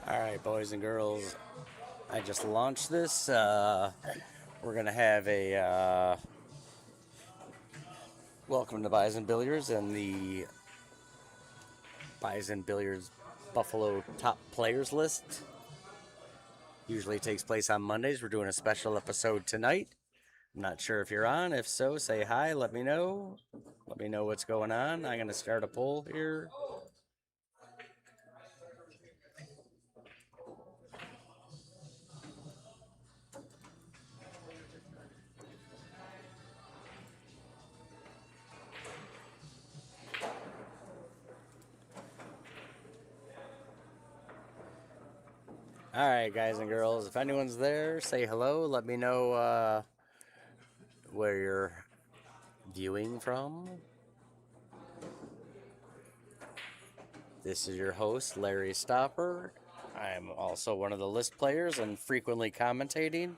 Alright, boys and girls, I just launched this. We're going to have a welcome to Bison Billiards and the Bison Billiards Buffalo Top Players List. Usually takes place on Mondays. We're doing a special episode tonight. I'm not sure if you're on. If so, say hi. Let me know. Let me know what's going on. I'm going to start a poll here. Alright, guys and girls, if anyone's there, say hello. Let me know where you're viewing from. This is your host, Larry Stopper. I'm also one of the list players and frequently commentating.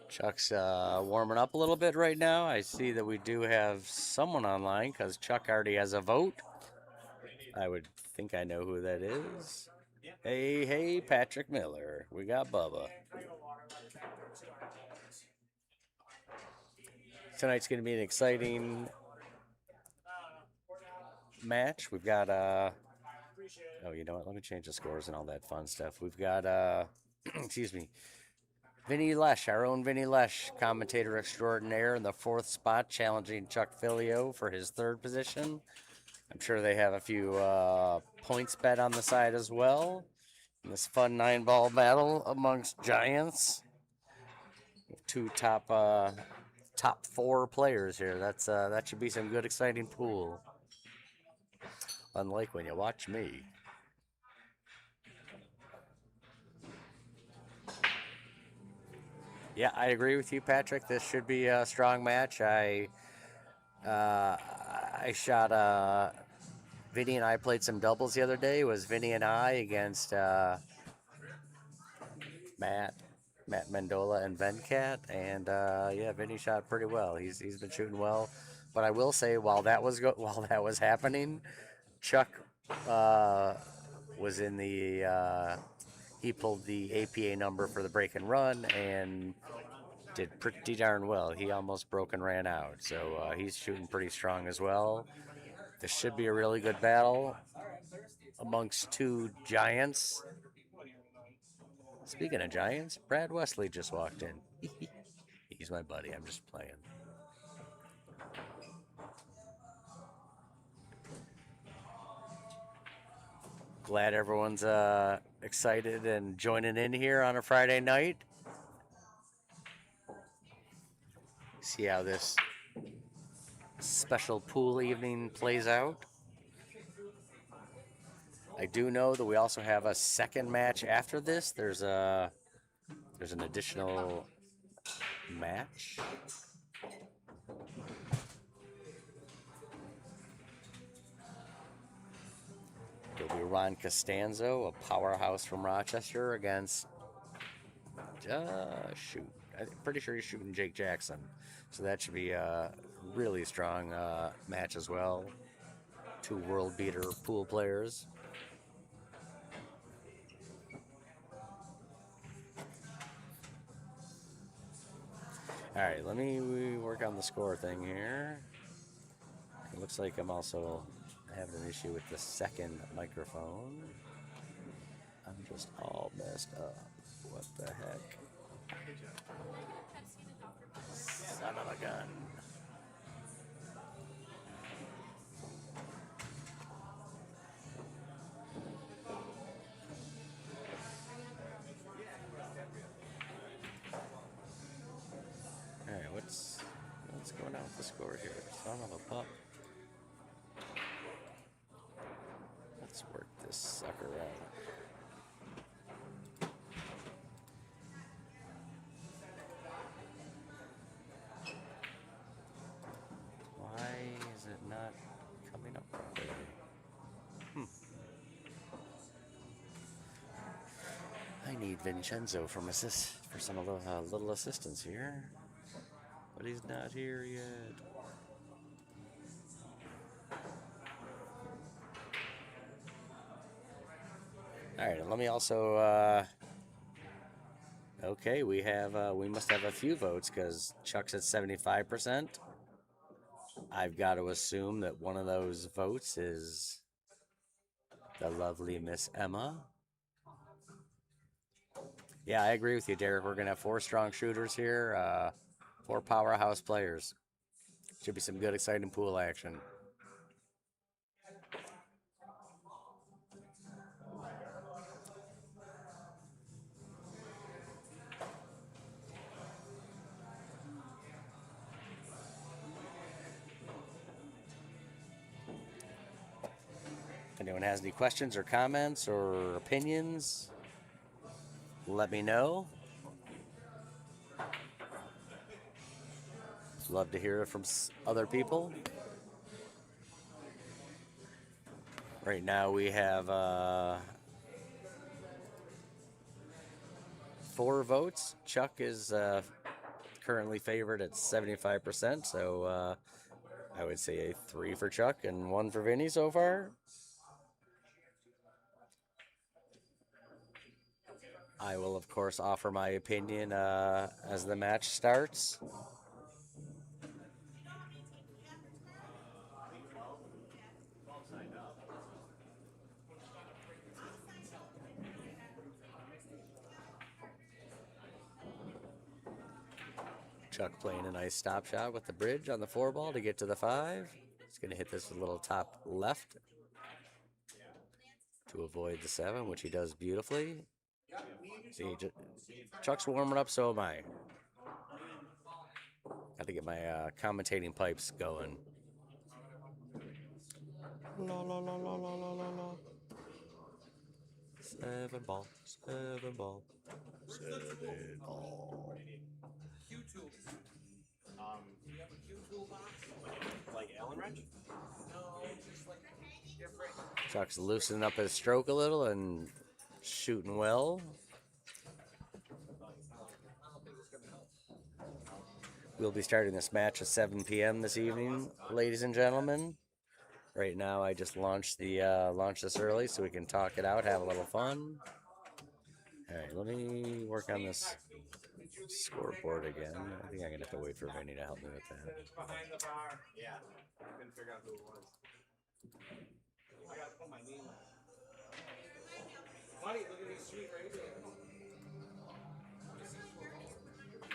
Chuck's warming up a little bit right now. I see that we do have someone online because Chuck already has a vote. I would think I know who that is. Hey, Patrick Miller. We got Bubba. Tonight's going to be an exciting match. We've got, oh, you know what? Let me change the scores and all that fun stuff. We've got, excuse me, Vinnie Lesh, our own Vinnie Lesh, commentator extraordinaire in the fourth spot, challenging Chuck Phileo for his third position. I'm sure they have a few points bet on the side as well. In this fun 9-ball battle amongst giants. Two top four players here. That should be some good, exciting pool. Unlike when you watch me. Yeah, I agree with you, Patrick. This should be a strong match. I shot Vinny and I played some doubles the other day. It was Vinny and I against Matt Mendola and Venkat, and yeah, Vinny shot pretty well. He's been shooting well, but I will say while that was happening, Chuck was in the he pulled the APA number for the break and run and did pretty darn well. He almost broke and ran out, so he's shooting pretty strong as well. This should be a really good battle amongst two giants. Speaking of giants, Brad Wesley just walked in. He's my buddy. I'm just playing. Glad everyone's excited and joining in here on a Friday night. See how this special pool evening plays out. I do know that we also have a second match after this. There's an additional match. It'll be Ron Costanzo, a powerhouse from Rochester, against shoot. I'm pretty sure he's shooting Jake Jackson. So that should be a really strong match as well. Two world beater pool players. All right, let me work on the score thing here. It looks like I'm also having an issue with the second microphone. I'm just all messed up. What the heck? Son of a gun. All right, what's going on with the score here? Son of a pup. Let's work this sucker out. Why is it not coming up properly? I need Vincenzo for some little assistance here, but he's not here yet. All right, let me also. Okay, we must have a few votes because Chuck's at 75%. I've got to assume that one of those votes is the lovely Miss Emma. Yeah, I agree with you, Derek. We're gonna have 4 strong shooters here, 4 powerhouse players. Should be some good, exciting pool action. If anyone has any questions or comments or opinions, let me know. Love to hear it from other people. Right now we have 4 votes. Chuck is currently favored at 75%, so I would say a 3 for Chuck and 1 for Vinnie so far. I will, of course, offer my opinion as the match starts. Chuck playing a nice stop shot with the bridge on the 4 ball to get to the 5. He's going to hit this with a little top left to avoid the 7, which he does beautifully. See, Chuck's warming up, so am I. Got to get my commentating pipes going. La la la la la la la la. 7 ball, 7 ball, 7 ball. Q tool. Do you have a Q toolbox? Like Allen wrench? No, just like different. Chuck's loosening up his stroke a little and shooting well. We'll be starting this match at 7 p.m. this evening, ladies and gentlemen. Right now, I just launched this early so we can talk it out, have a little fun. All right, let me work on this scoreboard again. I think I'm gonna have to wait for Vinnie to help me with that. Behind the bar. Yeah. I couldn't figure out who it was. I gotta put my name on it. Buddy, look at these sweet radios.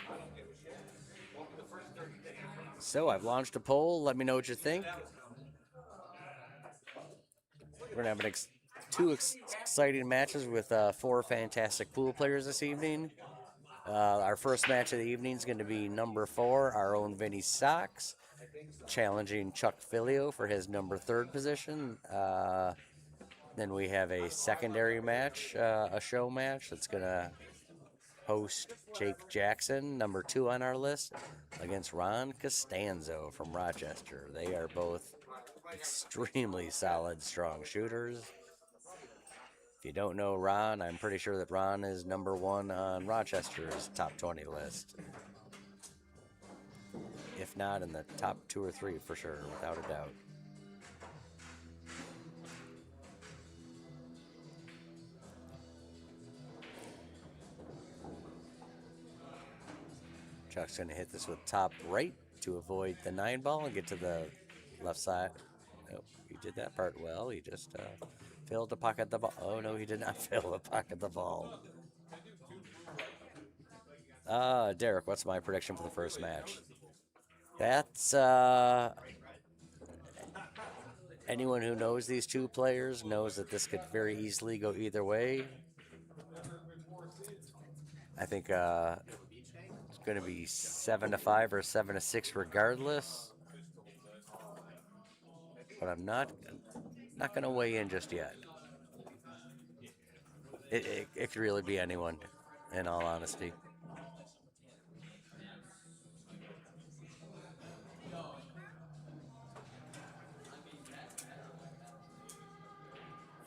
I don't give a shit. Won't be the first 30 days. So I've launched a poll. Let me know what you think. We're gonna have two exciting matches with 4 fantastic pool players this evening. Our first match of the evening is going to be number 4, our own Vinnie Sox, challenging Chuck Phileo for his number 3rd position. Then we have a secondary match, a show match that's going to host Jake Jackson, number 2 on our list, against Ron Costanzo from Rochester. They are both extremely solid, strong shooters. If you don't know Ron, I'm pretty sure that Ron is number 1 on Rochester's top 20 list. If not, in the top 2 or 3 for sure, without a doubt. Chuck's going to hit this with top right to avoid the 9 ball and get to the left side. Oh, he did that part well. He just failed to pocket the ball. Oh, no, he did not fail to pocket the ball. Derek, what's my prediction for the first match? That's, anyone who knows these 2 players knows that this could very easily go either way. I think it's going to be 7-5 or 7-6 regardless. But I'm not going to weigh in just yet. It could really be anyone, in all honesty.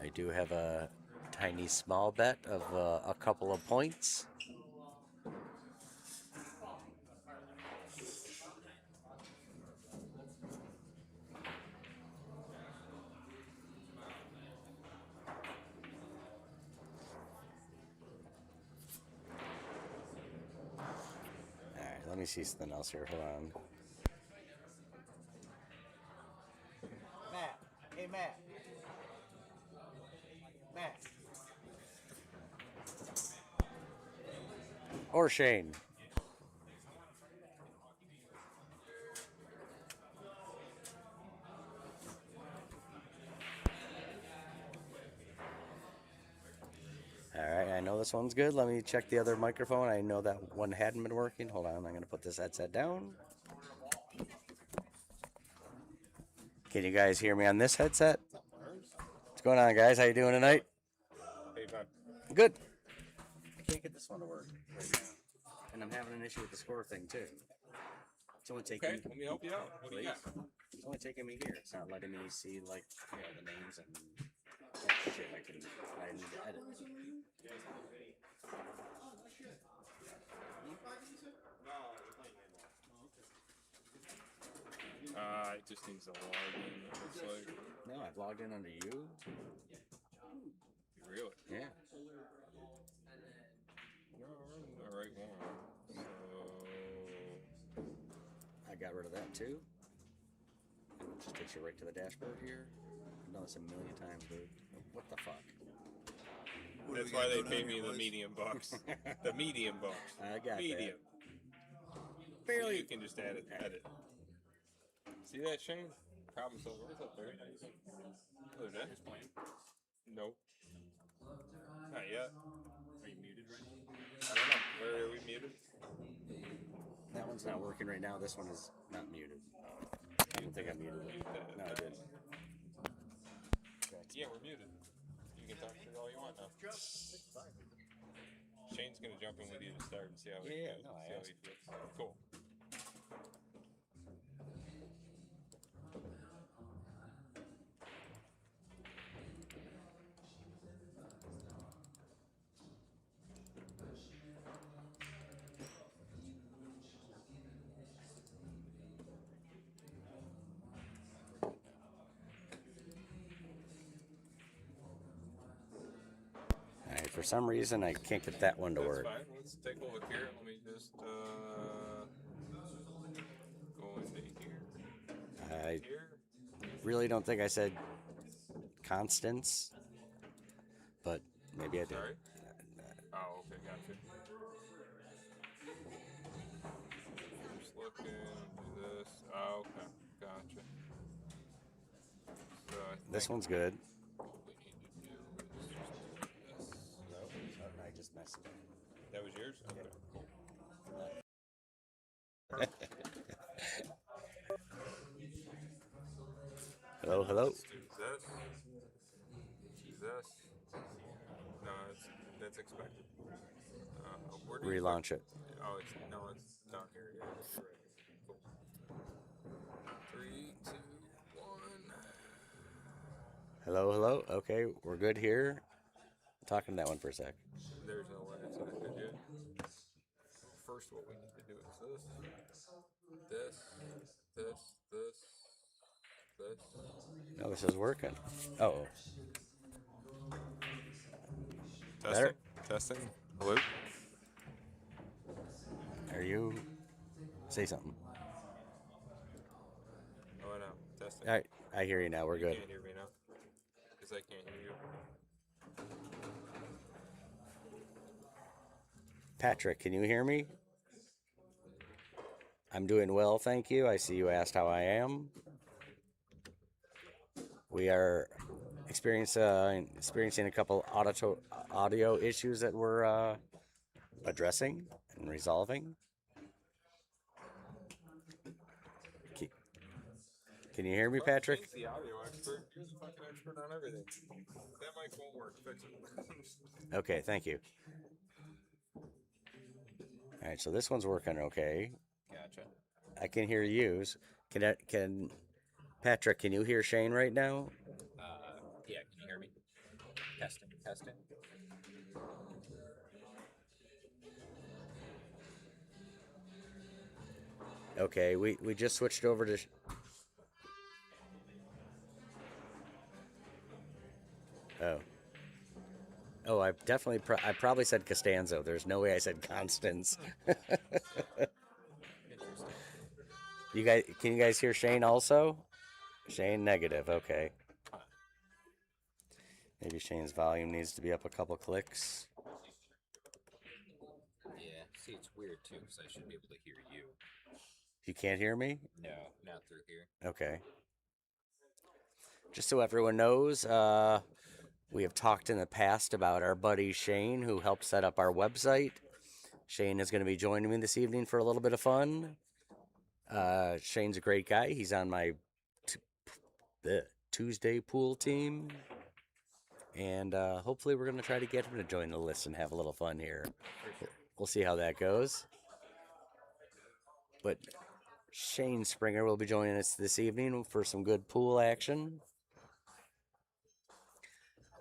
I do have a tiny small bet of a couple of points. me see something else here. Hold on. Matt. Hey, Matt. Matt. Or Shane. All right, I know this one's good. Let me check the other microphone. I know that one hadn't been working. Hold on, I'm going to put this headset down. Can you guys hear me on this headset? What's going on, guys? How you doing tonight? Hey, bud. Good. I can't get this one to work right now. And I'm having an issue with the score thing, too. It's only taking Okay, let me help you out. What do you got? It's only taking me here. It's not letting me see, like, the names and shit I need to edit. It just needs to log in, it looks like. No, I've logged in under you. Really? Yeah. No, we're in the right one. So... I got rid of that, too. And it just takes you right to the dashboard here. I've done this a million times, dude. What the fuck? That's why they pay me the medium bucks. The medium bucks. I got medium. that. Barely. So you can just add it, edit. See that, Shane? Problem solver. What's up there? Other than that? Nope. Not yet. Are you muted right now? I don't know. Where are we muted? That one's not working right now. This one is not muted. I don't think I muted it. No, I didn't. Yeah, we're muted. You can talk shit all you want now. Shane's gonna jump in with you to start and see how he feels. No, I asked. Cool. All right, for some reason, I can't get that one to That's work. fine. Let's take a look here. Let me just go into here. I Here. really don't think I said Constance, but maybe I did. Sorry. Oh, okay, gotcha. Just looking, do this. Oh, okay, gotcha. So This one's good. what we need to do is just do this. No, I just messed it up. That was yours? Okay, cool. Hello, hello. Let's do this. This. No, that's expected. Where do you Relaunch it. Oh, it's down here. Yeah, that's right. Cool. 3, 2, 1. Hello, hello. Okay, we're good here. Talking to that one for a sec. There's no way it's not good yet. First, what we need to do is this, this. No, this is working. Oh, Testing. Better? Testing. Hello. are you? Say something. Oh no. Testing. All right, I hear you now. We're You good. can't hear me now, because I can't hear you. Patrick, can you hear me? I'm doing well, thank you. I see you asked how I am. We are experiencing a couple audio issues that we're addressing and resolving. Can you hear me, Patrick? Shane's the audio expert. You're the fucking expert on everything. That mic won't work. Fix it. Okay, thank you. All right, so this one's working okay. Gotcha. I can hear you. Can Patrick? Can you hear Shane right now? Yeah, can you hear me? Testing, testing. Okay, we just switched over to. Oh, I definitely I probably said Costanzo. There's no way I said Constance. You guys, can you guys hear Shane also? Shane negative. Okay. Maybe Shane's volume needs to be up a couple clicks. Yeah. See, it's weird too, because I should be able to hear you. You can't hear me? No, not through here. Okay. Just so everyone knows, we have talked in the past about our buddy Shane, who helped set up our website. Shane is going to be joining me this evening for a little bit of fun. Shane's a great guy. He's on my the Tuesday pool team. And hopefully we're going to try to get him to join the list and have a little fun here. We'll see how that goes. But Shane Springer will be joining us this evening for some good pool action.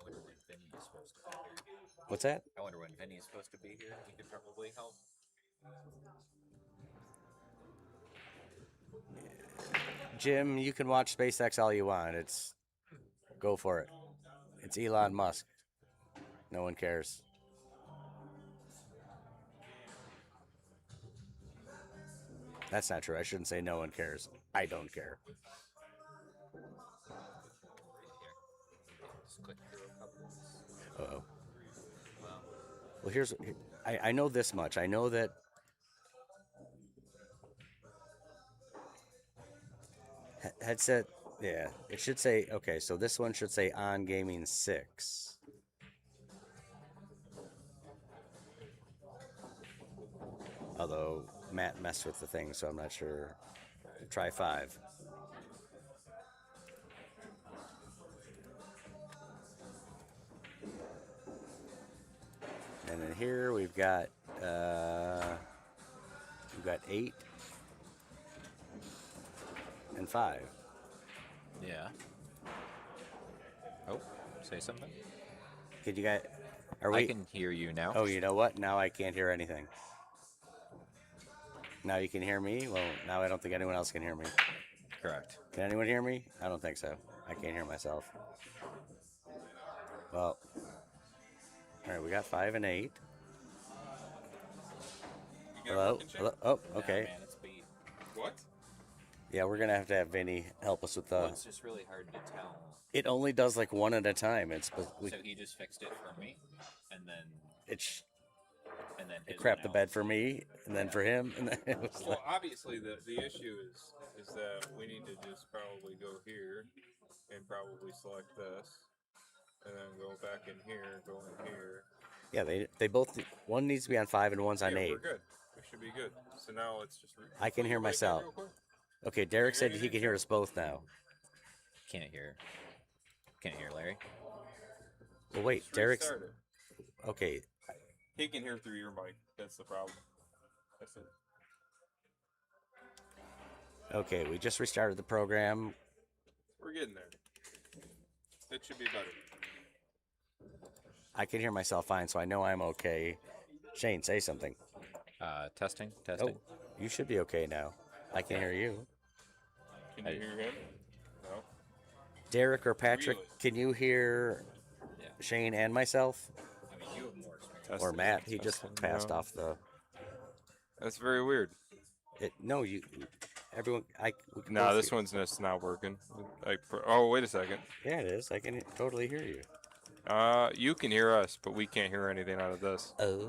I wonder when Vinnie is supposed to be here. What's that? I wonder when Vinnie is supposed to be here. He could probably help. Jim, you can watch SpaceX all you want. Go for it. It's Elon Musk. No one cares. That's not true. I shouldn't say no one cares. I don't care. Just click through a couple ones. Uh-oh. Well, Well, here's... I know this much. I know that... Headset... Yeah. It should say... Okay, so this one should say On Gaming 6. Although Matt messed with the thing, so I'm not sure. Try 5. And then here we've got 8 and 5. yeah. Oh, say something. Could you guys? Are we? I can hear you now. Oh, you know what? Now I can't hear anything. Now you can hear me? Well, now I don't think anyone else can hear me. Correct. Can anyone hear me? I don't think so. I can't hear myself. Well, all right, we got 5 and 8. Hello? Hello? Oh, okay. Nah, man, it's beat. What? Yeah, we're gonna have to have Vinny help us with the. Well, it's just really hard to tell. It only does like one at a time. So he just fixed it for me, and then it his crapped went the out. bed for me, and then for him, and then it was Well, like, obviously the issue is that we need to just probably go here and probably select this, and then go back in here, go in here. yeah, they both. One needs to be on 5 and one's on Yeah, 8. we're good. We should be good. So now it's just. I can hear Go back in myself. real quick. Okay, Derek Can you said hear he anything, can hear Jim? us both now. Can't hear. Can't hear Larry. Well, wait, Just Derek's restart it. okay. He can hear through your mic. That's the problem. That's it. Okay, we just restarted the program. We're getting there. It should be better. I can hear myself fine, so I know I'm okay. Shane, say something. Testing. Oh, you should be okay now. I can hear you. Can you hear him? No. Derek or Patrick, Really? can you hear Yeah. Shane and myself? I mean, you have more experience. Testing, Or Matt? He just testing, passed no. off the. That's very weird. No, you. Everyone, we can No, both this hear- one's just not working. Oh, wait a second. Yeah, it is. I can totally hear you. You can hear us, but we can't hear anything out of this. Oh.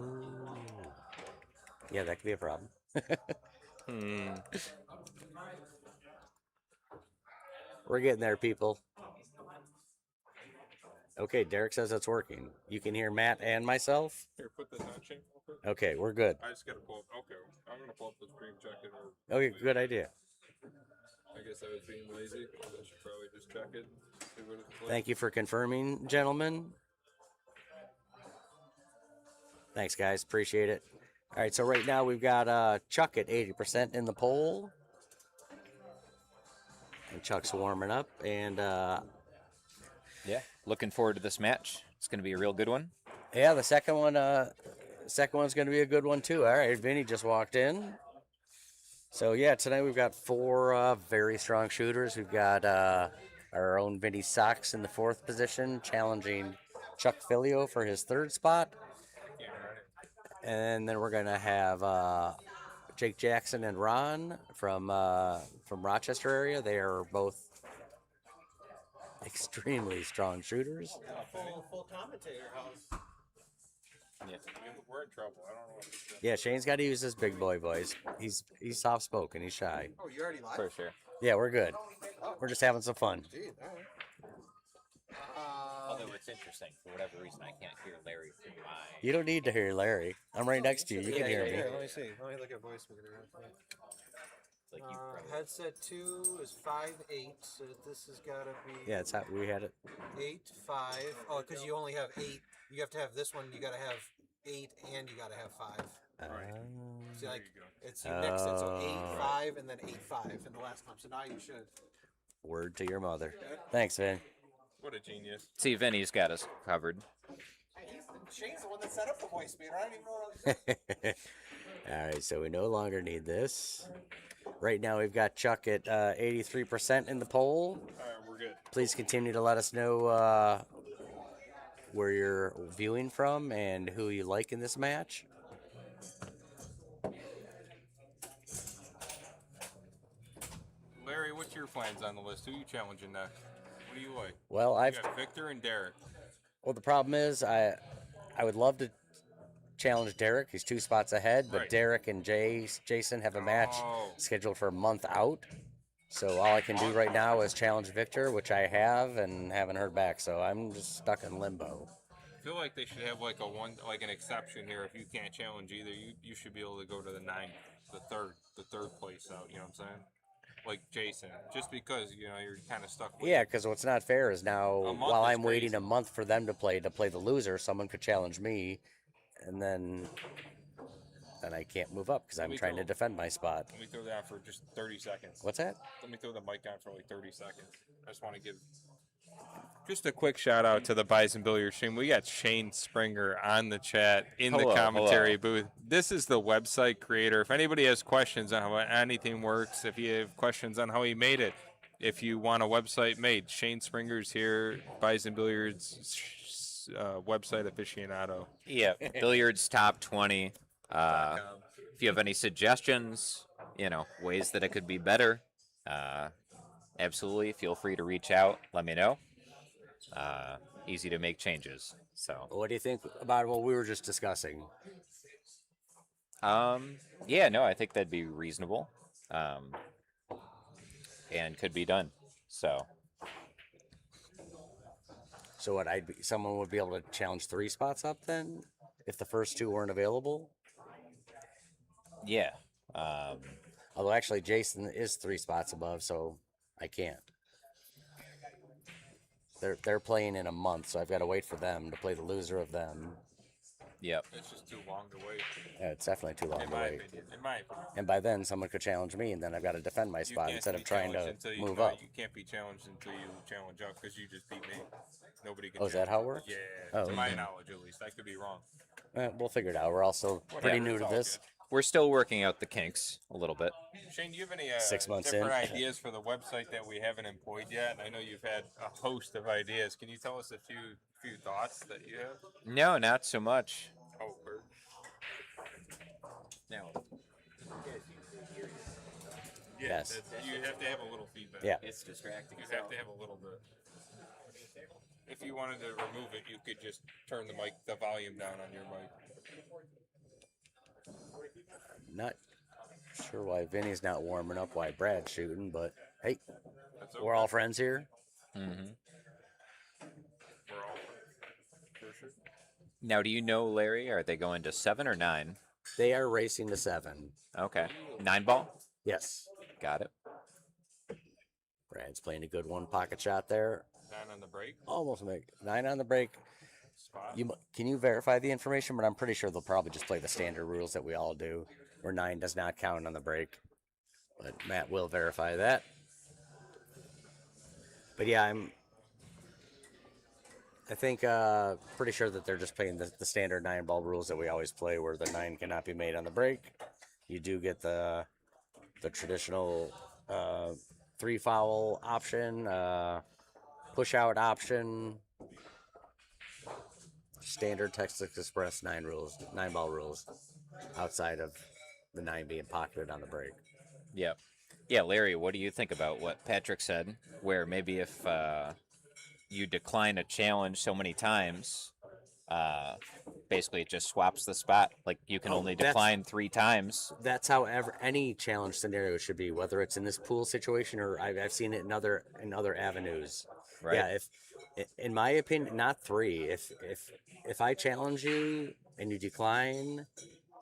Yeah, that could be a problem. Hmm. We're getting there, people. Okay, Derek says it's working. You can hear Matt and myself? Here, put this on, Shane, real quick. Okay, we're good. I just gotta pull up. Okay, I'm gonna pull up the screen, check it. Okay, good idea. I guess I was being lazy. I should probably just check it. See what it's like. Thank you for confirming, gentlemen. Thanks, guys. Appreciate it. All right, so right now we've got Chuck at 80% in the poll. And Chuck's warming up. And Yeah. Looking forward to this match. It's going to be a real good one. yeah, the second one's going to be a good one, too. All right, Vinny just walked in. So, yeah, tonight we've got 4 very strong shooters. We've got our own Vinny Sox in the 4th position, challenging Chuck Phileo for his 3rd spot. And then we're going to have Jake Jackson and Ron from Rochester area. They are both extremely strong shooters. Full commentator house. Yeah. We're in trouble. I don't know what to do. Yeah, Shane's got to use his big boy voice. He's soft spoken. He's shy. Oh, you already live? For sure. Yeah, we're good. We're just having some fun. Gee, all right. Although it's interesting, for whatever reason, I can't hear Larry through my. You don't need to hear Larry. I'm right next to you. You can hear me. Here, let me see. Let me look at voice meter. Like you probably. Headset 2 is 5.8, so this has got to be Yeah, it's how we had it. 8.5. Oh, because you only have 8. You have to have this one. You got to have 8, and you got to have 5. See, like it's you mix it, so 8.5 and then 8.5 in the last time. So now you should. Word to your mother. Thanks, Vin. What a genius! See, Vinny's got us covered. Shane's the one that set up the voice meter. I don't even know what I was doing. All right, so we no longer need this. Right now, we've got Chuck at 83% in the poll. All right, we're good. Please continue to let us know where you're viewing from and who you like in this match. Larry, what's your plans on the list? Who are you challenging next? What do you like? Well, You got Victor and Derek. Well, the problem is, I would love to challenge Derek. He's 2 spots ahead, but Right. Derek and Jason have a match Oh. scheduled for a month out. So all I can do right now is challenge Victor, which I have and haven't heard back. So I'm just stuck in limbo. I feel like they should have like an exception here. If you can't challenge either, you should be able to go to the ninth, the third place out. You know what I'm saying? Like Jason, just because you're kind of stuck with. Yeah, because what's not fair is now A month while is I'm waiting crazy. a month for them to play the loser, someone could challenge me, and then I can't move up because I'm me trying to go. defend my spot. Let me throw that for just 30 seconds. What's that? Let me throw the mic on for like 30 seconds. I just want to give just a quick shout out to the Bison Billiard stream. We got Shane Springer on the chat in Hello, the commentary hello. booth. This is the website creator. If anybody has questions on how anything works, if you have questions on how he made it, if you want a website made, Shane Springer's here. Bison Billiards website aficionado. Yeah, billiards top 20. If you have any suggestions, ways that it could be better, absolutely feel free to reach out. Let me know. Easy to make changes. So, What do you think about what we were just discussing? yeah, no, I think that'd be reasonable, and could be done. So, So what? Someone would be able to challenge 3 spots up then, if the first 2 weren't available. yeah, Although actually Jason is 3 spots above, so I can't. They're playing in a month, so I've got to wait for them to play the loser of them. yep. It's just too long to wait, Yeah, it's definitely too long in to my wait. opinion. In my opinion. And by then, someone could challenge me, and then I've got to defend my You spot can't instead be of trying to challenged until move no, up. You can't be challenged until you challenge up because you just beat me. Nobody can. Oh, is that how it works? Yeah, Oh, to my okay. knowledge at least. I could be wrong. We'll figure it out. We're also pretty new to this. We're still working out the kinks a little bit. Shane, do you have any 6 months different in. ideas for the website that we haven't employed yet? I know you've had a host of ideas. Can you tell us a few thoughts that you have? No, not so much. Oh, Bert. Now, Yes. You have to have a little feedback. Yeah. it's distracting. You have to have a little bit. If you wanted to remove it, you could just turn the volume down on your mic. Not sure why Vinny's not warming up, why Brad's shooting, but hey, That's okay. we're all friends here. Mm-hmm. We're all for sure. Now, do you know, Larry? Are they going to 7 or 9? They are racing to 7. Okay, 9 ball. Yes. Got it. Brad's playing a good one pocket shot there. 9 on the break. Almost make 9 on the break. Spot. Can you verify the information? But I'm pretty sure they'll probably just play the standard rules that we all do, where 9 does not count on the break. But Matt will verify that. But yeah, I think pretty sure that they're just playing the standard 9-ball rules that we always play, where the 9 cannot be made on the break. You do get the traditional 3-foul option, push out option, standard Texas Express 9 ball rules outside of the 9 being pocketed on the break. Yeah. Yeah, Larry, what do you think about what Patrick said? Where maybe if you decline a challenge so many times, uh, basically it just swaps the spot. Like you can only decline 3 times. That's how any challenge scenario should be, whether it's in this pool situation or I've seen it in other avenues. Right. Yeah, if in my opinion, not 3. If I challenge you and you decline,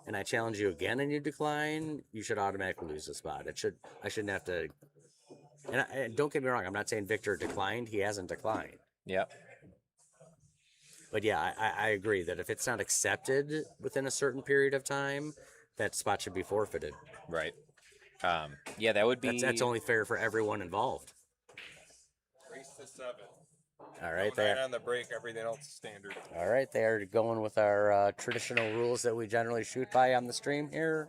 and I challenge you again and you decline, you should automatically lose the spot. I shouldn't have to. And don't get me wrong, I'm not saying Victor declined. He hasn't declined. Yep. But yeah, I agree that if it's not accepted within a certain period of time, that spot should be forfeited. Right. Yeah, that would be. That's only fair for everyone involved. Race to 7. All right, Right on the break, everything else is standard. All right, they are going with our traditional rules that we generally shoot by on the stream here.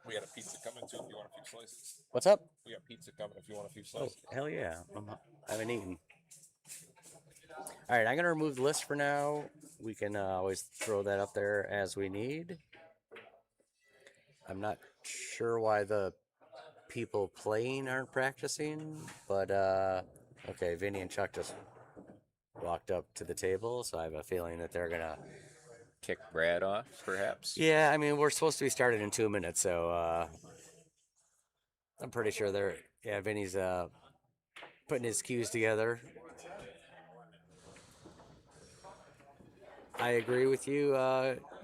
We got a pizza coming too if you want a few slices. What's up? We got pizza coming if you want a few Oh, slices. hell yeah. I haven't eaten. All right, I'm going to remove the list for now. We can always throw that up there as we need. I'm not sure why the people playing aren't practicing, but okay, Vinny and Chuck just walked up to the table, so I have a feeling that they're going to... Kick Brad off, perhaps. Yeah, I mean, we're supposed to be starting in 2 minutes, so I'm pretty sure they're... Yeah, Vinny's putting his cues together. I agree with you,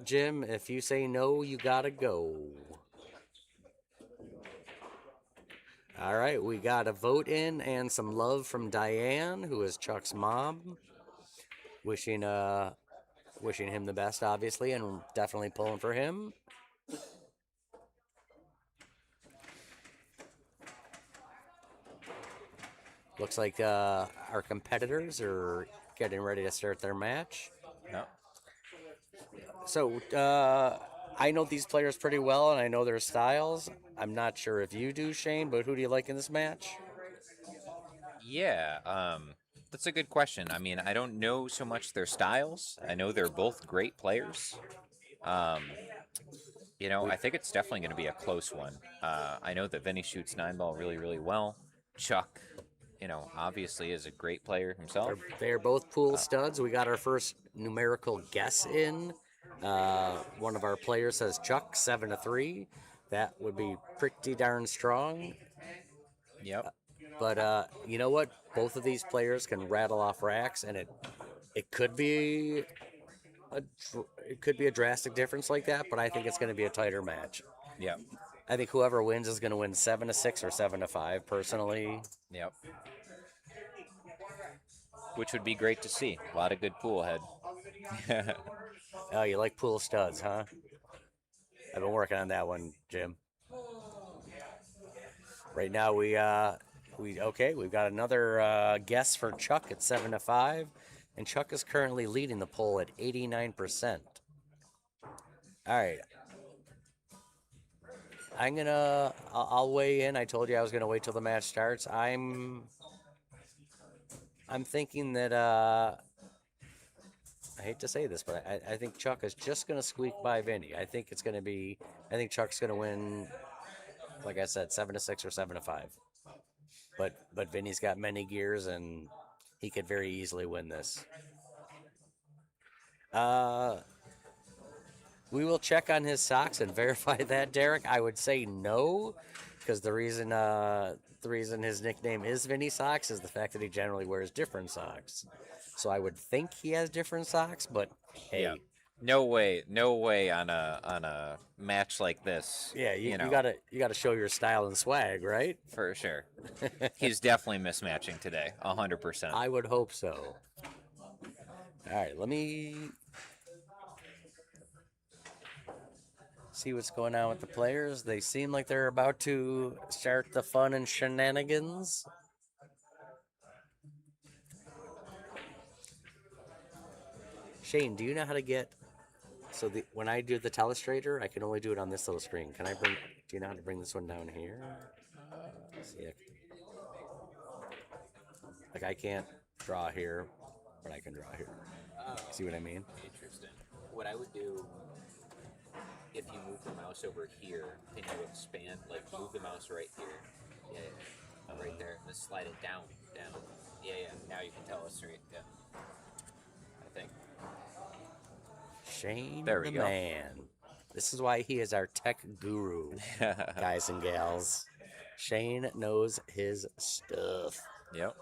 Jim. If you say no, you gotta go. All right, we got a vote in and some love from Diane, who is Chuck's mom. Wishing him the best, obviously, and definitely pulling for him. Looks like our competitors are getting ready to start their match. No. So, I know these players pretty well, and I know their styles. I'm not sure if you do, Shane, but who do you like in this match? Yeah, that's a good question. I mean, I don't know so much their styles. I know they're both great players. I think it's definitely going to be a close one. I know that Vinny shoots 9-ball really, really well. Chuck, obviously is a great player himself. They're both pool studs. We got our first numerical guess in. One of our players says Chuck 7-3. That would be pretty darn strong. Yep. But you know what? Both of these players can rattle off racks, and it could be a drastic difference like that. But I think it's going to be a tighter match. Yep. I think whoever wins is going to win 7-6 or 7-5. Personally. Yep. Which would be great to see. A lot of good pool ahead. Oh, you like pool studs, huh? I've been working on that one, Jim. Right now we've got another guess for Chuck at 7-5, and Chuck is currently leading the poll at 89%. All right. I'll weigh in. I told you I was gonna wait till the match starts. I'm thinking that I hate to say this, but I think Chuck is just gonna squeak by Vinny. I think Chuck's gonna win, like I said, 7-6 or 7-5. But Vinny's got many gears, and he could very easily win this. We will check on his socks and verify that, Derek. I would say no, because the reason his nickname is Vinny Socks is the fact that he generally wears different socks. So I would think he has different socks, but hey. Yeah. No way on a match like this. Yeah, you gotta show your style and swag, right? For sure. He's definitely mismatching today, 100%. I would hope so. All right, let me see what's going on with the players. They seem like they're about to start the fun and shenanigans. Shane, do you know how to get... So when I do the telestrator, I can only do it on this little screen. Do you know how to bring this one down here? See, like I can't draw here, but I can draw here. See what I mean? Interesting. What I would do if you move the mouse over here, can you expand, like move the mouse right here? Yeah, yeah. Right there. Let's slide it down, down. Yeah, yeah. Now you can tell us right. Yeah, I think. Shane There we the go. man. This is why he is our tech guru, guys and gals. Shane knows his stuff. Yep.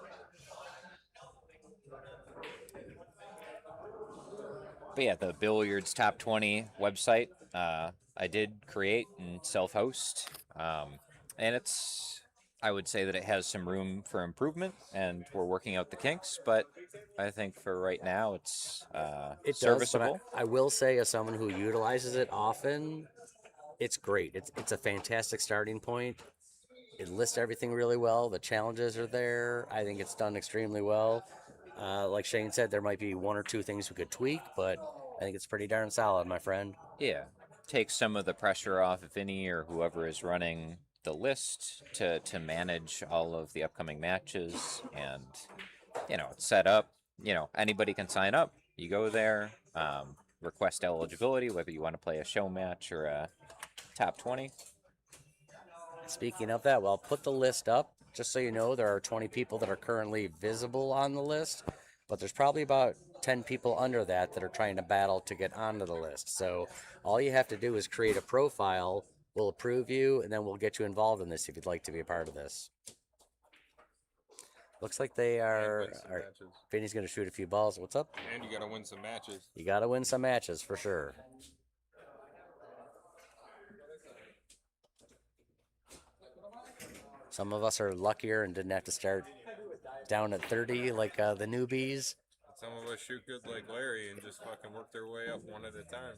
But yeah, the Billiards Top 20 website, I did create and self-host, and I would say that it has some room for improvement, and we're working out the kinks. But I think for right now, it's It does, but serviceable. I will say, as someone who utilizes it often, it's great. It's a fantastic starting point. It lists everything really well. The challenges are there. I think it's done extremely well. Like Shane said, there might be one or two things we could tweak, but I think it's pretty darn solid, my friend. Yeah, take some of the pressure off Vinnie or whoever is running the list to manage all of the upcoming matches, and it's set up. Anybody can sign up. You go there, request eligibility, whether you want to play a show match or a top 20. Speaking of that, well, put the list up. Just so you know, there are 20 people that are currently visible on the list, but there's probably about 10 people under that that are trying to battle to get onto the list. So all you have to do is create a profile. We'll approve you, and then we'll get you involved in this if you'd like to be a part of this. Looks like they are. Vinny's going to shoot a few balls. What's up? And you got to win some matches. You got to win some matches for sure. Some of us are luckier and didn't have to start down at 30 like the newbies. Some of us shoot good like Larry and just fucking work their way up one at a time.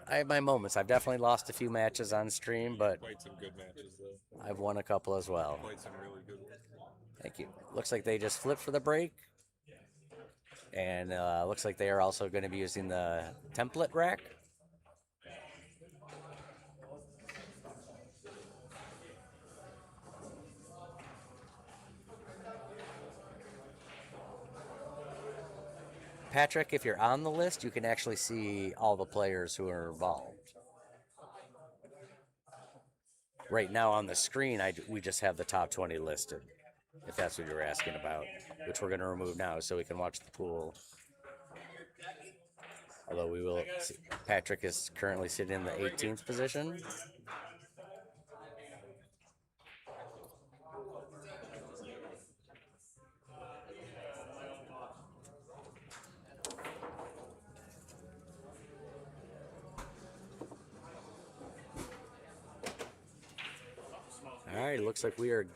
I have my moments. I've definitely lost a few matches on stream, but Played some good matches though. I've won a couple as well. Played some really good ones. Thank you. Looks like they just flipped for the break. And looks like they are also going to be using the template rack. Patrick, if you're on the list, you can actually see all the players who are involved. Right now on the screen, we just have the top 20 listed, if that's what you're asking about, which we're going to remove now so we can watch the pool. Although we will see, Patrick is currently sitting in the 18th position. All right, looks like we are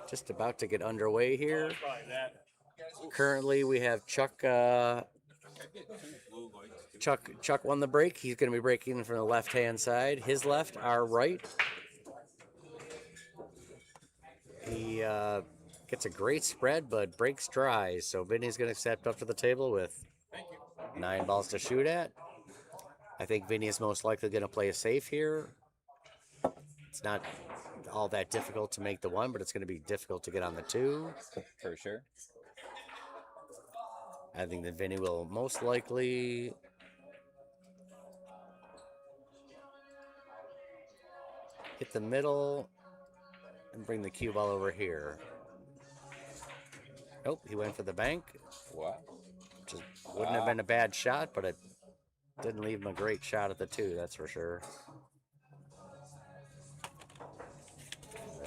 just about to get underway here. Currently, we have Chuck. Chuck won the break. He's going to be breaking from the left-hand side. His left, our right. He gets a great spread, but breaks dry. So Vinny's going to step up to the table with 9 balls to shoot at. I think Vinny is most likely going to play a safe here. It's not all that difficult to make the 1, but it's going to be difficult to get on the 2. For sure. I think that Vinny will most likely hit the middle and bring the cue ball over here. Nope, he went for the bank. Wow. Which wouldn't have been a bad shot, but it didn't leave him a great shot at the 2, that's for sure.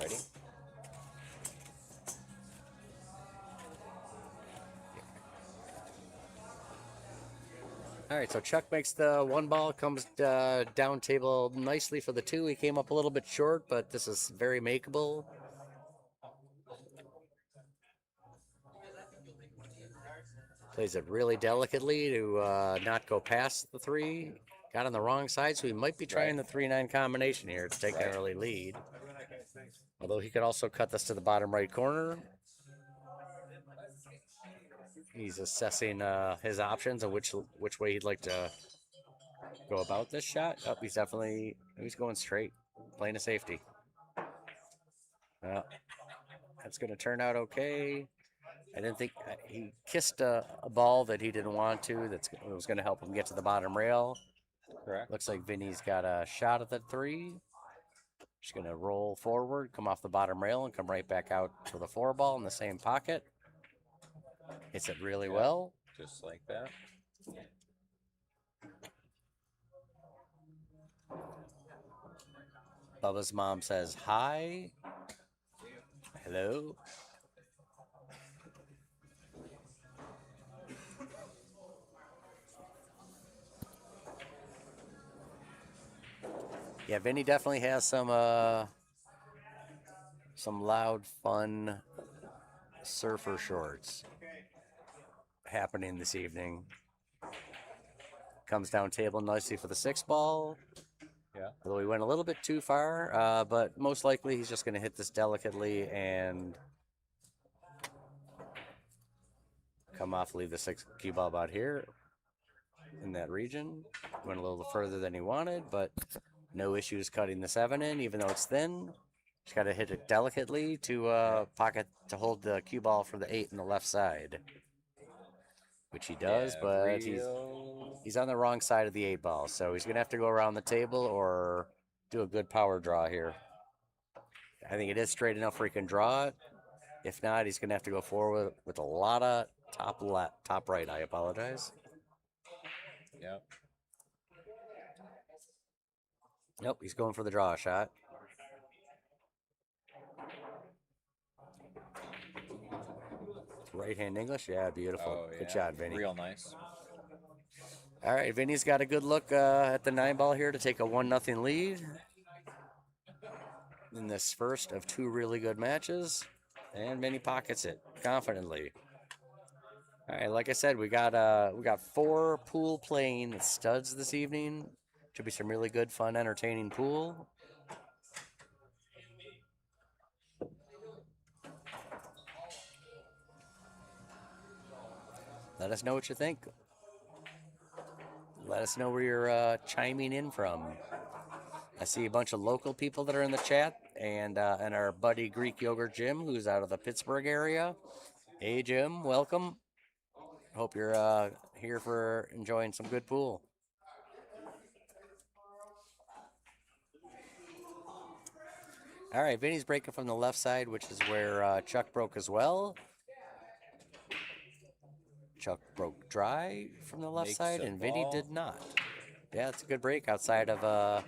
Ready? All right, so Chuck makes the 1 ball, comes down table nicely for the 2. He came up a little bit short, but this is very makeable. Plays it really delicately to not go past the 3. Got on the wrong side, so he might be trying the 3-9 combination here to take an early lead. Although he could also cut this to the bottom right corner. He's assessing his options and which way he'd like to go about this shot. Oh, he's going straight, playing a safety. That's going to turn out okay. I didn't think he kissed a ball that he didn't want to. That was going to help him get to the bottom rail. Correct. Looks like Vinny's got a shot at the 3. Just going to roll forward, come off the bottom rail, and come right back out to the 4 ball in the same pocket. Hits it really well. Just like that. Bubba's mom says hi. Hello. Yeah, Vinny definitely has some loud, fun surfer shorts happening this evening. Comes down table nicely for the 6 ball. Yeah. Although he went a little bit too far, but most likely he's just going to hit this delicately and come off, leave the 6 cue ball about here in that region. Went a little further than he wanted, but no issues cutting the 7 in, even though it's thin. Just got to hit it delicately to pocket to hold the cue ball for the 8 on the left side, which he does, but he's on the wrong side of the 8 ball, so he's going to have to go around the table or do a good power draw here. I think it is straight enough where he can draw it. If not, he's going to have to go forward with a lot of top right. I apologize. Yep. Nope, he's going for the draw shot. Right-hand English, yeah, beautiful. Good shot, Vinny. Real nice. All right, Vinny's got a good look at the 9 ball here to take a 1-0 lead in this first of 2 really good matches, and Vinny pockets it confidently. All right, like I said, we got 4 pool playing studs this evening. Should be some really good, fun, entertaining pool. Let us know what you think. Let us know where you're chiming in from. I see a bunch of local people that are in the chat, and our buddy Greek Yogurt Jim, who's out of the Pittsburgh area. Hey, Jim, welcome. Hope you're here for enjoying some good pool. All right, Vinny's breaking from the left side, which is where Chuck broke as well. Chuck broke dry from the left side, and Vinny did not. Yeah, it's a good break outside of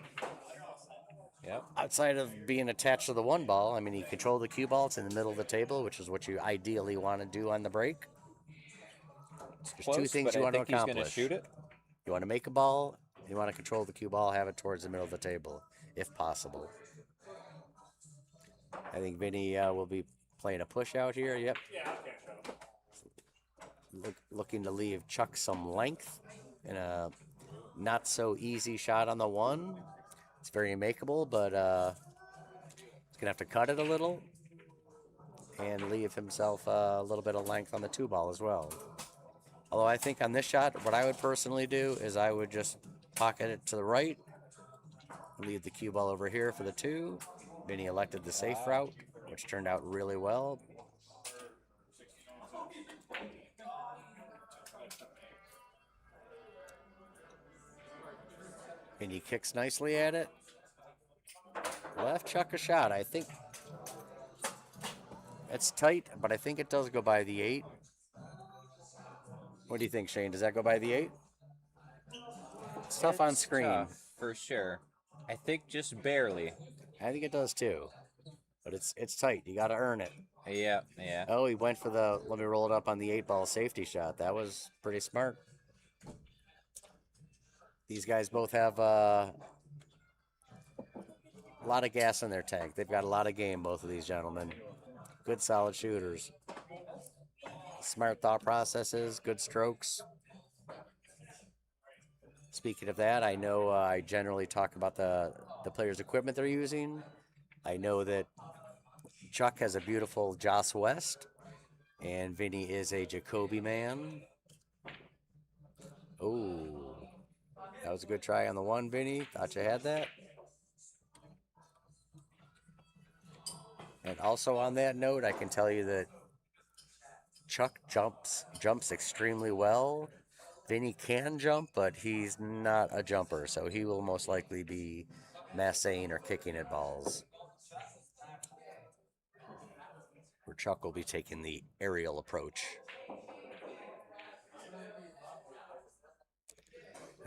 outside of being attached to the 1 ball. I mean, he controlled the cue ball. It's in the middle of the table, which is what you ideally want to do on the break. There's Close, 2 things but you I want to think he's accomplish. gonna shoot it. You want to make a ball. You want to control the cue ball, have it towards the middle of the table, if possible. I think Vinny will be playing a push out here. Yep. Looking to leave Chuck some length in a not so easy shot on the 1. It's very makeable, but he's gonna have to cut it a little and leave himself a little bit of length on the 2 ball as well. Although I think on this shot, what I would personally do is I would just pocket it to the right, leave the cue ball over here for the 2. Vinny elected the safe route, which turned out really well. Vinny kicks nicely at it. Left Chuck a shot. I think it's tight, but I think it does go by the 8. What do you think, Shane? Does that go by the 8? It's tough on screen. Tough, for sure. I think just barely. I think it does too. But it's tight. You got to earn it. Yeah. Oh, he went for the, let me roll it up on the 8 ball safety shot. That was pretty smart. These guys both have a lot of gas in their tank. They've got a lot of game, both of these gentlemen. Good, solid shooters. Smart thought processes, good strokes. Speaking of that, I know I generally talk about the players' equipment they're using. I know that Chuck has a beautiful Joss West, and Vinny is a Jacoby man. Oh, that was a good try on the 1, Vinny. Thought you had that. And also on that note, I can tell you that Chuck jumps extremely well. Vinny can jump, but he's not a jumper, so he will most likely be massing or kicking at balls. Where Chuck will be taking the aerial approach.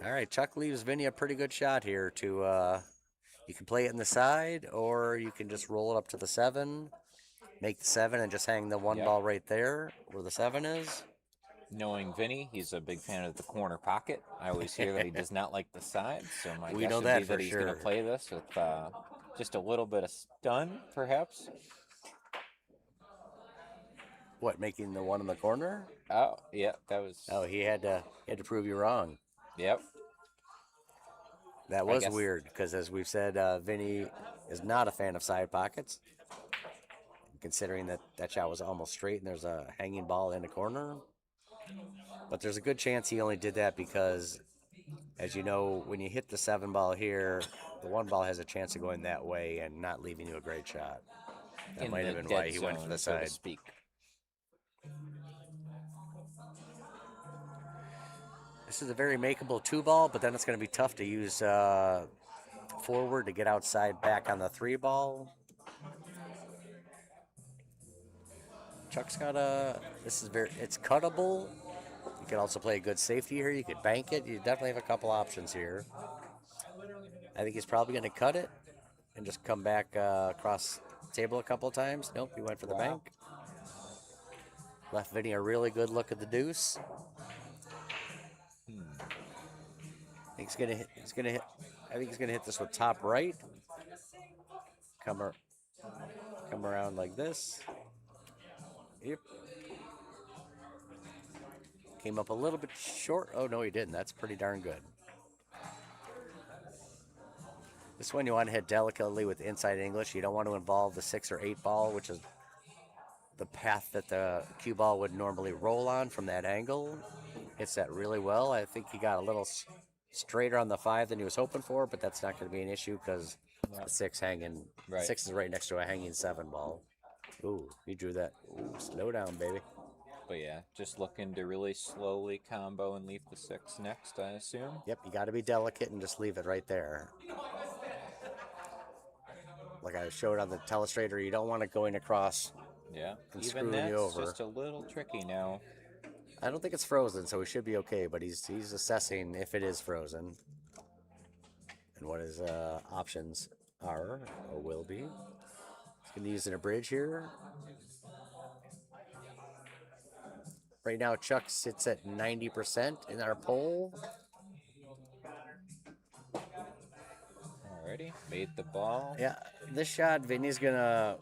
All right, Chuck leaves Vinny a pretty good shot here to, you can play it in the side, or you can just roll it up to the 7, make the 7, and just hang the one Yep. ball right there where the 7 is. Knowing Vinny, he's a big fan of the corner pocket. I always hear that he does not like the sides, so my We guess know would that be for that he's going sure. to play this with just a little bit of stun, perhaps. What, making the one in the corner? Oh, yeah, that was. Oh, he had to prove you wrong. Yep. That I was guess- weird because, as we've said, Vinny is not a fan of side pockets. Considering that shot was almost straight and there's a hanging ball in the corner. But there's a good chance he only did that because, as you know, when you hit the 7 ball here, the 1 ball has a chance of going that way and not leaving you a great shot. That in might the have been dead why he went for zone, the so to side. speak. This is a very makeable 2 ball, but then it's going to be tough to use forward to get outside back on the 3 ball. Chuck's got it's cuttable. You could also play a good safety here. You could bank it. You definitely have a couple options here. I think he's probably going to cut it and just come back across the table a couple of times. Nope, he went for the bank. Left Vinny a really good look at the deuce. I think he's gonna hit. I think he's gonna hit this with top right. Come around like this. Yep. Came up a little bit short. Oh no, he didn't. That's pretty darn good. This one you want to hit delicately with inside English. You don't want to involve the 6 or 8 ball, which is the path that the cue ball would normally roll on from that angle. Hits that really well. I think he got a little straighter on the 5 than he was hoping for, but that's not going to be an issue because the 6 hanging. Right. 6 is right next to a hanging 7 ball. Ooh, he drew that. Ooh, slow down, baby. But yeah, just looking to really slowly combo and leave the 6 next, I assume. Yep, you got to be delicate and just leave it right there. Like I showed on the telestrator, you don't want it going across. Yeah, And even screwing that's you over. just a little tricky now. I don't think it's frozen, so he should be okay, but he's assessing if it is frozen and what his options are or will be. He's going to use a bridge here. Right now, Chuck sits at 90% in our poll. Alrighty, made the ball. Yeah, this shot, Vinny's going to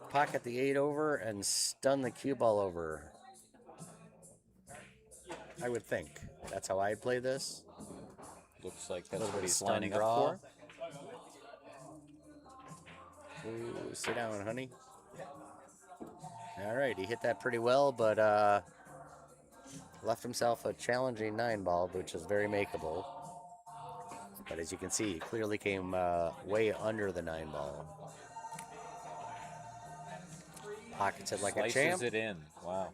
pocket the 8 over and stun the cue ball over. I would think. That's how I'd play this. Looks like that's Little what bit of he's stun lining up draw. for. Ooh, sit down, honey. All right, he hit that pretty well, but left himself a challenging 9 ball, which is very makeable. But as you can see, he clearly came way under the 9 ball. Pockets it like Slices a champ. it in. Wow.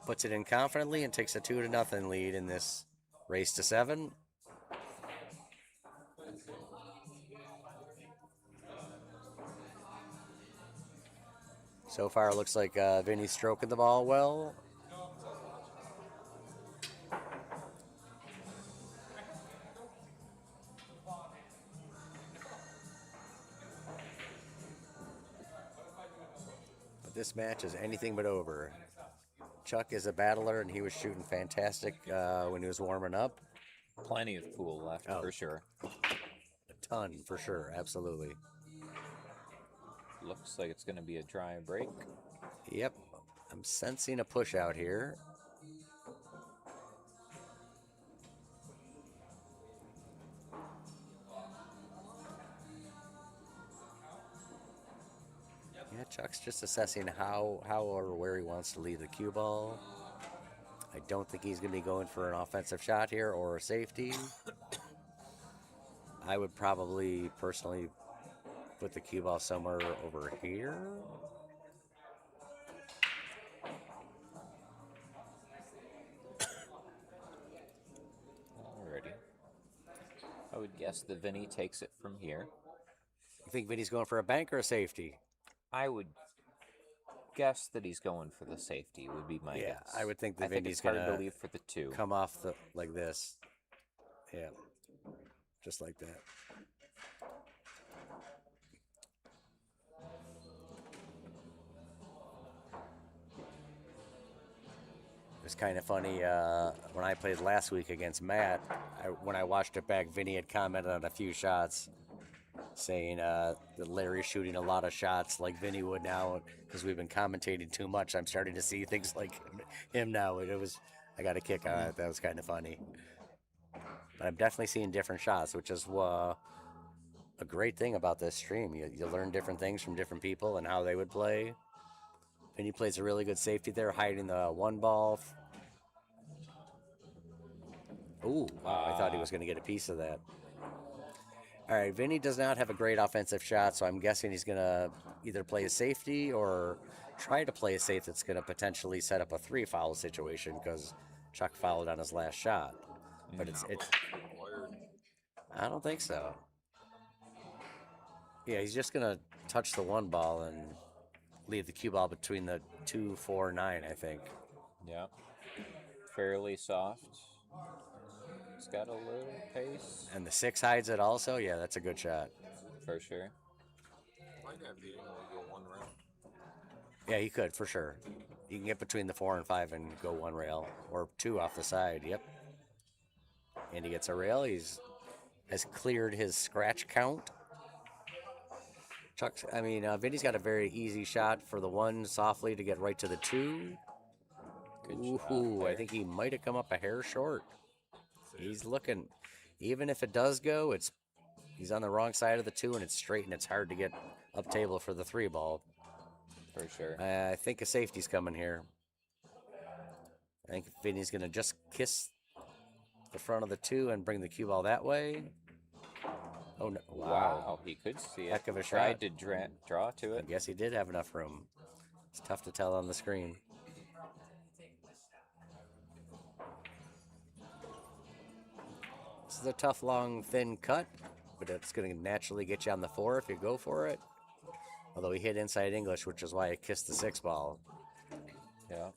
Puts it in confidently and takes a 2-0 lead in this race to 7. So far, it looks like Vinny's stroking the ball well. But this match is anything but over. Chuck is a battler, and he was shooting fantastic when he was warming up. Plenty of pool left, for sure. A ton, for sure, absolutely. Looks like it's going to be a dry break. Yep, I'm sensing a push out here. Yeah, Chuck's just assessing how or where he wants to leave the cue ball. I don't think he's going to be going for an offensive shot here or a safety. I would probably personally put the cue ball somewhere over here. guess that Vinny takes it from here. You think Vinny's going for a bank or a safety? I would guess that he's going for the safety, would be my Yeah, guess. I would think that I think Vinny's it's hard gonna to leave for the 2. come off like this. Yeah, just like that. It's kind of funny. When I played last week against Matt, when I watched it back, Vinny had commented on a few shots, saying that Larry's shooting a lot of shots like Vinny would now, because we've been commentating too much. I'm starting to see things like him now. I got a kick on it. That was kind of funny. But I'm definitely seeing different shots, which is a great thing about this stream. You learn different things from different people and how they would play. Vinny plays a really good safety there, hiding the 1 ball. Ooh, wow, I thought he was going to get a piece of that. All right, Vinny does not have a great offensive shot, so I'm guessing he's going to either play a safety or try to play a safe that's going to potentially set up a 3-foul situation, because Chuck fouled on his last shot. But it's I don't think so. Yeah, he's just going to touch the 1 ball and leave the cue ball between the 2, 4, 9, I think. Yeah. Fairly soft. He's got a little pace. And the 6 hides it also. Yeah, that's a good shot. For sure. Might have the angle to go 1 round. Yeah, he could, for sure. You can get between the 4 and 5 and go 1 rail. Or 2 off the side, yep. And he gets a rail. Has cleared his scratch count. Vinny's got a very easy shot for the 1 softly to get right to the 2. Good shot Ooh, I there. think he might have come up a hair short. He's looking, even if it does go, he's on the wrong side of the 2 and it's straight and it's hard to get up table for the 3 ball. For sure. I think a safety's coming here. I think Vinny's going to just kiss the front of the 2 and bring the cue ball that way. Oh, no. Wow. He could see it. Heck of a Tried shot. to draw to I it. guess he did have enough room. It's tough to tell on the screen. This is a tough, long, thin cut, but it's going to naturally get you on the 4 if you go for it. Although he hit inside English, which is why he kissed the 6 ball. Yeah.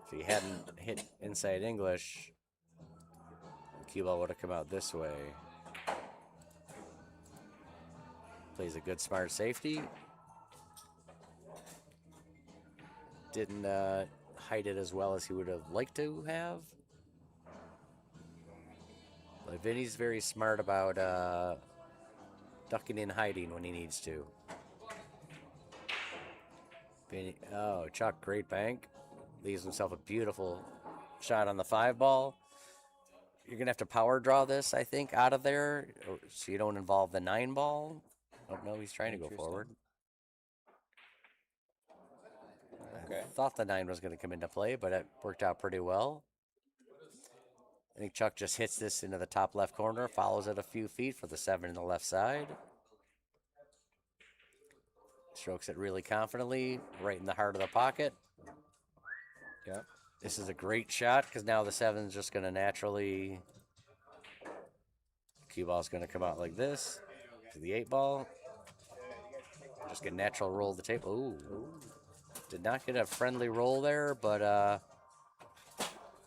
If he hadn't hit inside English, the cue ball would have come out this way. Plays a good, smart safety. Didn't hide it as well as he would have liked to have. But Vinny's very smart about ducking and hiding when he needs to. Vinny, Chuck, great bank. Leaves himself a beautiful shot on the 5 ball. You're going to have to power draw this, I think, out of there, so you don't involve the 9 ball. Oh, no, he's trying to go forward. Okay. I thought the 9 was going to come into play, but it worked out pretty well. I think Chuck just hits this into the top left corner, follows it a few feet for the 7 in the left side. Strokes it really confidently, right in the heart of the pocket. Yep. This is a great shot because now the 7's just going to naturally... Cue ball's going to come out like this to the 8 ball. Just get natural roll of the table. Ooh. Did not get a friendly roll there, but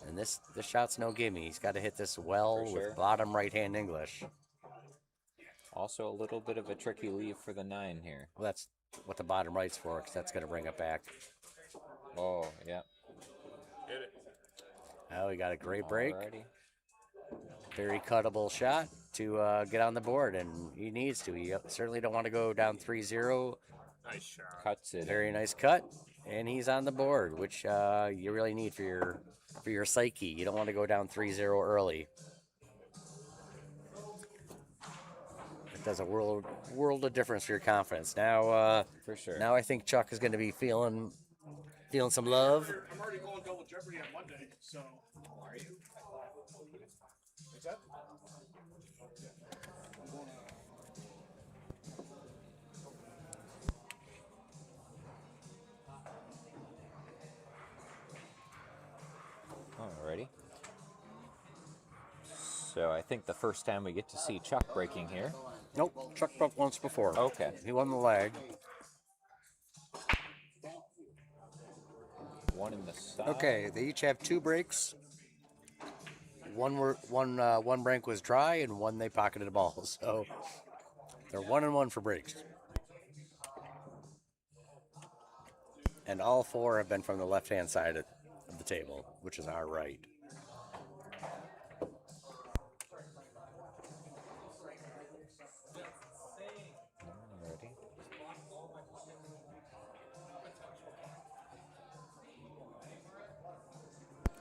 and this shot's no gimme. He's got to hit this well with bottom right-hand English. Also a little bit of a tricky leave for the 9 here. Well, that's what the bottom right's for, because that's going to bring it back. Oh, yeah. Oh, he got a great break. Alrighty. Very cuttable shot to get on the board, and he needs to. You certainly don't want to go down 3-0. Nice shot. Cuts it. Very nice cut, and he's on the board, which you really need for your psyche. You don't want to go down 3-0 early. It does a world of difference for your confidence. Now, For sure. Now I think Chuck is going to be feeling some love. I'm already going double jeopardy on Monday, so. Are you? What's that? Alrighty. So I think the first time we get to see Chuck breaking here. Nope, Chuck broke once before. Okay. He won the leg. One in the side. Okay, they each have 2 breaks. One break was dry, and one they pocketed a ball. So they're 1-1 for breaks. And all 4 have been from the left-hand side of the table, which is our right. Ready?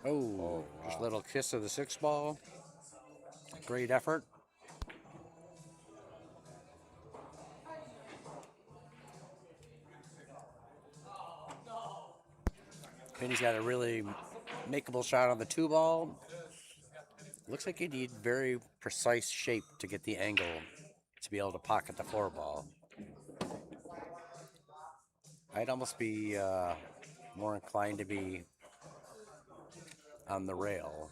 Oh, just a little kiss of the 6 ball. Great effort. Vinnie's got a really makeable shot on the 2 ball. Looks like you need very precise shape to get the angle to be able to pocket the 4 ball. I'd almost be more inclined to be on the rail.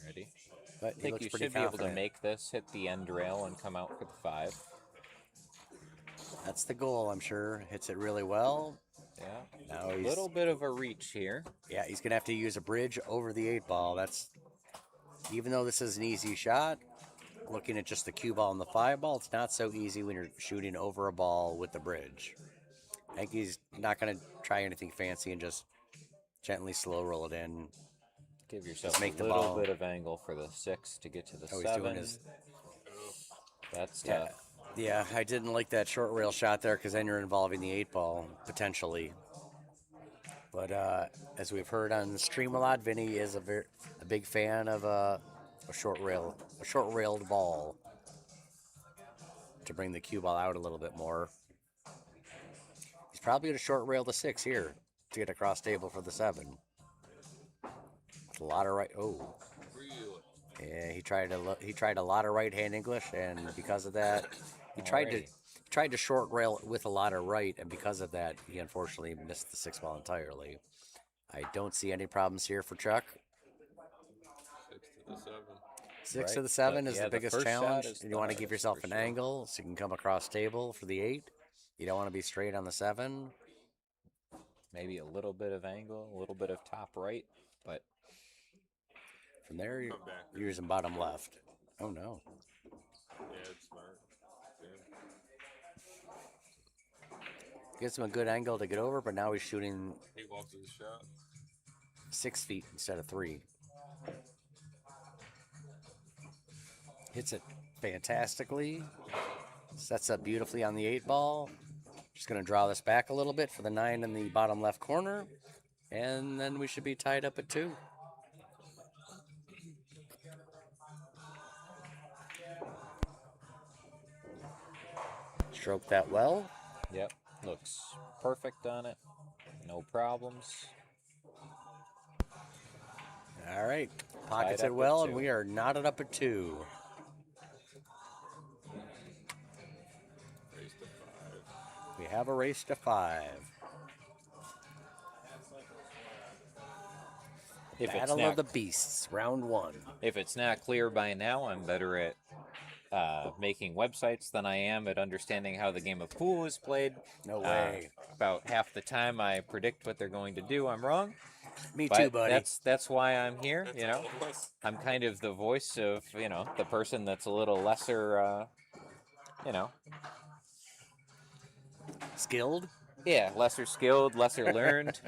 Ready? But I he think looks you pretty should be able to confident. make this hit the end rail and come out for the 5. That's the goal, I'm sure. Hits it really well. Yeah. Now A he's, little bit of a reach here. yeah, he's going to have to use a bridge over the 8 ball. That's, even though this is an easy shot, looking at just the cue ball and the 5 ball, it's not so easy when you're shooting over a ball with the bridge. I think he's not going to try anything fancy and just gently slow roll it in. Give yourself Just make a the little ball. bit of angle for the 6 to get to the Oh, 7. he's doing his. That's Yeah, tough. yeah, I didn't like that short rail shot there because then you're involving the 8 ball potentially. But as we've heard on the stream a lot, Vinnie is a big fan of a short railed ball to bring the cue ball out a little bit more. He's probably going to short rail the 6 here to get across table for the 7. A lot of right. Oh, yeah. He tried a lot of right hand English, and because of that, he tried to short rail with a lot of right, and because of that, he unfortunately missed the 6 ball entirely. I don't see any problems here for Chuck. 6 to the 7 But, is yeah, the biggest first shot challenge. is You the want to give hardest, yourself for an sure. angle so you can come across table for the 8. You don't want to be straight on the 7. Maybe a little bit of angle, a little bit of top right, but From there, you're using bottom left. Oh, no. Yeah, it's smart. Gives him a good angle to get over, but now he's shooting He loves his shot. 6 feet instead of 3. Hits it fantastically. Sets up beautifully on the 8 ball. Just going to draw this back a little bit for the 9 in the bottom left corner. And then we should be tied up at 2. Stroke that well. yep, looks perfect on it. No problems. All right. Pockets Tied it up well, at and 2. we are knotted up at 2. Race to 5. We have a race to 5. If it's Battle not of the Beasts, round 1. If it's not clear by now, I'm better at making websites than I am at understanding how the game of pool is played. No way. About half the time I predict what they're going to do, I'm wrong. Me But too, buddy. that's why I'm here. You know, I'm kind of the voice of the person that's a little lesser. Skilled? Yeah, lesser skilled, lesser learned.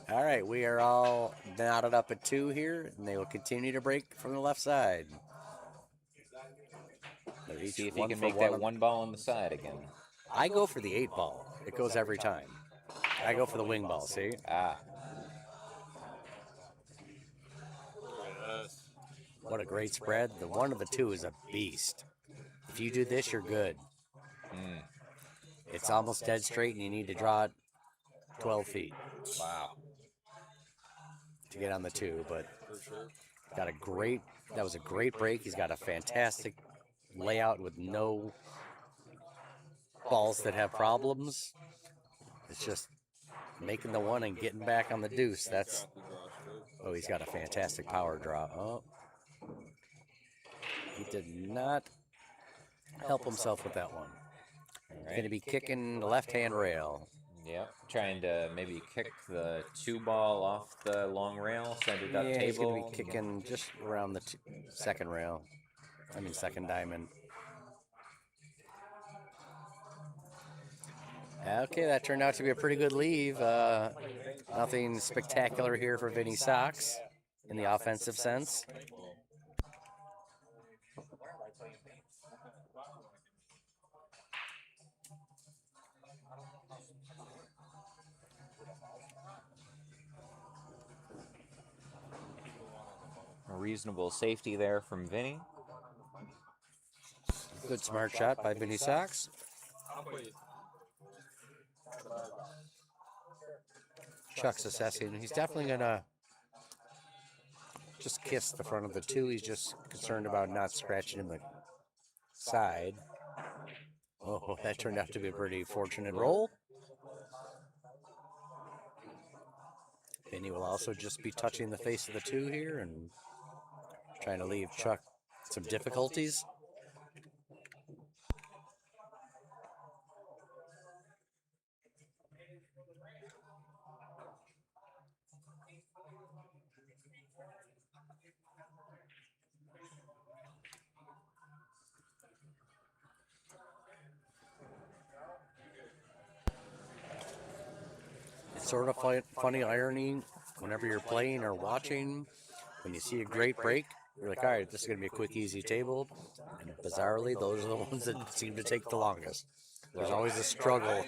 All right, we are all knotted up at 2 here, and they will continue to break from the left side. They're each See if he one can for make that one ball on the side again. I go for the 8 ball. It goes every time. I go for the wing ball, see? Ah, Yes. What a great spread. The 1 of the 2 is a beast. If you do this, you're good. It's almost dead straight, and you need to draw it 12 feet wow. to get on the 2, but For sure. that was a great break. He's got a fantastic layout with no balls that have problems. It's just making the one and getting back on the deuce. That's, oh, he's got a fantastic power draw. Oh, he did not help himself with that one. All Going to right. be kicking the left-hand rail. Yep. Trying to maybe kick the 2-ball off the long rail, send it up Yeah, he's going table. to be kicking just around the second rail. I mean, second diamond. Okay, that turned out to be a pretty good leave. Nothing spectacular here for Vinnie Sox in the offensive sense. A reasonable safety there from Vinnie. Good smart shot by Vinnie Sox. Chuck's assessing. He's definitely going to just kiss the front of the 2. He's just concerned about not scratching in the side. Oh, that turned out to be a pretty fortunate roll. Vinny will also just be touching the face of the 2 here and trying to leave Chuck some difficulties. It's sort of funny irony whenever you're playing or watching. When you see a great break, you're like, all right, this is going to be a quick, easy table. And bizarrely, those are the ones that seem to take the longest. There's always a struggle.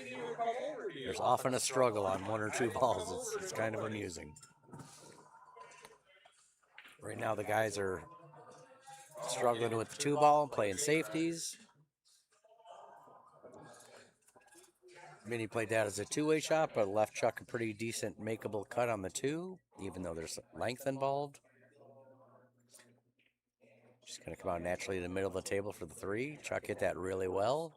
There's often a struggle on 1 or 2 balls. It's kind of amusing. Right now, the guys are struggling with the 2 ball, playing safeties. Vinny played that as a 2-way shot, but left Chuck a pretty decent makeable cut on the 2, even though there's length involved. Just going to come out naturally in the middle of the table for the 3. Chuck hit that really well.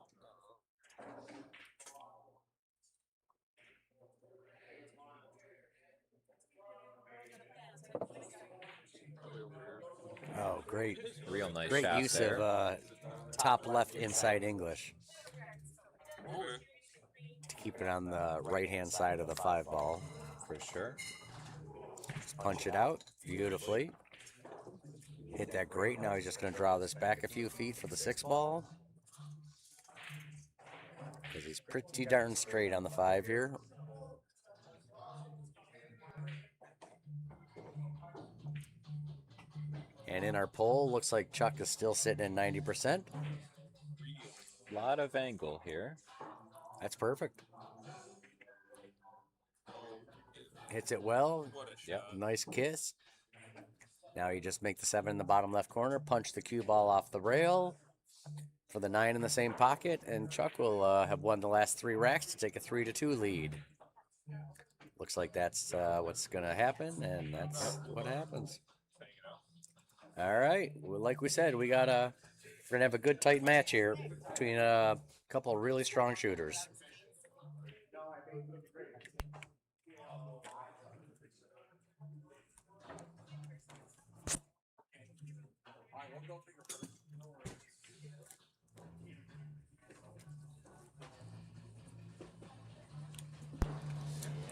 Oh, great. Real nice Great shot use there. of top left inside English to keep it on the right-hand side of the 5 ball. For sure. Just punch it out beautifully. Hit that great. Now he's just going to draw this back a few feet for the 6 ball. Because he's pretty darn straight on the 5 here. And in our poll, looks like Chuck is still sitting at 90%. A lot of angle here. That's perfect. Hits it well. Yep. Nice kiss. Now you just make the 7 in the bottom left corner, punch the cue ball off the rail for the 9 in the same pocket, and Chuck will have won the last 3 racks to take a 3-2 lead. Looks like that's what's going to happen, and that's what happens. All right. Well, like we said, we're going to have a good tight match here between a couple of really strong shooters.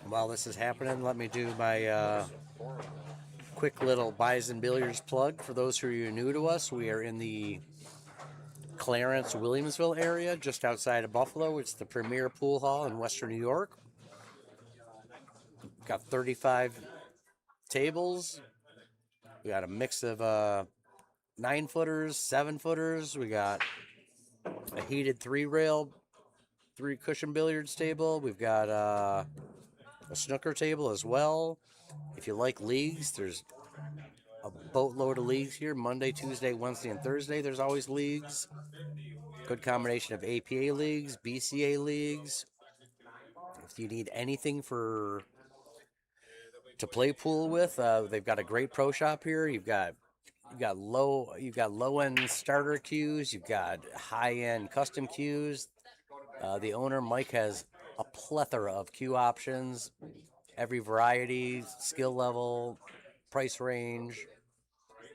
While this is happening, let me do my quick little Bison Billiards plug. For those who are new to us, we are in the Clarence, Williamsville area, just outside of Buffalo. It's the premier pool hall in Western New York. Got 35 tables. We got a mix of 9-footers, 7-footers. We got a heated 3-rail, 3-cushion billiards table. We've got a snooker table as well. If you like leagues, there's a boatload of leagues here. Monday, Tuesday, Wednesday, and Thursday, there's always leagues. Good combination of APA leagues, BCA leagues. If you need anything to play pool with, they've got a great pro shop here. You've got low end starter cues. You've got high end custom cues. The owner Mike has a plethora of cue options, every variety, skill level, price range.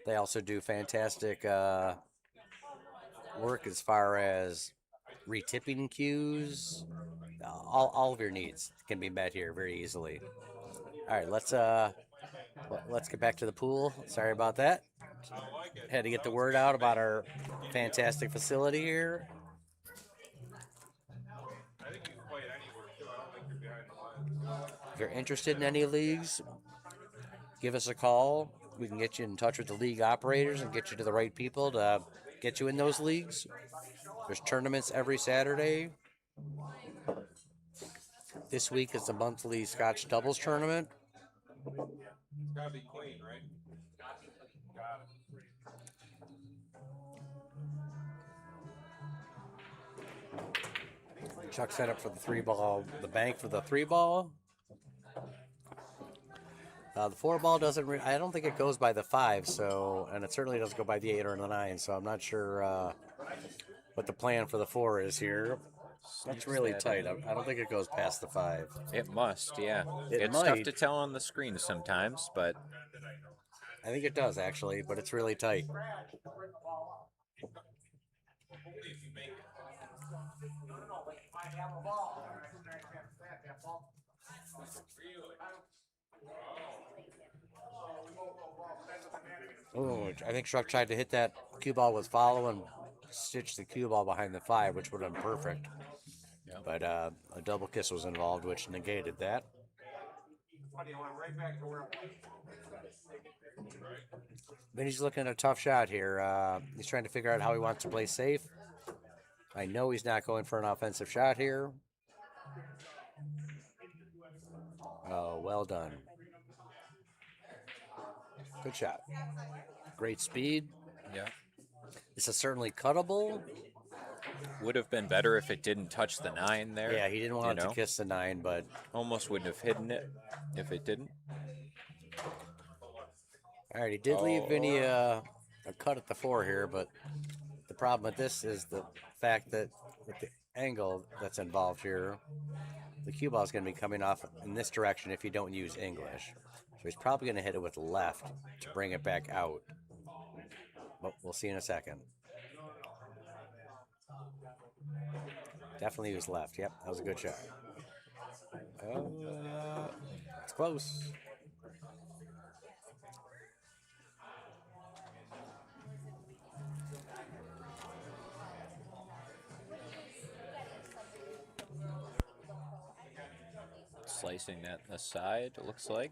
They also do fantastic work as far as retipping cues. All of your needs can be met here very easily. All right, let's get back to the pool. Sorry about that. Had to get the word out about our fantastic facility here. I think you can play it anywhere too. I don't think you're behind the lines. If you're interested in any leagues, give us a call. We can get you in touch with the league operators and get you to the right people to get you in those leagues. There's tournaments every Saturday. This week is the monthly Scotch doubles tournament. It's gotta be clean, right? Chuck set up for the 3-ball, the bank for the 3-ball. The 4-ball doesn't. I don't think it goes by the 5. So, and it certainly doesn't go by the 8 or the 9. So I'm not sure what the plan for the 4 is here. That's really tight. I don't think it goes past the 5. It must, yeah. It It's tough might. to tell on the screen sometimes, but I think it does actually, but it's really tight. Oh, I think Truck tried to hit that cue ball with follow and stitch the cue ball behind the 5, which would have been perfect. Yep. But a double kiss was involved, which negated that. Vinny's looking at a tough shot here. He's trying to figure out how he wants to play safe. I know he's not going for an offensive shot here. Oh, well done. Good shot. Great speed. yeah. This is certainly cuttable. Would have been better if it didn't touch the 9 there. Yeah, he didn't want it to kiss the 9, but almost wouldn't have hidden it if it didn't. all right, he did leave Vinny a cut at the 4 here, but the problem with this is the fact that with the angle that's involved here, the cue ball is going to be coming off in this direction if you don't use English. So he's probably going to hit it with the left to bring it back out. But we'll see in a second. Definitely use left. Yep, that was a good shot. It's close. Slicing that aside, it looks like.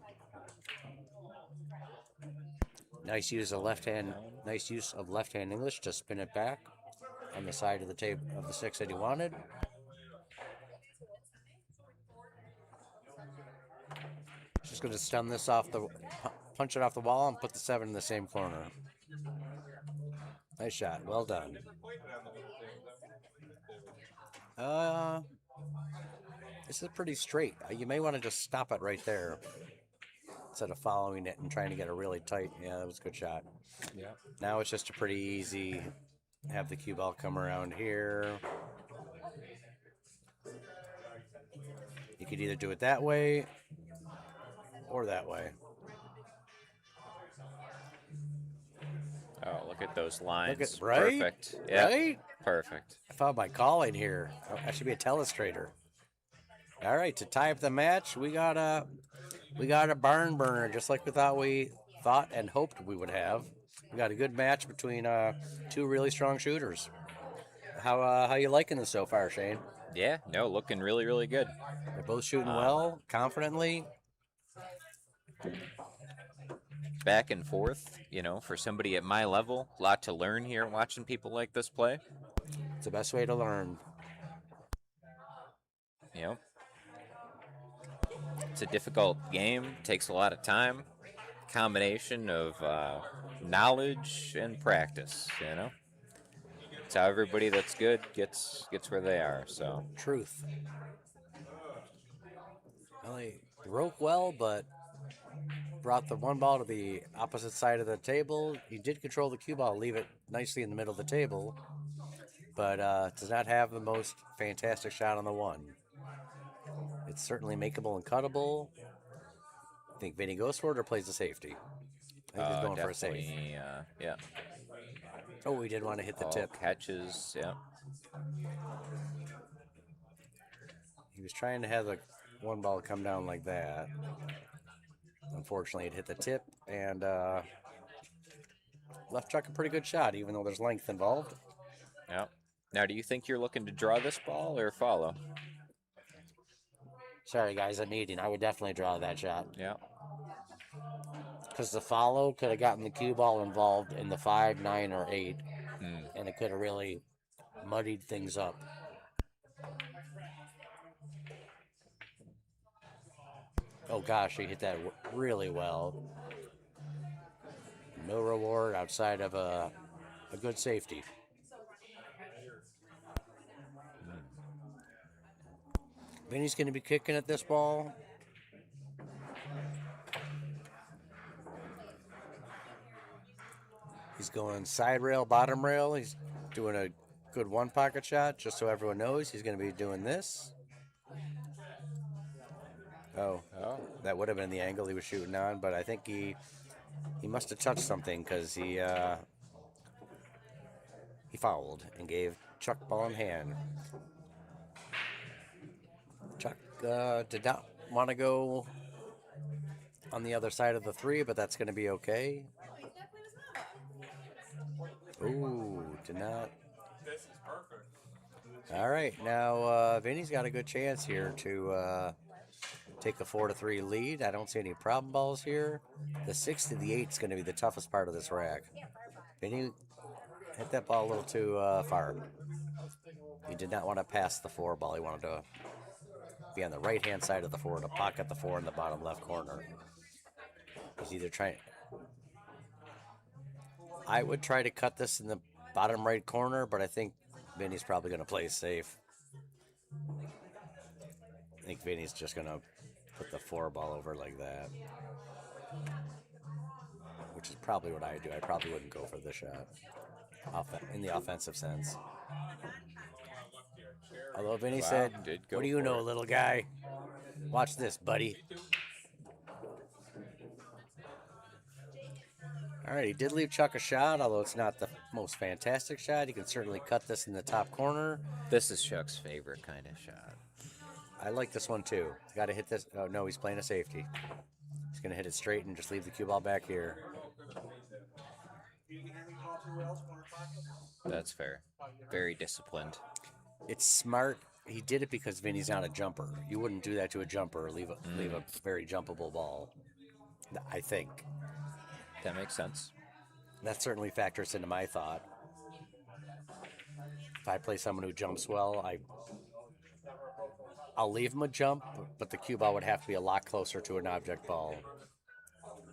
Nice use of left hand. Nice use of left hand English to spin it back on the side of the table of the 6 that he wanted. Just going to stun this off the, punch it off the wall, and put the 7 in the same corner. Nice shot. Well done. This is pretty straight. You may want to just stop it right there instead of following it and trying to get a really tight. Yeah, that was a good shot. Yeah. Now it's just a pretty easy. Have the cue ball come around here. You could either do it that way or that way. Oh, look at those lines. Look at, right? Perfect. Yeah. Right? Perfect. I found my calling here. I should be a telestrator. All right, to tie up the match, we got a barn burner, just like we thought and hoped we would have. We got a good match between 2 really strong shooters. How you liking this so far, Shane? Yeah, no, looking really, really good. They're both shooting well, confidently. Back and forth, for somebody at my level, a lot to learn here watching people like this play. It's the best way to learn. It's a difficult game, takes a lot of time, combination of knowledge and practice, It's how everybody that's good gets where they are, so. Truth. Well, he broke well, but brought the 1 ball to the opposite side of the table. He did control the cue ball, leave it nicely in the middle of the table, but does not have the most fantastic shot on the 1. It's certainly makeable and cuttable. I think Vinnie goes for it or plays a safety. I think he's going for a safe. Definitely, yeah. Oh, he did want to hit the All tip. catches, yeah. He was trying to have the one ball come down like that. Unfortunately, it hit the tip and left Chuck a pretty good shot, even though there's length involved. Yeah. Now, do you think you're looking to draw this ball or follow? Sorry, guys, I'm eating. I would definitely draw that shot. Yeah. Because the follow could have gotten the cue ball involved in the 5, 9, or 8, Hmm. and it could have really muddied things up. Oh gosh, he hit that really well. No reward outside of a good safety. Vinny's going to be kicking at this ball. He's going side rail, bottom rail. He's doing a good one pocket shot, just so everyone knows he's going to be doing this. Oh, that would have been the angle he was shooting on, but I think he must have touched something because he fouled and gave Chuck ball in hand. Chuck did not want to go on the other side of the 3, but that's going to be okay. Ooh, did not. This is perfect. All right, now Vinny's got a good chance here to take a 4-3 lead. I don't see any problem balls here. The 6 to the 8 is going to be the toughest part of this rack. Vinny hit that ball a little too far. He did not want to pass the 4 ball. He wanted to be on the right-hand side of the 4 to pocket the 4 in the bottom left corner. He's either trying... I would try to cut this in the bottom right corner, but I think Vinny's probably going to play safe. I think Vinny's just going to put the 4 ball over like that, which is probably what I do. I probably wouldn't go for the shot in the offensive sense. Although Vinny said, "What do you know, little guy? Watch this, buddy." All right, he did leave Chuck a shot, although it's not the most fantastic shot. He can certainly cut this in the top corner. This is Chuck's favorite kind of shot. I like this one too. Got to hit this. Oh no, he's playing a safety. He's gonna hit it straight and just leave the cue ball back here. That's fair. Very disciplined. It's smart. He did it because Vinny's not a jumper. You wouldn't do that to a jumper. Leave a very jumpable ball. I think That makes sense. that certainly factors into my thought. If I play someone who jumps well, I'll leave him a jump, but the cue ball would have to be a lot closer to an object ball,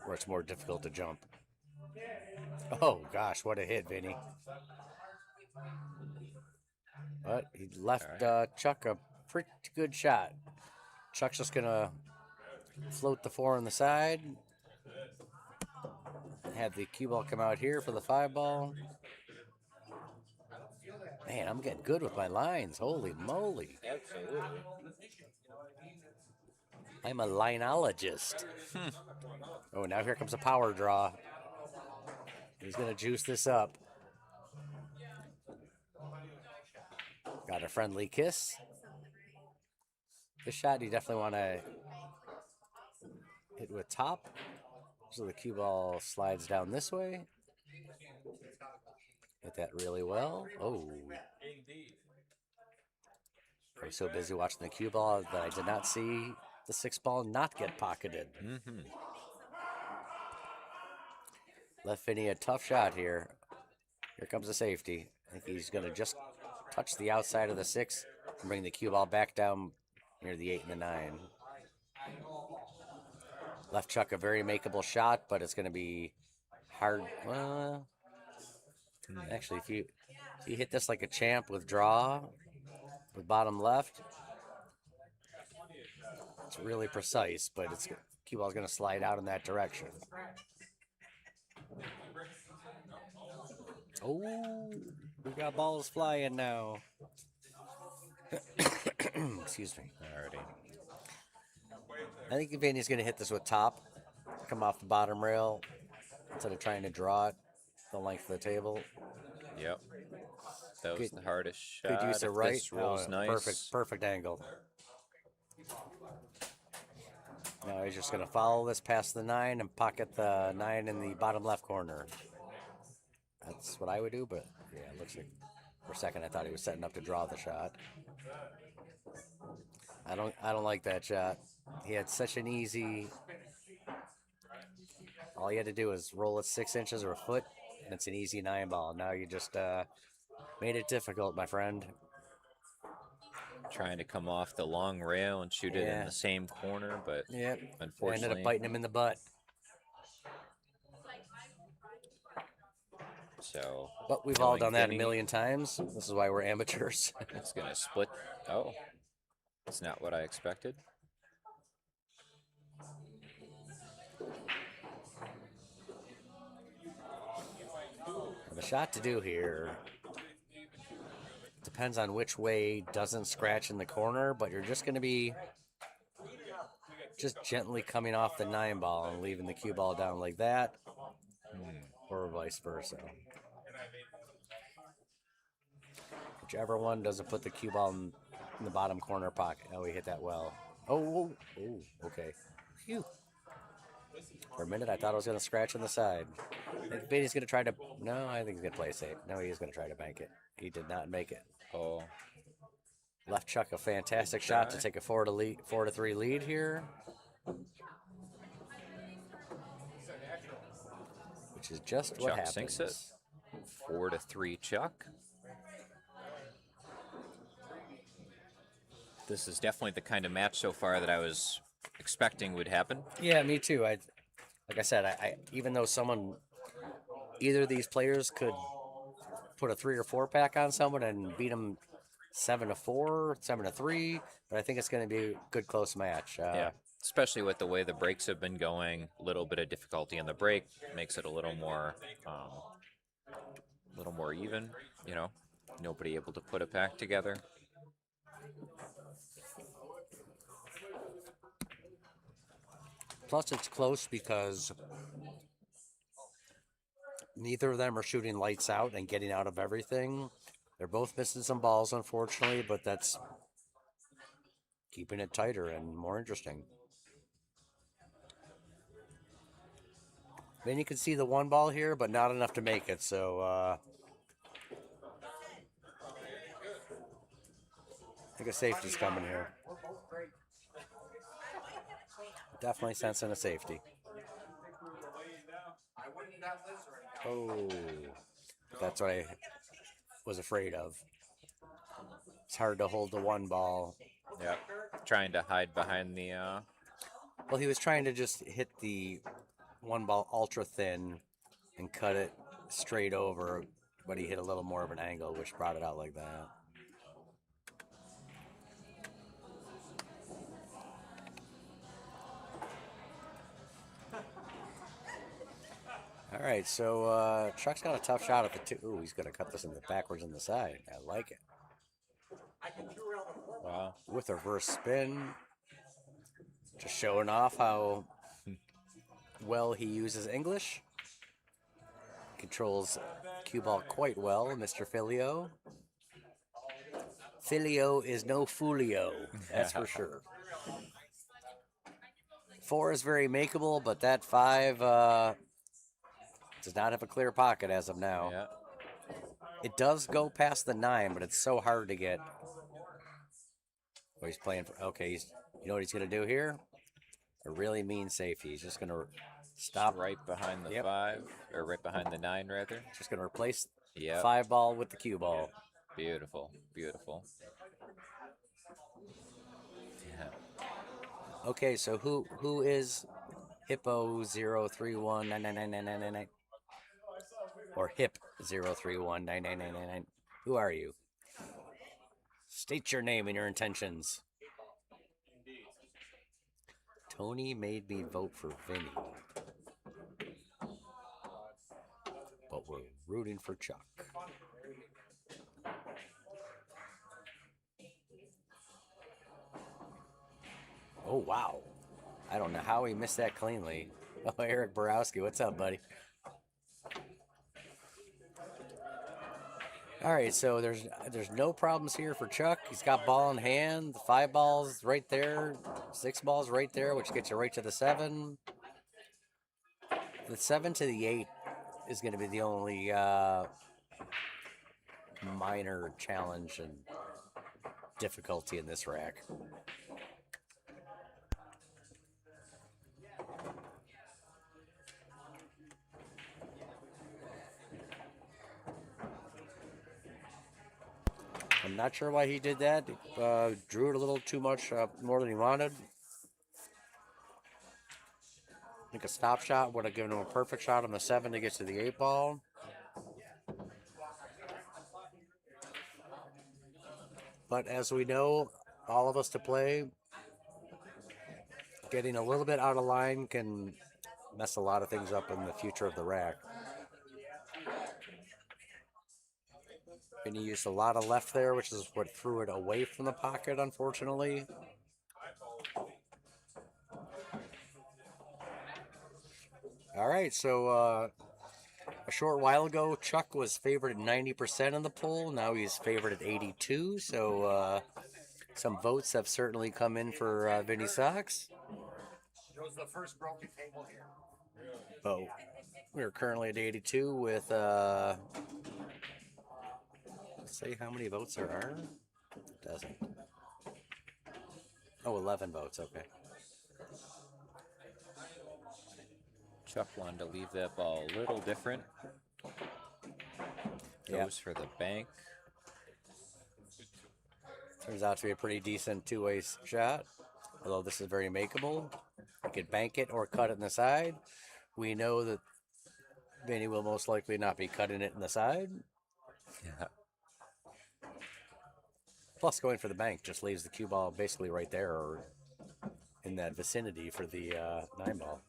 where it's more difficult to jump. Oh gosh, what a hit, Vinny! But he left Chuck a pretty good shot. Chuck's just gonna float the 4 on the side. Have the cue ball come out here for the 5 ball. Man, I'm getting good with my lines. Holy moly. Absolutely. I'm a linologist. Oh, now here comes a power draw. He's going to juice this up. Got a friendly kiss. This shot you definitely want to hit with top. So the cue ball slides down this way. Hit that really well. Oh. I was so busy watching the cue ball that I did not see the 6 ball not get pocketed. Mm-hmm. Left Vinny a tough shot here. Here comes the safety. I think he's going to just touch the outside of the 6 and bring the cue ball back down near the 8 and the 9. Left Chuck a very makeable shot, but it's going to be hard. Actually, if you hit this like a champ with draw, with bottom left, it's really precise, but it's cue ball's going to slide out in that direction. Oh, we got balls flying now. Excuse me. Alrighty. I think Vinny's going to hit this with top, come off the bottom rail instead of trying to draw it the length of the table. Yep. That was Good, the hardest good shot. use of If right. this rolls nice. Perfect angle. Now he's just going to follow this past the 9 and pocket the 9 in the bottom left corner. That's what I would do, but yeah, it looks like for a second I thought he was setting up to draw the shot. I don't like that shot. He had such an easy. All he had to do was roll it 6 inches or a foot, and it's an easy 9 ball. Now you just made it difficult, my friend. Trying to come off the long rail and shoot it in the same corner, but Yep. unfortunately, Ended up biting him in the butt. So, But we've all knowing done that a Vinny, million times. This is why we're amateurs. it's going to split. Oh, that's not what I expected. The shot to do here depends on which way doesn't scratch in the corner, but you're just going to be just gently coming off the 9 ball and leaving the cue ball down like that, or vice versa. Whichever one doesn't put the cue ball in the bottom corner pocket. Oh, he hit that well. Oh, okay. Phew. For a minute, I thought I was going to scratch on the side. I think Vinny's going to try to. No, I think he's going to play safe. No, he is going to try to bank it. He did not make it. Oh, Left Chuck a fantastic shot to take a 4-3 lead here, which is just what Chuck happens. sinks it. 4-3 Chuck. This is definitely the kind of match so far that I was expecting would happen. Yeah, me too. Like I said, I even though either of these players could put a 3 or 4 pack on someone and beat them 7-4, 7-3, but I think it's going to be a good close match. Yeah, especially with the way the breaks have been going. A little bit of difficulty in the break makes it a little more even. You know, nobody able to put a pack together. Plus, it's close because neither of them are shooting lights out and getting out of everything. They're both missing some balls, unfortunately, but that's keeping it tighter and more interesting. Then you can see the 1 ball here, but not enough to make it, so I think a safety's coming here. Definitely sensing a safety. Oh, that's what I was afraid of. It's hard to hold the 1 ball. Yep, trying to hide behind the. Well, he was trying to just hit the 1 ball ultra thin and cut it straight over, but he hit a little more of an angle, which brought it out like that. All right, so Chuck's got a tough shot at the 2. Ooh, he's going to cut this in the backwards in the side. I like it. Wow. With a reverse spin. Just showing off how well he uses English. Controls cue ball quite well, Mr. Phileo. Phileo is no foolio, that's for sure. 4 is very makeable, but that 5 does not have a clear pocket as of now. Yeah. It does go past the 9, but it's so hard to get. Oh, he's playing for. Okay, you know what he's going to do here? A really mean safety. He's just going to stop. Just right behind the 5, or right behind the 9, rather. Just going to replace the 5 ball with the cue ball. Beautiful, beautiful. Yeah. Okay, so who is Hippo 031999999? Or Hip 0319999? Who are you? State your name and your intentions. Tony made me vote for Vinny. But we're rooting for Chuck. Oh, wow. I don't know how he missed that cleanly. Oh, Eric Borowski, what's up, buddy? All right, so there's no problems here for Chuck. He's got ball in hand. The 5 balls right there, 6 balls right there, which gets you right to the 7. The 7 to the 8 is going to be the only minor challenge and difficulty in this rack. I'm not sure why he did that. Drew it a little too much, more than he wanted. I think a stop shot would have given him a perfect shot on the 7 to get to the 8 ball. But as we know, all of us to play, getting a little bit out of line can mess a lot of things up in the future of the rack. And he used a lot of left there, which is what threw it away from the pocket, unfortunately. All right, so a short while ago, Chuck was favored at 90% in the poll. Now he's favored at 82. So some votes have certainly come in for Vinnie Sox. It was the first broken table here. Oh, we're currently at 82 with, let's see how many votes there are. It doesn't. Oh, 11 votes, okay. Chuck wanted to leave that ball a little different. Goes for the bank. Turns out to be a pretty decent two-way shot, although this is very makeable. You could bank it or cut it in the side. We know that Vinny will most likely not be cutting it in the side. Yeah. Plus, going for the bank just leaves the cue ball basically right there or in that vicinity for the 9 ball.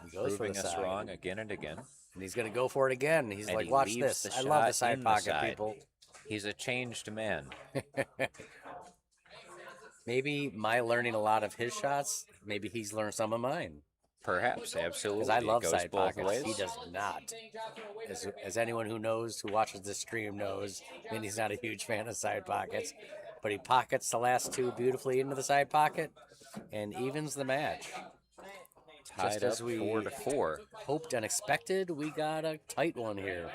He goes Proving for the us side. wrong again and again. And he's going to go for it again. He's And like, he watch leaves this. the I love the shot side in the pocket, side. people. He's a changed man. Maybe my learning a lot of his shots, maybe he's learned some of mine. Perhaps, absolutely. Because I love it goes side both pockets. ways. He does not. As anyone who knows, who watches this stream knows, Vinny's not a huge fan of side pockets. But he pockets the last 2 beautifully into the side pocket and evens the match. Tied Just as up we 4-4. hoped and expected, we got a tight one here.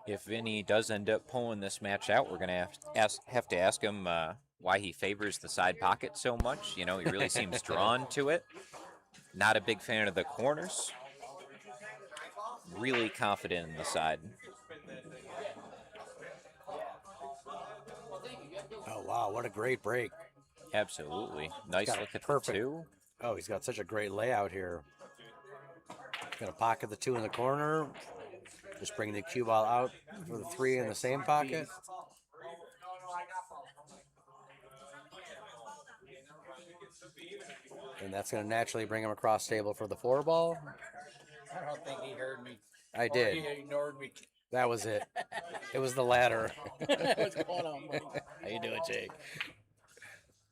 If Vinny does end up pulling this match out, we're going to have to ask him why he favors the side pocket so much. You know, he really seems drawn to it. Not a big fan of the corners. Really confident in the side. Oh, wow, what a great break. Absolutely. Nice Got a look at perfect- the 2. Oh, he's got such a great layout here. Gonna pocket the 2 in the corner. Just bringing the cue ball out for the 3 in the same pocket. And that's going to naturally bring him across table for the 4 ball. I don't think he heard me. I Or did. he ignored me. That was it. It was the latter. What's going on, buddy? How you doing, Jake?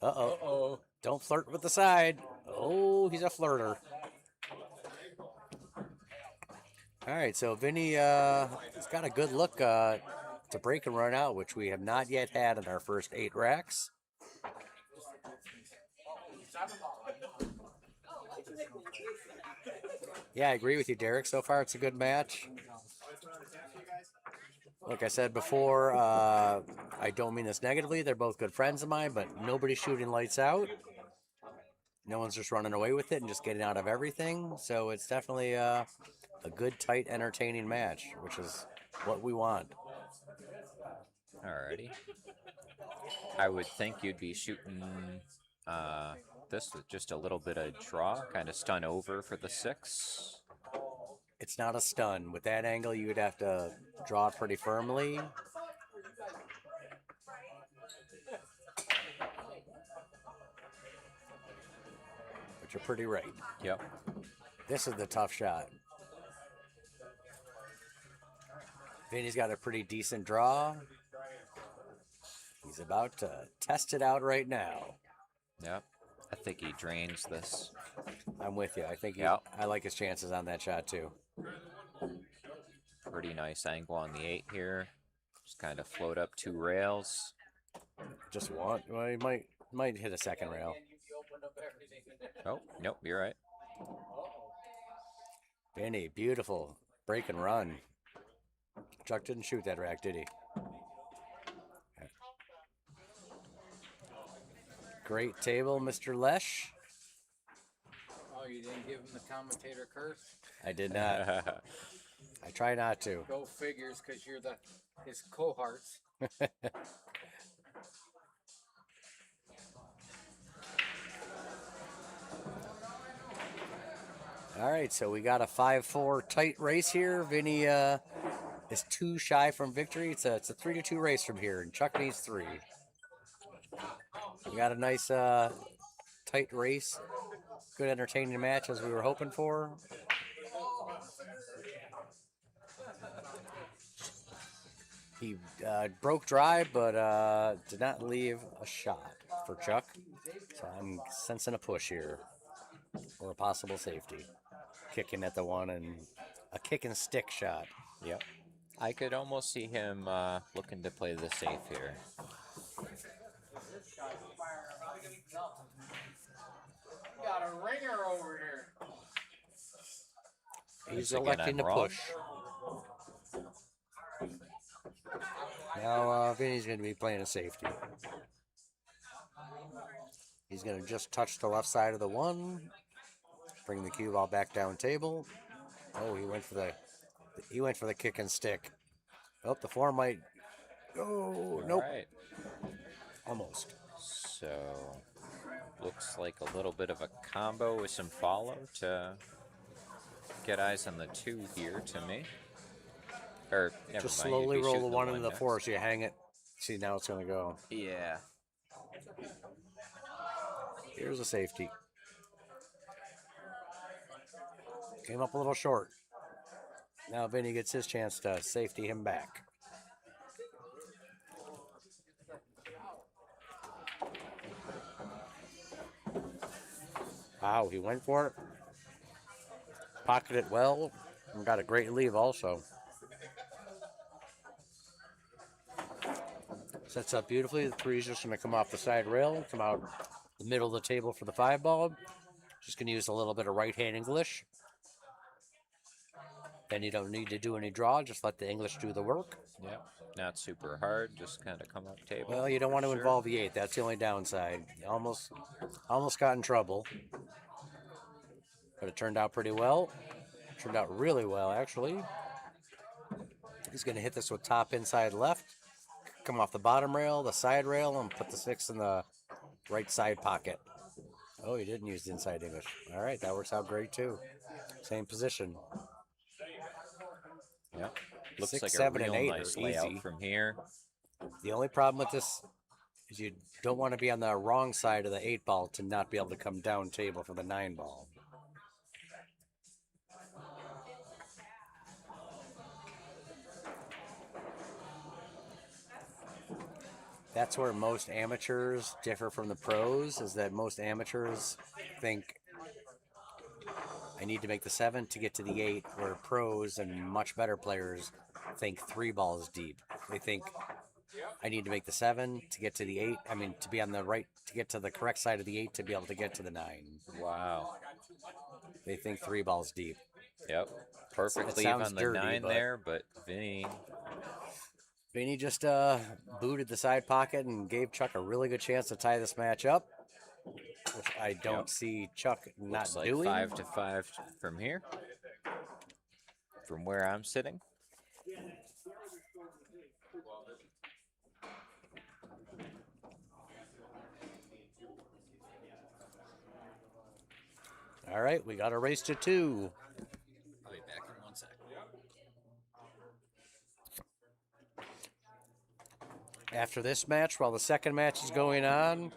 Uh-oh. Uh-oh. Don't flirt with the side. Oh, he's a flirter. All right, so Vinny has got a good look to break and run out, which we have not yet had in our first 8 racks. Yeah, I agree with you, Derek. So far, it's a good match. Like I said before, I don't mean this negatively. They're both good friends of mine, but nobody's shooting lights out. No one's just running away with it and just getting out of everything. So it's definitely a good, tight, entertaining match, which is what we want. Alrighty. I would think you'd be shooting this with just a little bit of draw, kind of stun over for the 6. It's not a stun. With that angle, you would have to draw it pretty firmly. But you're pretty right. Yep. This is the tough shot. Vinny's got a pretty decent draw. He's about to test it out right now. Yep. I think he drains this. I'm with you. I think Yep. I like his chances on that shot too. Pretty nice angle on the 8 here. Just kind of float up 2 rails. Just one. Well, he might hit a second rail. Oh, nope, you're right. Vinny, beautiful break and run. Chuck didn't shoot that rack, did he? Great table, Mr. Lesh. Oh, you didn't give him the commentator curse? I did not. I try not to. Go figures, because you're his cohorts. All right, so we got a 5-4 tight race here. Vinny is 2 shy from victory. It's a 3-2 race from here, and Chuck needs 3. We got a nice tight race. Good entertaining match as we were hoping for. He broke dry, but did not leave a shot for Chuck. So I'm sensing a push here, or a possible safety. Kicking at the one and a kick and stick shot. Yep. I could almost see him looking to play the safe here. Got a ringer over here. He's Once again, electing to I'm wrong. push. Now Vinny's going to be playing a safety. He's going to just touch the left side of the one. Bring the cue ball back down table. Oh, he went for the kick and stick. Oh, the 4 might. Oh, nope. All right. Almost. So, looks like a little bit of a combo with some follow to get eyes on the 2 here to me. Or, never Just mind, you'd slowly be roll the shooting 1 into the next. 4 so you hang it. See, now it's going to go. Yeah. Here's a safety. Came up a little short. Now Vinny gets his chance to safety him back. Wow, he went for it. Pocketed it well. And got a great leave also. Sets up beautifully. The 3's just going to come off the side rail. Come out the middle of the table for the 5 ball. Just going to use a little bit of right hand English. Then you don't need to do any draw. Just let the English do the work. Yep. Not super hard. Just kind of come up table. Well, you don't want to Sure. involve the 8. That's the only downside. You almost got in trouble. But it turned out pretty well. Turned out really well, actually. He's going to hit this with top inside left. Come off the bottom rail, the side rail, and put the 6 in the right side pocket. Oh, he didn't use the inside English. All right, that works out great, too. Same position. Yep. Looks 6, like 7, a and real 8 nice are layout easy. from here. The only problem with this is you don't want to be on the wrong side of the 8 ball to not be able to come down table for the 9 ball. That's where most amateurs differ from the pros, is that most amateurs think I need to make the 7 to get to the 8, where pros and much better players think 3 balls deep. They think I need to make the 7 to get to the 8. I mean, to be on the right, to get to the correct side of the 8 to be able to get to the 9. Wow. They think 3 balls deep. Yep. Perfect It leave sounds on the dirty, 9 but- there, but Vinny just booted the side pocket and gave Chuck a really good chance to tie this match up, which I don't Yep. see Chuck not looks like doing. 5-5 from here. From where I'm sitting. All right, we got a race to 2. I'll be back in 1 second. After this match, while the second match is going on,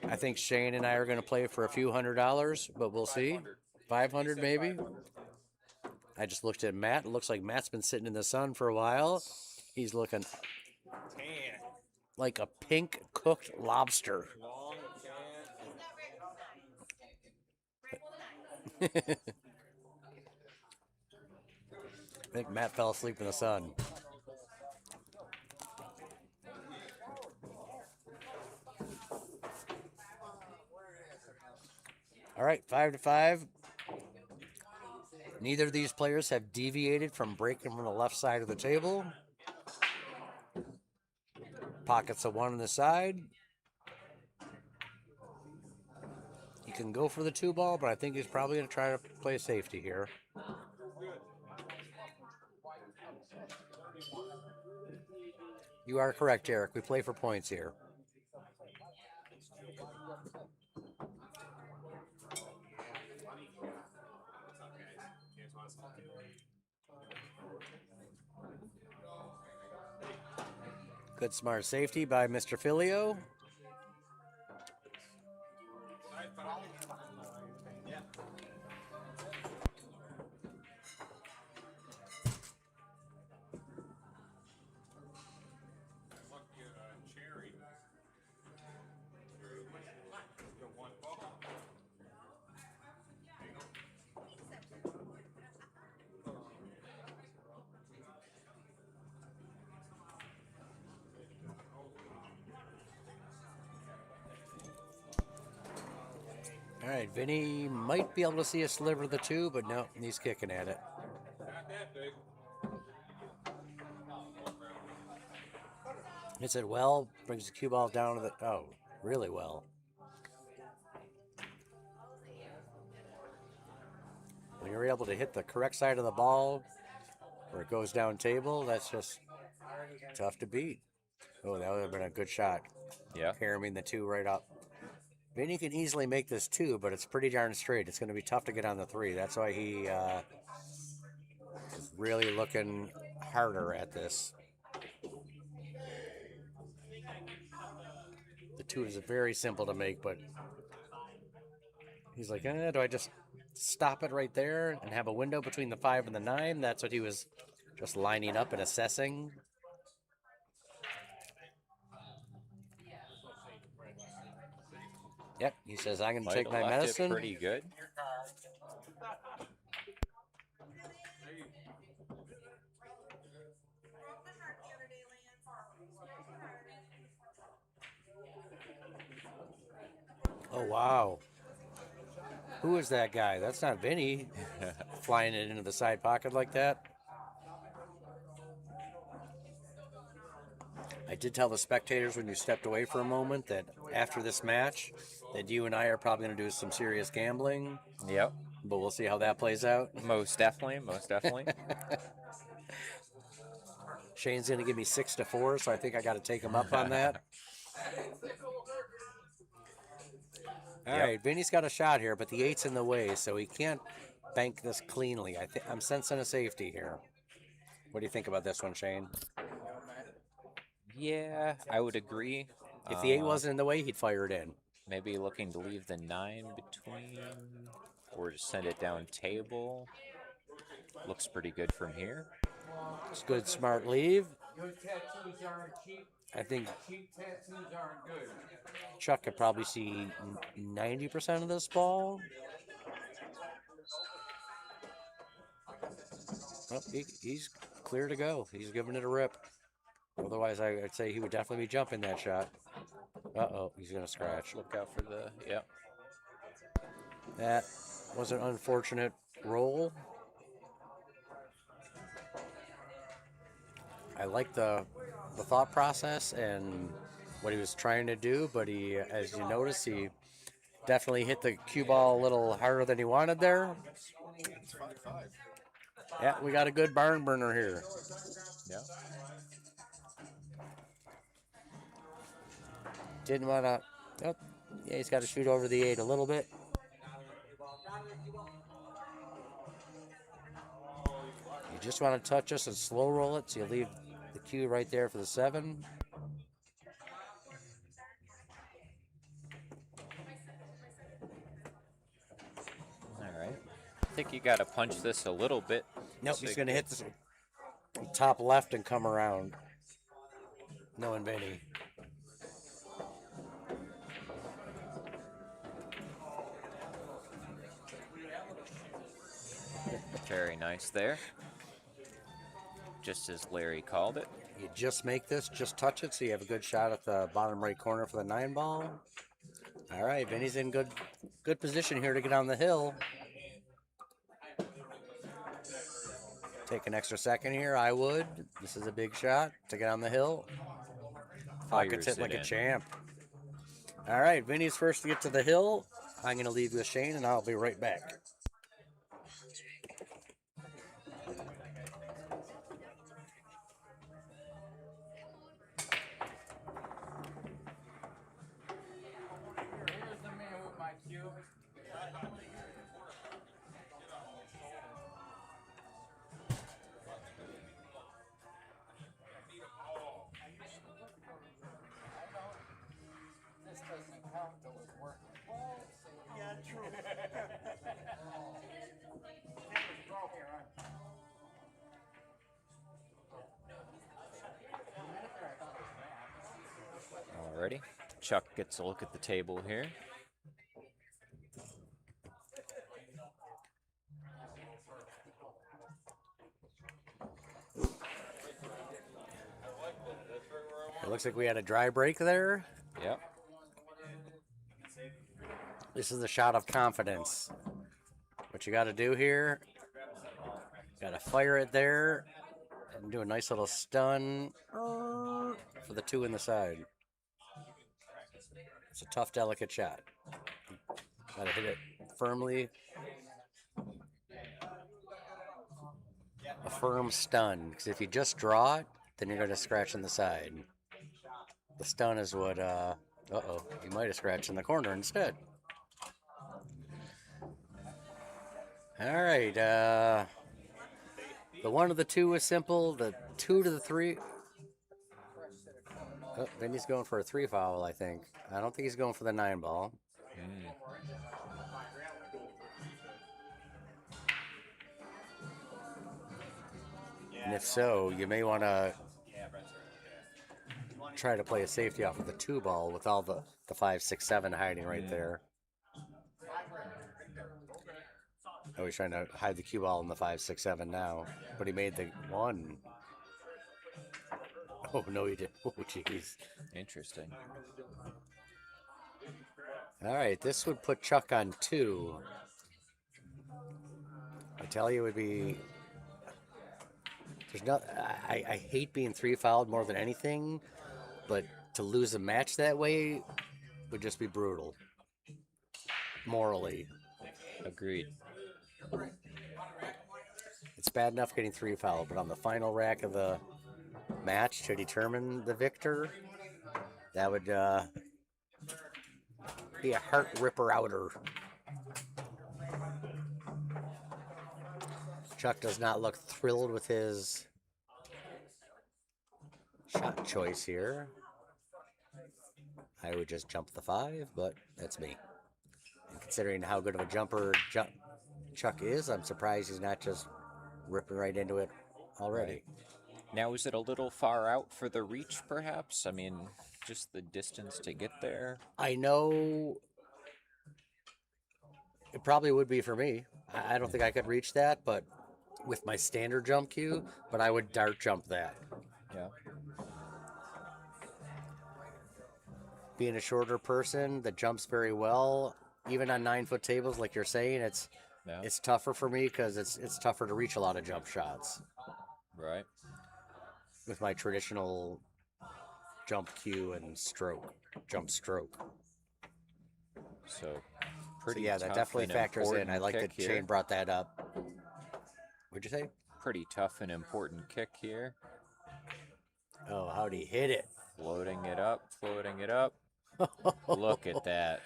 I think Shane and I are going to play for a few $100s, but we'll see. 500 maybe. I just looked at Matt. It looks like Matt's been sitting in the sun for a while. He's looking like a pink cooked lobster. I think Matt fell asleep in the sun. All right, 5-5. Neither of these players have deviated from breaking from the left side of the table. Pockets of 1 on the side. He can go for the 2 ball, but I think he's probably going to try to play safety here. You are correct, Eric. We play for points here. Good smart safety by Mr. Phileo. All right, Vinnie might be able to see a sliver of the 2, but no, he's kicking at it. Hits it well, brings the cue ball down to the, oh, really well. When you're able to hit the correct side of the ball where it goes down table, that's just tough to beat. Oh, that would have been a good shot. Yeah. Carrying the 2 right up. Vinnie can easily make this 2, but it's pretty darn straight. It's going to be tough to get on the 3. That's why he is really looking harder at this. The 2 is very simple to make, but he's like, do I just stop it right there and have a window between the 5 and the 9? That's what he was just lining up and assessing. Yep, he says, I'm going to take my medicine. Pretty good. Oh, wow. Who is that guy? That's not Vinnie flying it into the side pocket like that. I did tell the spectators when you stepped away for a moment that after this match that you and I are probably going to do some serious gambling. Yep. But we'll see how that plays out. Most definitely. Shane's going to give me 6-4, so I think I got to take him up on that. All right, Vinny's got a shot here, but the 8's in the way, so he can't bank this cleanly. I'm sensing a safety here. What do you think about this one, Shane? Yeah, I would agree. If the 8 wasn't in the way, he'd fire it in. Maybe looking to leave the 9 between, or just send it down table. Looks pretty good from here. It's good, smart leave. Your tattoos aren't cheap. I think Cheap tattoos aren't good. Chuck could probably see 90% of this ball. Well, he's clear to go. He's giving it a rip. Otherwise, I'd say he would definitely be jumping that shot. Uh-oh, he's going to scratch. Look out for the, yep. That was an unfortunate roll. I like the thought process and what he was trying to do, but he, as you notice, he definitely hit the cue ball a little harder than he wanted there. Yeah, we got a good barn burner here. Yeah. Didn't want to... Oh, yeah, he's got to shoot over the 8 a little bit. You just want to touch us and slow roll it, so you leave the cue right there for the 7. All right. think you got to punch this a little bit. Nope, so he's it going to hit gets- the top left and come around. Knowing Vinny. Very nice there. Just as Larry called it. You just make this, just touch it, so you have a good shot at the bottom right corner for the 9-ball. All right, Vinny's in good position here to get on the hill. Take an extra second here, I would. This is a big shot to get on the hill. Pockets Fires it like it a in. champ. All right, Vinny's first to get to the hill. I'm going to leave with Shane, and I'll be right back. Here's the man with my cube. This doesn't count till it's working. Yeah, true. Alrighty. Chuck gets a look at the table here. It looks like we had a dry break there. Yep. This is a shot of confidence. What you got to do here, got to fire it there and do a nice little stun for the 2 in the side. It's a tough, delicate shot. Got to hit it firmly. A firm stun, because if you just draw it, then you're going to scratch in the side. The stun is what, uh-oh, you might have scratched in the corner instead. All right, the 1 to the 2 is simple. The 2 to the 3. Oh, then he's going for a 3 foul, I think. I don't think he's going for the 9-ball. And if so, you may want to try to play a safety off of the 2-ball with all the 5, 6, 7 hiding right there. Oh, he's trying to hide the cue ball in the 5, 6, 7 now, but he made the 1. Oh no, he did. Oh jeez. Interesting. All right, this would put Chuck on 2. I tell you, it would be. There's no. I hate being 3 fouled more than anything, but to lose a match that way would just be brutal. Morally. Agreed. It's bad enough getting 3 fouled, but on the final rack of the match to determine the victor, that would be a heart ripper outer. Chuck does not look thrilled with his shot choice here. I would just jump the 5, but that's me. And considering how good of a jumper Chuck is, I'm surprised he's not just ripping right into it already. Right. Now, is it a little far out for the reach, perhaps? I mean, just the distance to get there? I know it probably would be for me. I don't think I could reach that, but with my standard jump cue, but I would dart jump that. Yeah. Being a shorter person that jumps very well, even on 9-foot tables, like you're saying, it's tougher for me because it's tougher to reach a lot of jump shots. Right. With my traditional jump cue and jump stroke. So, So pretty yeah, that tough definitely and factors in. important I like kick that here. Shane brought that up. What'd you say? Pretty tough and important kick here. Oh, how'd he hit it? Floating it up, floating it up. Look at that.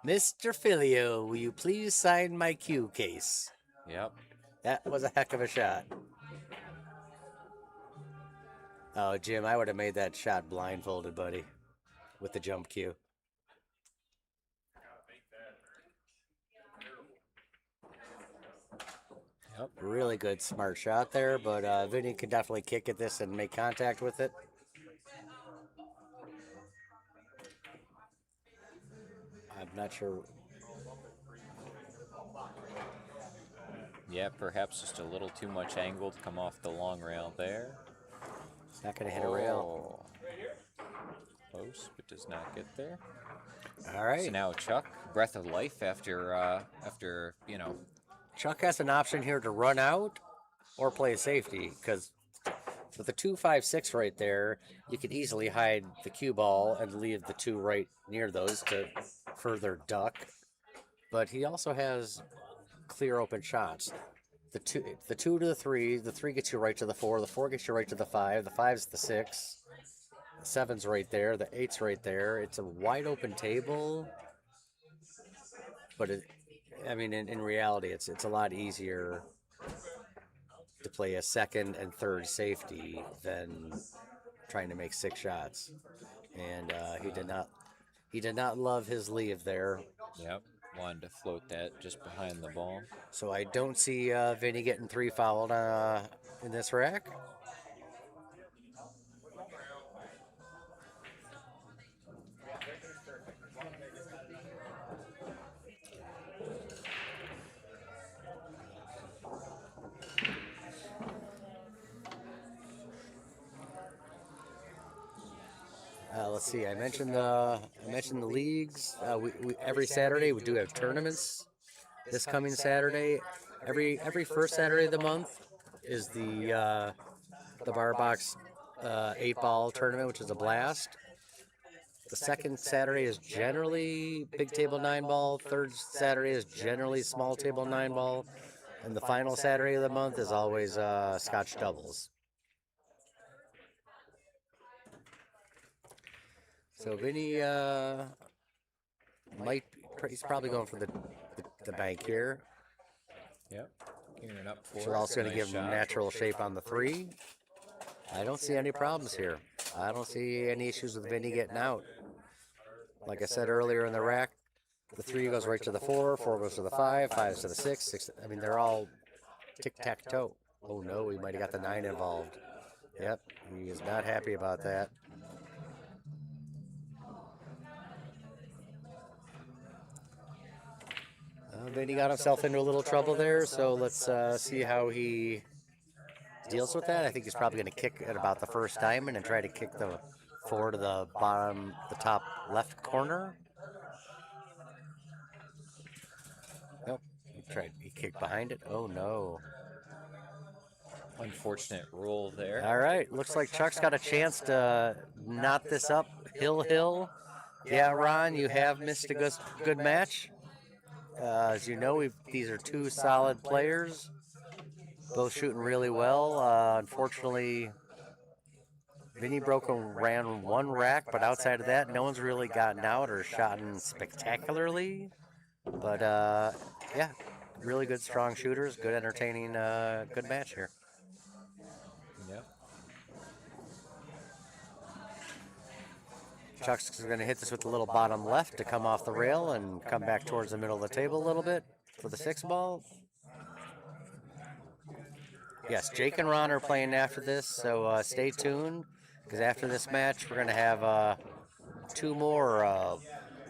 Mr. Phileo, will you please sign my cue case? Yep. That was a heck of a shot. Oh, Jim, I would have made that shot blindfolded, buddy, with the jump cue. Really good, smart shot there, but Vinnie can definitely kick at this and make contact with it. I'm not sure. Yeah, perhaps just a little too much angle to come off the long rail there. It's not going to hit a rail. Close, but does not get there. All right. So now Chuck, breath of life after Chuck has an option here to run out or play safety, because with the 2-5-6 right there, you could easily hide the cue ball and leave the 2 right near those to further duck. But he also has clear open shots. The 2 to the 3 gets you right to the 4, the 4 gets you right to the 5, the 5's the 6, the 7's right there, the 8's right there. It's a wide open table, but in reality, it's a lot easier to play a second and third safety than trying to make 6 shots. And he did not love his leave there. Yep, wanted to float that just behind the ball. So I don't see Vinny getting 3 fouled in this rack. Let's see. I mentioned the leagues. We every Saturday we do have tournaments. This coming Saturday, every first Saturday of the month is the bar box 8-ball tournament, which is a blast. The second Saturday is generally big table 9-ball. Third Saturday is generally small table 9-ball, and the final Saturday of the month is always Scotch doubles. So Vinny he's probably going for the bank here. Yep. Gearing up for Which is also going to give him natural shape on the 3. I don't see any problems here. I don't see any issues with Vinny getting out. Like I said earlier in the rack, the 3 goes right to the 4, 4 goes to the 5, 5 to the 6, 6. They're all tic-tac-toe. Oh no, we might have got the 9 involved. Yep, he is not happy about that. Vinny got himself into a little trouble there, so let's see how he deals with that. I think he's probably going to kick at about the first diamond and try to kick the 4 to the bottom, the top left corner. Nope, he kicked behind it. Oh no. Unfortunate roll there. All right, looks like Chuck's got a chance to knot this up. Hill. Yeah, Ron, you have missed a good match. As you know, these are 2 solid players, both shooting really well. Unfortunately, Vinny ran 1 rack, but outside of that, no one's really gotten out or shot spectacularly. But yeah, really good, strong shooters, good, entertaining, good match here. Yep. Chuck's going to hit this with the little bottom left to come off the rail and come back towards the middle of the table a little bit for the 6-ball. Yes, Jake and Ron are playing after this, so stay tuned, because after this match, we're going to have 2 more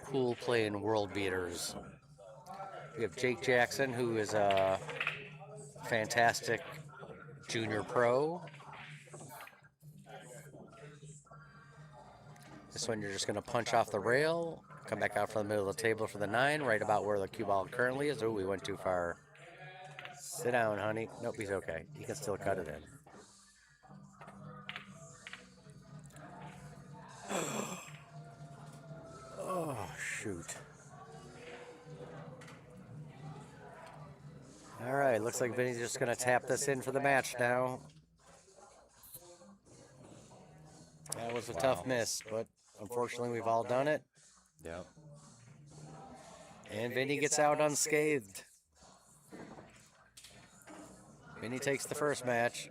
pool playing world beaters. We have Jake Jackson, who is a fantastic junior pro. This one you're just going to punch off the rail, come back out from the middle of the table for the 9, right about where the cue ball currently is. Oh, we went too far. Sit down, honey. Nope, he's okay. He can still cut it in. Oh, shoot. All right, looks like Vinny's just going to tap this in for the match now. That was a tough miss, but unfortunately we've all done it. Yep. And Vinny gets out unscathed. Vinny takes the first match.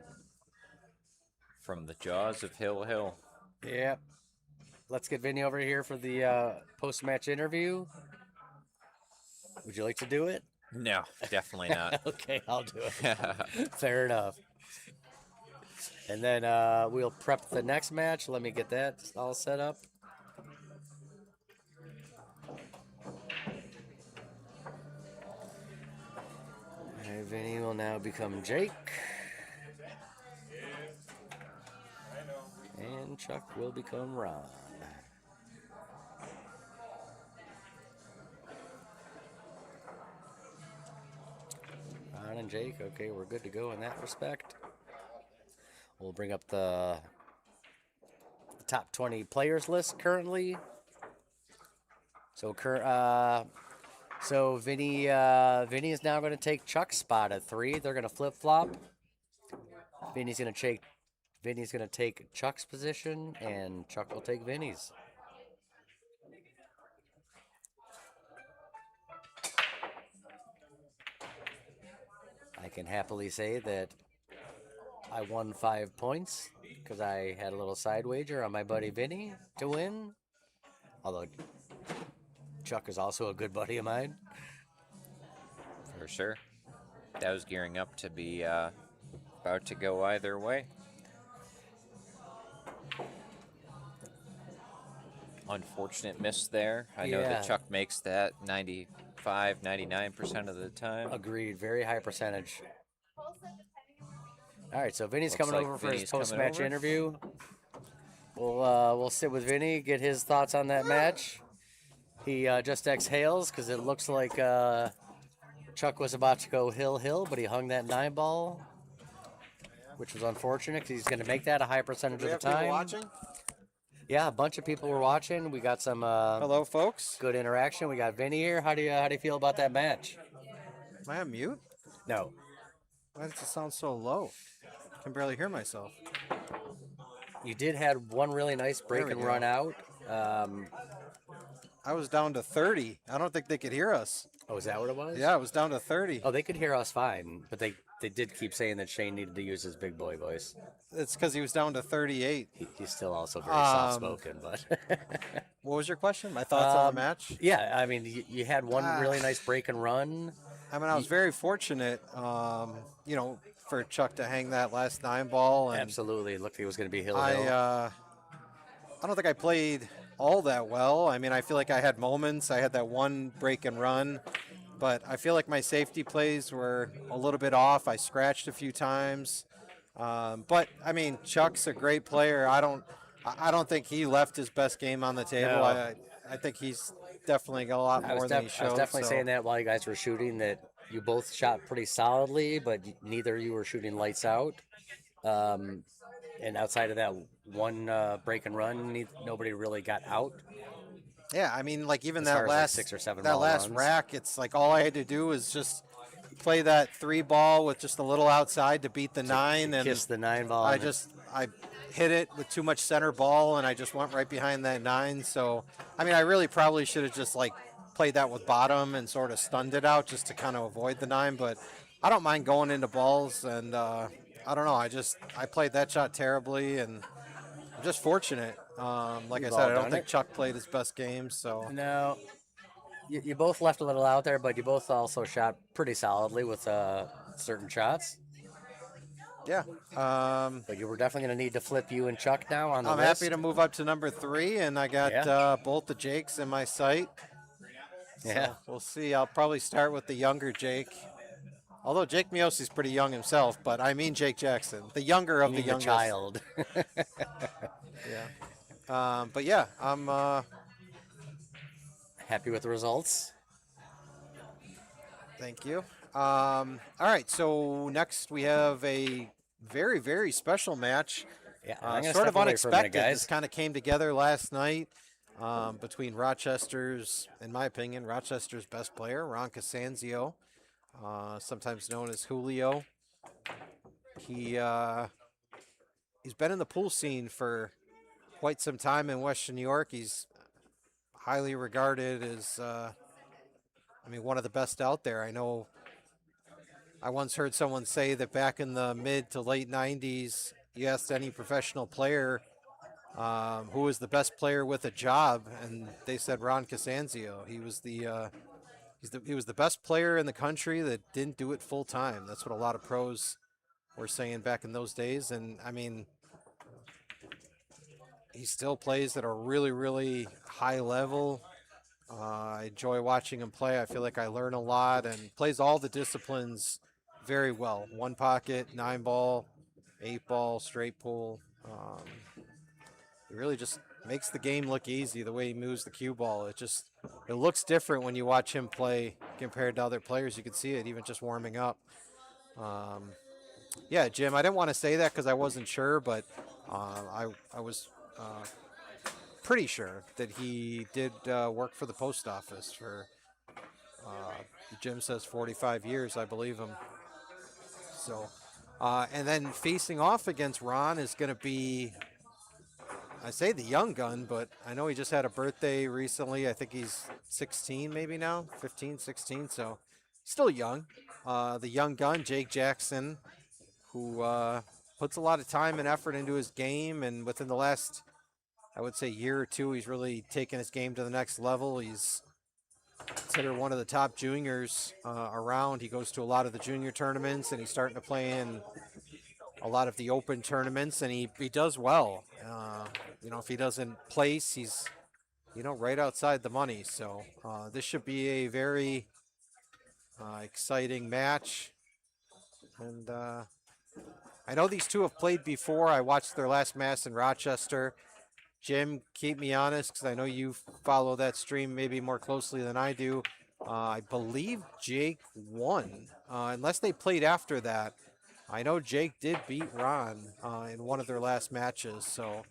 From the jaws of Hill. Yep. Let's get Vinny over here for the post-match interview. Would you like to do it? No, definitely not. Okay, I'll do it. Fair enough. And then we'll prep the next match. Let me get that all set up. And Vinny will now become Jake. And Chuck will become Ron. Ron and Jake, okay, we're good to go in that respect. We'll bring up the top 20 players list currently. So Vinny is now going to take Chuck's spot at 3. They're going to flip flop. Vinny's going to take Chuck's position, and Chuck will take Vinny's. I can happily say that I won 5 points because I had a little side wager on my buddy Vinny to win. Although Chuck is also a good buddy of mine. For sure. That was gearing up to be about to go either way. Unfortunate miss there. I know that Chuck makes that 95, 99% of the time. Agreed. Very high percentage. All right, so Vinny's Looks coming like over for Vinny's his post-match coming over. interview. We'll sit with Vinny, get his thoughts on that match. He just exhales because it looks like Chuck was about to go hill, but he hung that 9 ball, which was unfortunate because he's going to make that a high percentage of the time. People watching? Yeah, a bunch of people were watching. We got some Hello, folks. good interaction. We got Vinny here. How do you feel about that match? Am I on mute? No. Why does it sound so low? I can barely hear myself. You did have one really nice break There we and go. run out. I was down to 30. I don't think they could hear us. Oh, is that what it was? Yeah, I was down to 30. Oh, they could hear us fine, but they did keep saying that Shane needed to use his big boy voice. It's because he was down to 38. He's still also very soft-spoken, but... What was your question? My thoughts on the match? Yeah, I mean, you had one really nice break and run. I mean, I was very fortunate, for Chuck to hang that last 9 ball. And Absolutely. It looked like it was going to be hill. I don't think I played all that well. I mean, I feel like I had moments. I had that one break and run, but I feel like my safety plays were a little bit off. I scratched a few times. But I mean, Chuck's a great player. I don't think he left his best game on the table. No. I think he's definitely got a lot more than he showed. I was definitely so. saying that while you guys were shooting, that you both shot pretty solidly, but neither of you were shooting lights out. And outside of that one break and run, nobody really got out. Yeah, I mean, like even As far that as, like, last 6 or 7 that ball last runs. rack, it's like all I had to do was just play that 3 ball with just a little outside to beat the 9, and Kiss the 9 ball. I hit it with too much center ball, and I just went right behind that 9. So I mean, I really probably should have just like played that with bottom and sort of stunned it out just to kind of avoid the 9. But I don't mind going into balls, and I don't know. I played that shot terribly, and I'm just fortunate. Like We've I said, all I don't done think it. Chuck played his best game. So No, you both left a little out there, but you both also shot pretty solidly with certain shots. yeah. But you were definitely going to need to flip you and Chuck now on the I'm list. happy to move up to number 3, and I got both the Jakes in my sight. So Yeah. we'll see. I'll probably start with the younger Jake. Although Jake Miosi's pretty young himself, but I mean Jake Jackson, the younger of You the mean youngest. child. Yeah. But yeah, I'm Happy with the results? thank you. All right, so next we have a very, very special match. Yeah, I'm gonna Sort step of away for a unexpected. minute, This guys. kind of came together last night between Rochester's, in my opinion, Rochester's best player, Ron Cosanzio, sometimes known as Julio. He's been in the pool scene for quite some time in Western New York. He's highly regarded as, one of the best out there. I know I once heard someone say that back in the mid to late 90s, you asked any professional player who was the best player with a job, and they said Ron Cosanzio. He was the he was the best player in the country that didn't do it full time. That's what a lot of pros were saying back in those days. And I mean, he still plays at a really, really high level. I enjoy watching him play. I feel like I learn a lot, and plays all the disciplines very well. One pocket, 9-ball, 8-ball, straight pull. He really just makes the game look easy the way he moves the cue ball. It looks different when you watch him play compared to other players. You can see it even just warming up. Yeah, Jim, I didn't want to say that because I wasn't sure, but I was pretty sure that he did work for the post office for, Jim says 45 years. I believe him. So, and then facing off against Ron is going to be, I say the young gun, but I know he just had a birthday recently. I think he's 16 maybe now, 15, 16, so still young. The young gun, Jake Jackson, who puts a lot of time and effort into his game, and within the last, I would say, year or two, he's really taken his game to the next level. He's considered one of the top juniors around. He goes to a lot of the junior tournaments, and he's starting to play in a lot of the open tournaments, and he does well. If he doesn't place, he's, right outside the money. So this should be a very exciting match. And I know these two have played before. I watched their last match in Rochester. Jim, keep me honest, because I know you follow that stream maybe more closely than I do. I believe Jake won, unless they played after that. I know Jake did beat Ron in one of their last matches, so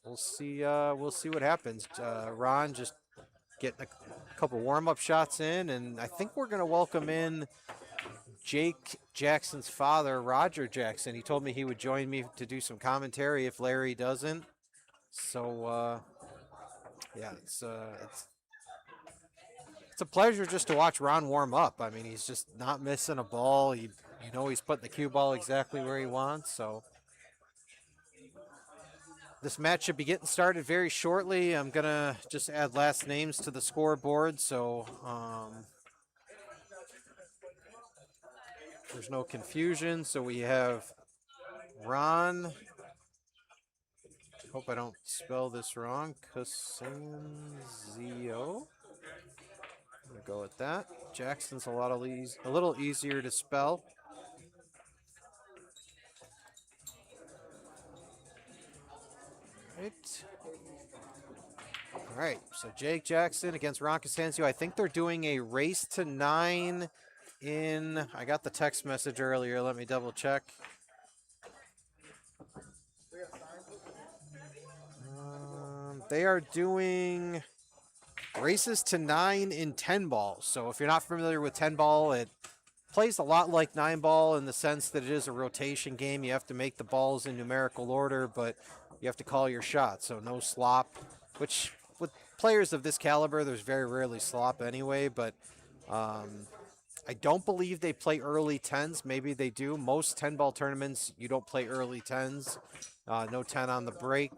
we'll see. We'll see what happens. Ron just getting a couple warm-up shots in, and I think we're gonna welcome in Jake Jackson's father, Roger Jackson. He told me he would join me to do some commentary if Larry doesn't. So yeah, it's a pleasure just to watch Ron warm up. I mean, he's just not missing a ball. He's putting the cue ball exactly where he wants. So this match should be getting started very shortly. I'm gonna just add last names to the scoreboard, so there's no confusion. So we have Ron. Hope I don't spell this wrong. Cosenzo. I'm gonna go with that. Jackson's a little easier to spell. All right. So Jake Jackson against Ron Cosenzo. I think they're doing a race to 9 in. I got the text message earlier. Let me double check. They are doing races to 9 in 10-ball. So if you're not familiar with 10-ball, it plays a lot like 9-ball in the sense that it is a rotation game. You have to make the balls in numerical order, but you have to call your shots. So no slop, which with players of this caliber, there's very rarely slop anyway. But I don't believe they play early 10s. Maybe they do. Most 10-ball tournaments, you don't play early 10s. No 10 on the break.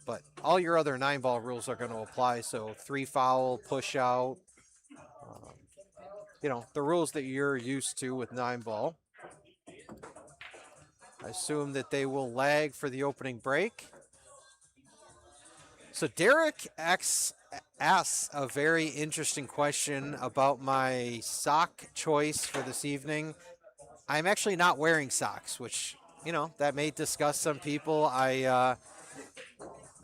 But all your other 9-ball rules are going to apply. So 3 foul, push out. The rules that you're used to with 9-ball. I assume that they will lag for the opening break. So Derek X asks a very interesting question about my sock choice for this evening. I'm actually not wearing socks, which, that may disgust some people. I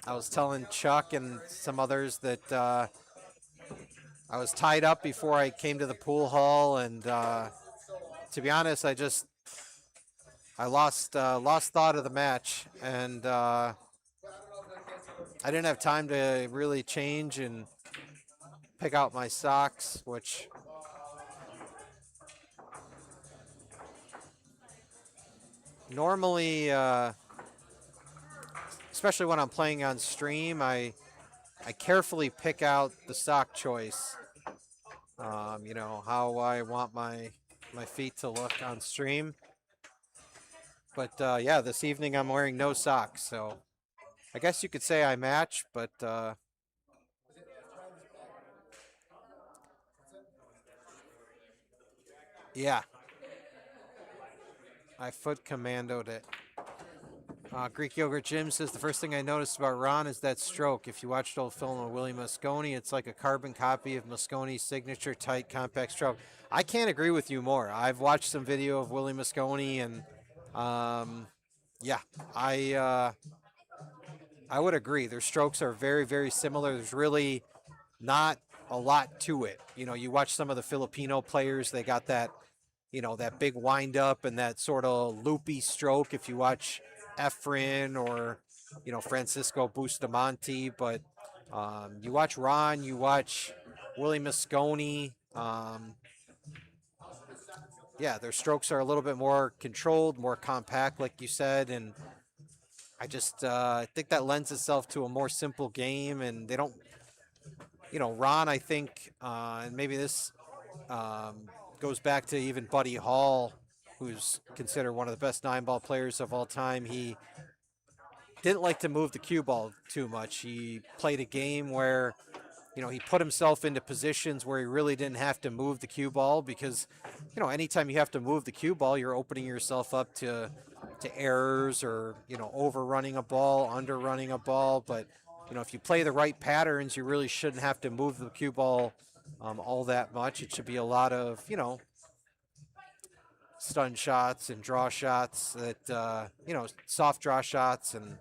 was telling Chuck and some others that I was tied up before I came to the pool hall, and to be honest, I lost thought of the match, and I didn't have time to really change and pick out my socks, which normally, especially when I'm playing on stream, I carefully pick out the sock choice. How I want my feet to look on stream. But yeah, this evening I'm wearing no socks, so I guess you could say I match, but Yeah. I foot commandoed it. Greek Yogurt Jim says the first thing I noticed about Ron is that stroke. If you watched old film of Willie Mosconi, it's like a carbon copy of Mosconi's signature tight compact stroke. I can't agree with you more. I've watched some video of Willie Mosconi, and yeah, I would agree. Their strokes are very, very similar. There's really not a lot to it. You know, you watch some of the Filipino players, they got that, that big wind up and that sort of loopy stroke. If you watch Efren or, Francisco Bustamante, but you watch Ron, you watch Willie Mosconi. Yeah, their strokes are a little bit more controlled, more compact, like you said, and I just think that lends itself to a more simple game, and they don't, Ron, I think, and maybe this goes back to even Buddy Hall, who's considered one of the best 9-ball players of all time. He didn't like to move the cue ball too much. He played a game where, he put himself into positions where he really didn't have to move the cue ball because, anytime you have to move the cue ball, you're opening yourself up to errors or, overrunning a ball, underrunning a ball. But, if you play the right patterns, you really shouldn't have to move the cue ball all that much. It should be a lot of, stun shots and draw shots that, soft draw shots and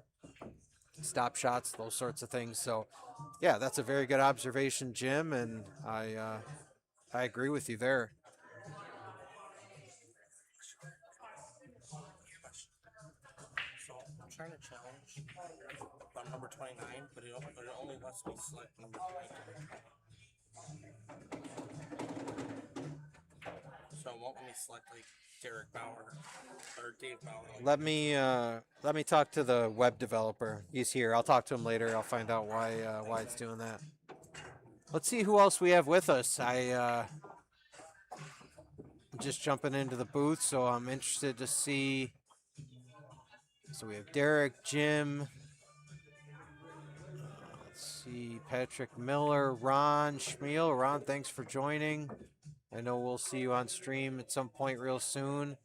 stop shots, those sorts of things. So, yeah, that's a very good observation, Jim, and I agree with you there. So I'm trying to challenge. I'm number 29, but it only lets me select number 22. So it won't let me select like Derek Bauer or Dave Bauer. Let me talk to the web developer. He's here. I'll talk to him later. I'll find out why it's doing that. Let's see who else we have with us. I'm just jumping into the booth, so I'm interested to see. So we have Derek, Jim. Let's see, Patrick Miller, Ron, Schmiel. Ron, thanks for joining. I know we'll see you on stream at some point real soon.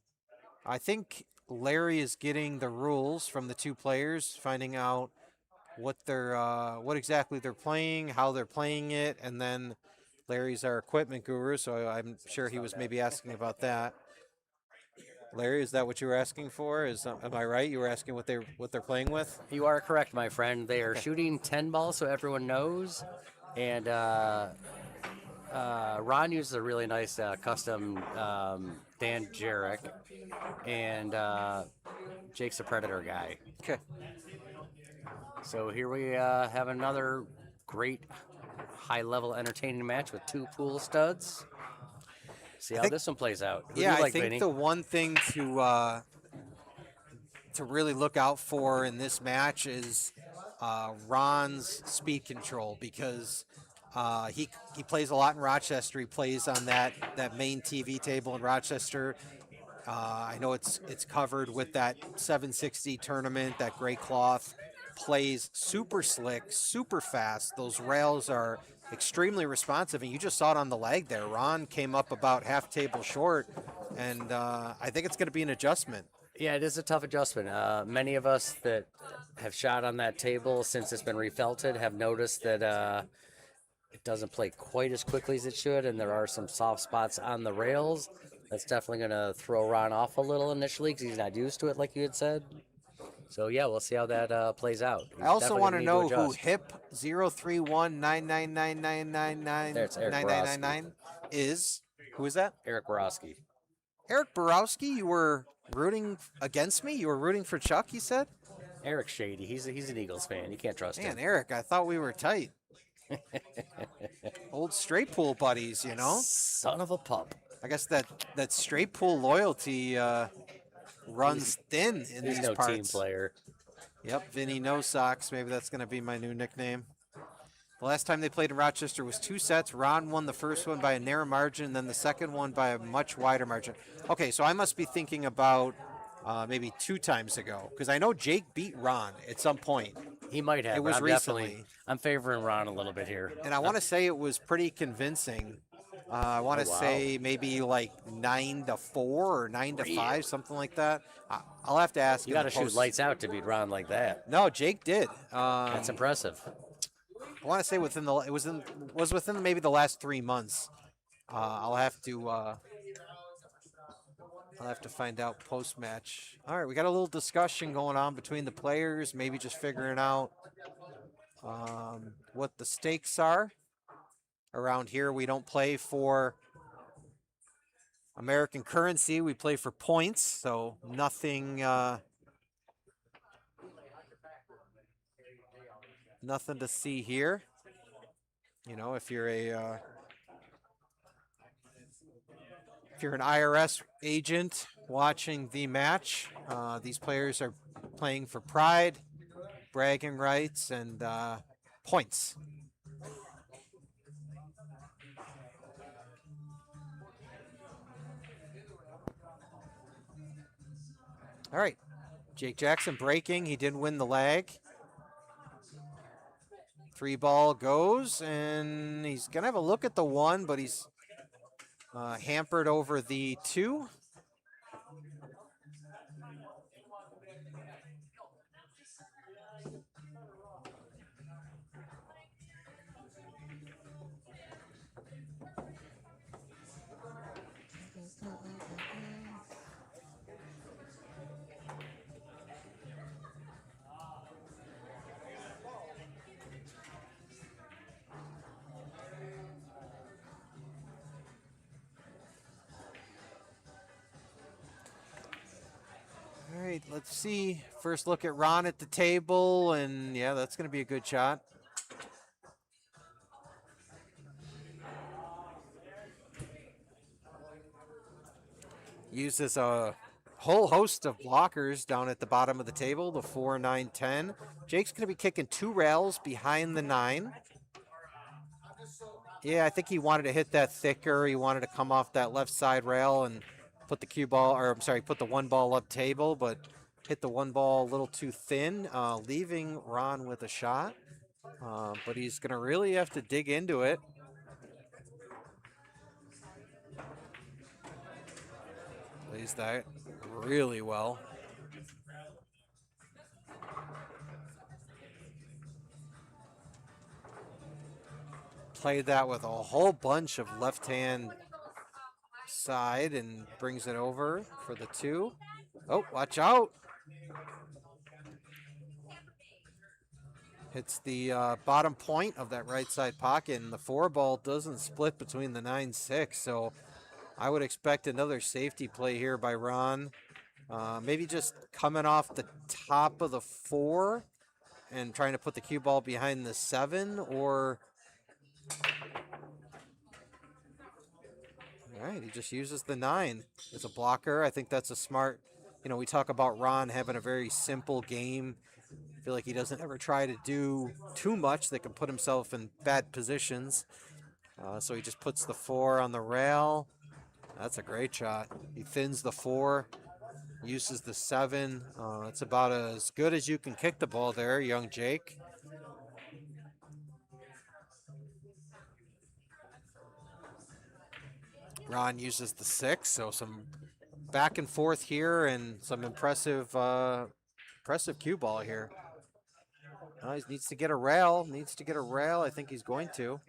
I think Larry is getting the rules from the two players, finding out what exactly they're playing, how they're playing it, and then Larry's our equipment guru, so I'm sure he was maybe asking about that. Larry, is that what you were asking for? Am I right? You were asking what they're playing with? You are correct, my friend. They are shooting 10 ball, so everyone knows. And Ron uses a really nice custom Dan Jarek, and Jake's a Predator guy. Okay. So here we have another great high-level entertaining match with two pool studs. See how this one plays out. Who do you like, I think Vinnie? the one thing to really look out for in this match is Ron's speed control, because he plays a lot in Rochester. He plays on that main TV table in Rochester. I know it's covered with that 760 tournament, that gray cloth. Plays super slick, super fast. Those rails are extremely responsive, and you just saw it on the leg there. Ron came up about half table short, and I think it's going to be an adjustment. Yeah, it is a tough adjustment. Many of us that have shot on that table since it's been refelted have noticed that it doesn't play quite as quickly as it should, and there are some soft spots on the rails. That's definitely going to throw Ron off a little initially because he's not used to it, like you had said. So, yeah, we'll see how that plays out. I also want to know who HIP 03199999999 is. Who is that? Eric Borowski. Eric Borowski, you were rooting against me? You were rooting for Chuck, he said? Eric's shady. He's an Eagles fan. You can't trust him. Man, Eric, I thought we were tight. Old straight pool buddies, Son of a pup. I guess that straight pool loyalty runs thin in these no parts. Team player. Yep, Vinnie No Socks. Maybe that's going to be my new nickname. The last time they played in Rochester was 2 sets. Ron won the first one by a narrow margin, and then the second one by a much wider margin. Okay, so I must be thinking about maybe 2 times ago, because I know Jake beat Ron at some point. He might have. It was recently. I'm favoring Ron a little bit here. And I want to say it was pretty convincing. I want to Oh, wow. say maybe like 9-4 or 9-5, something like that. I'll have to ask. You in got the to shoot post- lights out to beat Ron like that. No, Jake did. That's impressive. I want to say was within maybe the last 3 months. I'll have to find out post match. All right, we got a little discussion going on between the players, maybe just figuring out what the stakes are. Around here, we don't play for American currency. We play for points, so nothing nothing to see here. You know, if you're an IRS agent watching the match, these players are playing for pride, bragging rights, and points. All right, Jake Jackson breaking. He didn't win the lag. 3 ball goes, and he's going to have a look at the 1, but he's hampered over the 2. All right, let's see. First look at Ron at the table, and yeah, that's going to be a good shot. Uses a whole host of blockers down at the bottom of the table, the 4, 9, 10. Jake's going to be kicking 2 rails behind the 9. Yeah, I think he wanted to hit that thicker. He wanted to come off that left side rail and put the cue ball, or I'm sorry, put the 1 ball up table, but hit the 1 ball a little too thin, leaving Ron with a shot. But he's going to really have to dig into it. Plays that really well. Played that with a whole bunch of left-hand side and brings it over for the 2. Oh, watch out. Hits the bottom point of that right side pocket, and the 4 ball doesn't split between the 9-6, so I would expect another safety play here by Ron. Maybe just coming off the top of the 4 and trying to put the cue ball behind the 7, or... All right, he just uses the 9 as a blocker. I think that's a smart, you know, we talk about Ron having a very simple game. I feel like he doesn't ever try to do too much that can put himself in bad positions. So he just puts the 4 on the rail. That's a great shot. He thins the 4, uses the 7. It's about as good as you can kick the ball there, young Jake. Ron uses the 6, so some back and forth here and some impressive cue ball here. He needs to get a rail. I think he's going to.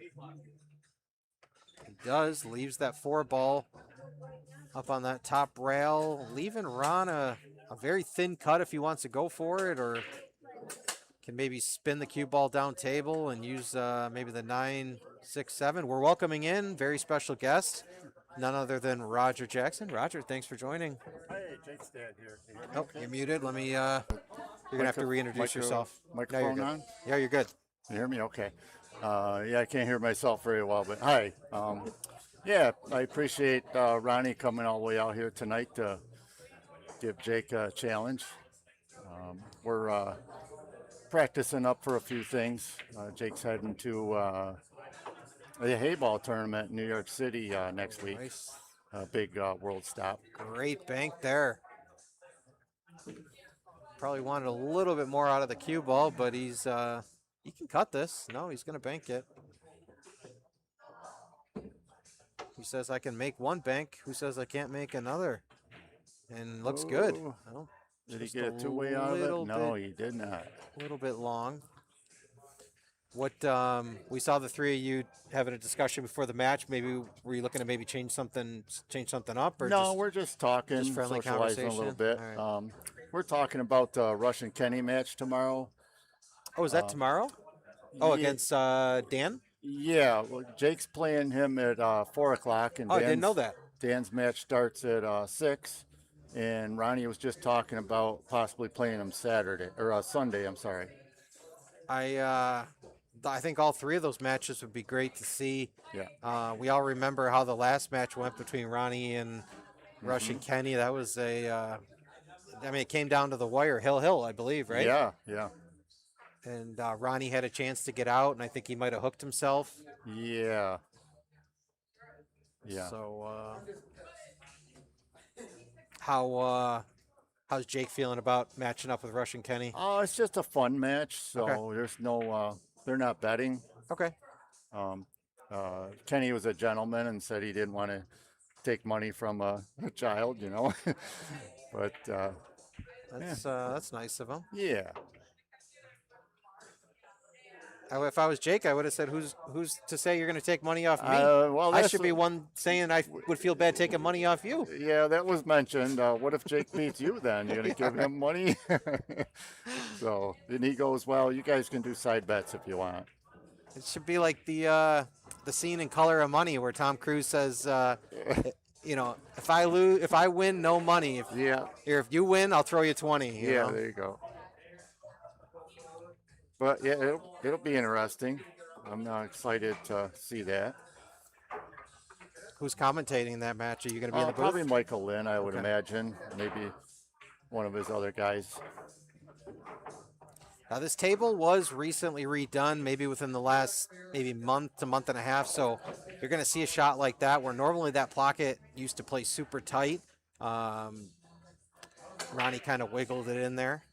He does. Leaves that 4 ball up on that top rail, leaving Ron a very thin cut if he wants to go for it, or can maybe spin the cue ball down table and use maybe the 9, 6, 7. We're welcoming in very special guest, none other than Roger Jackson. Roger, thanks for joining. Hey, Jake's dad here. Can you hear me Oh, okay? you're muted. Let me, you're going to have to reintroduce yourself. No, you're Microphone good. on? Yeah, you're good. You hear me? Okay. Yeah, I can't hear myself very well, but hi. Yeah, I appreciate Ronnie coming all the way out here tonight to give Jake a challenge. We're practicing up for a few things. Jake's heading to a hayball tournament in New York City next week. Nice. A big world stop. Great bank there. Probably wanted a little bit more out of the cue ball, but he's he can cut this. No, he's going to bank it. He says I can make one bank. Who says I can't make another? And looks good. Oh, Well, did he just get a two-way out of it? little No, bit, he did not. little bit long. What we saw the three of you having a discussion before the match. Maybe were you looking to maybe change something up, or No, we're just talking, just friendly socializing a little conversation? bit. All right. We're talking about the Russian Kenny match tomorrow. Oh, is that tomorrow? Oh, Ye- against Dan? Yeah, well, Jake's playing him at 4 o'clock, and Oh, I didn't know that. Dan's match starts at 6. And Ronnie was just talking about possibly playing him Saturday or Sunday. I'm sorry. I think all three of those matches would be great to see. Yeah. We all remember how the last match went between Ronnie and Rush and Kenny. That was I mean, it came down to the wire, hill, I believe, right? Yeah, yeah, And Ronnie had a chance to get out, and I think he might have hooked himself. yeah, yeah. So, how's Jake feeling about matching up with Rush and Kenny? Oh, it's just a fun match. So Okay. there's no, they're not betting. Okay. Kenny was a gentleman and said he didn't want to take money from a child, you know. But That's nice of him. yeah, If I was Jake, I would have said, "Who's to say you're going to take money off me? well, I that's should be one saying I would feel bad taking money off you." yeah, that was mentioned. What if Jake beats you? Then you're gonna give him money. So then he goes, "Well, you guys can do side bets if you want." It should be like the scene in Color of Money where Tom Cruise says, "You know, if I win, no money. Yeah, If you win, I'll throw you 20." You yeah, know? there you go. But yeah, it'll be interesting. I'm excited to see that. Who's commentating that match? Are you going to be in the booth? Probably Michael Lynn, I would Okay. imagine. Maybe one of his other guys. Now, this table was recently redone, maybe within the last month to month and a half. So you're going to see a shot like that where normally that pocket used to play super tight. Ronnie kind of wiggled it in there.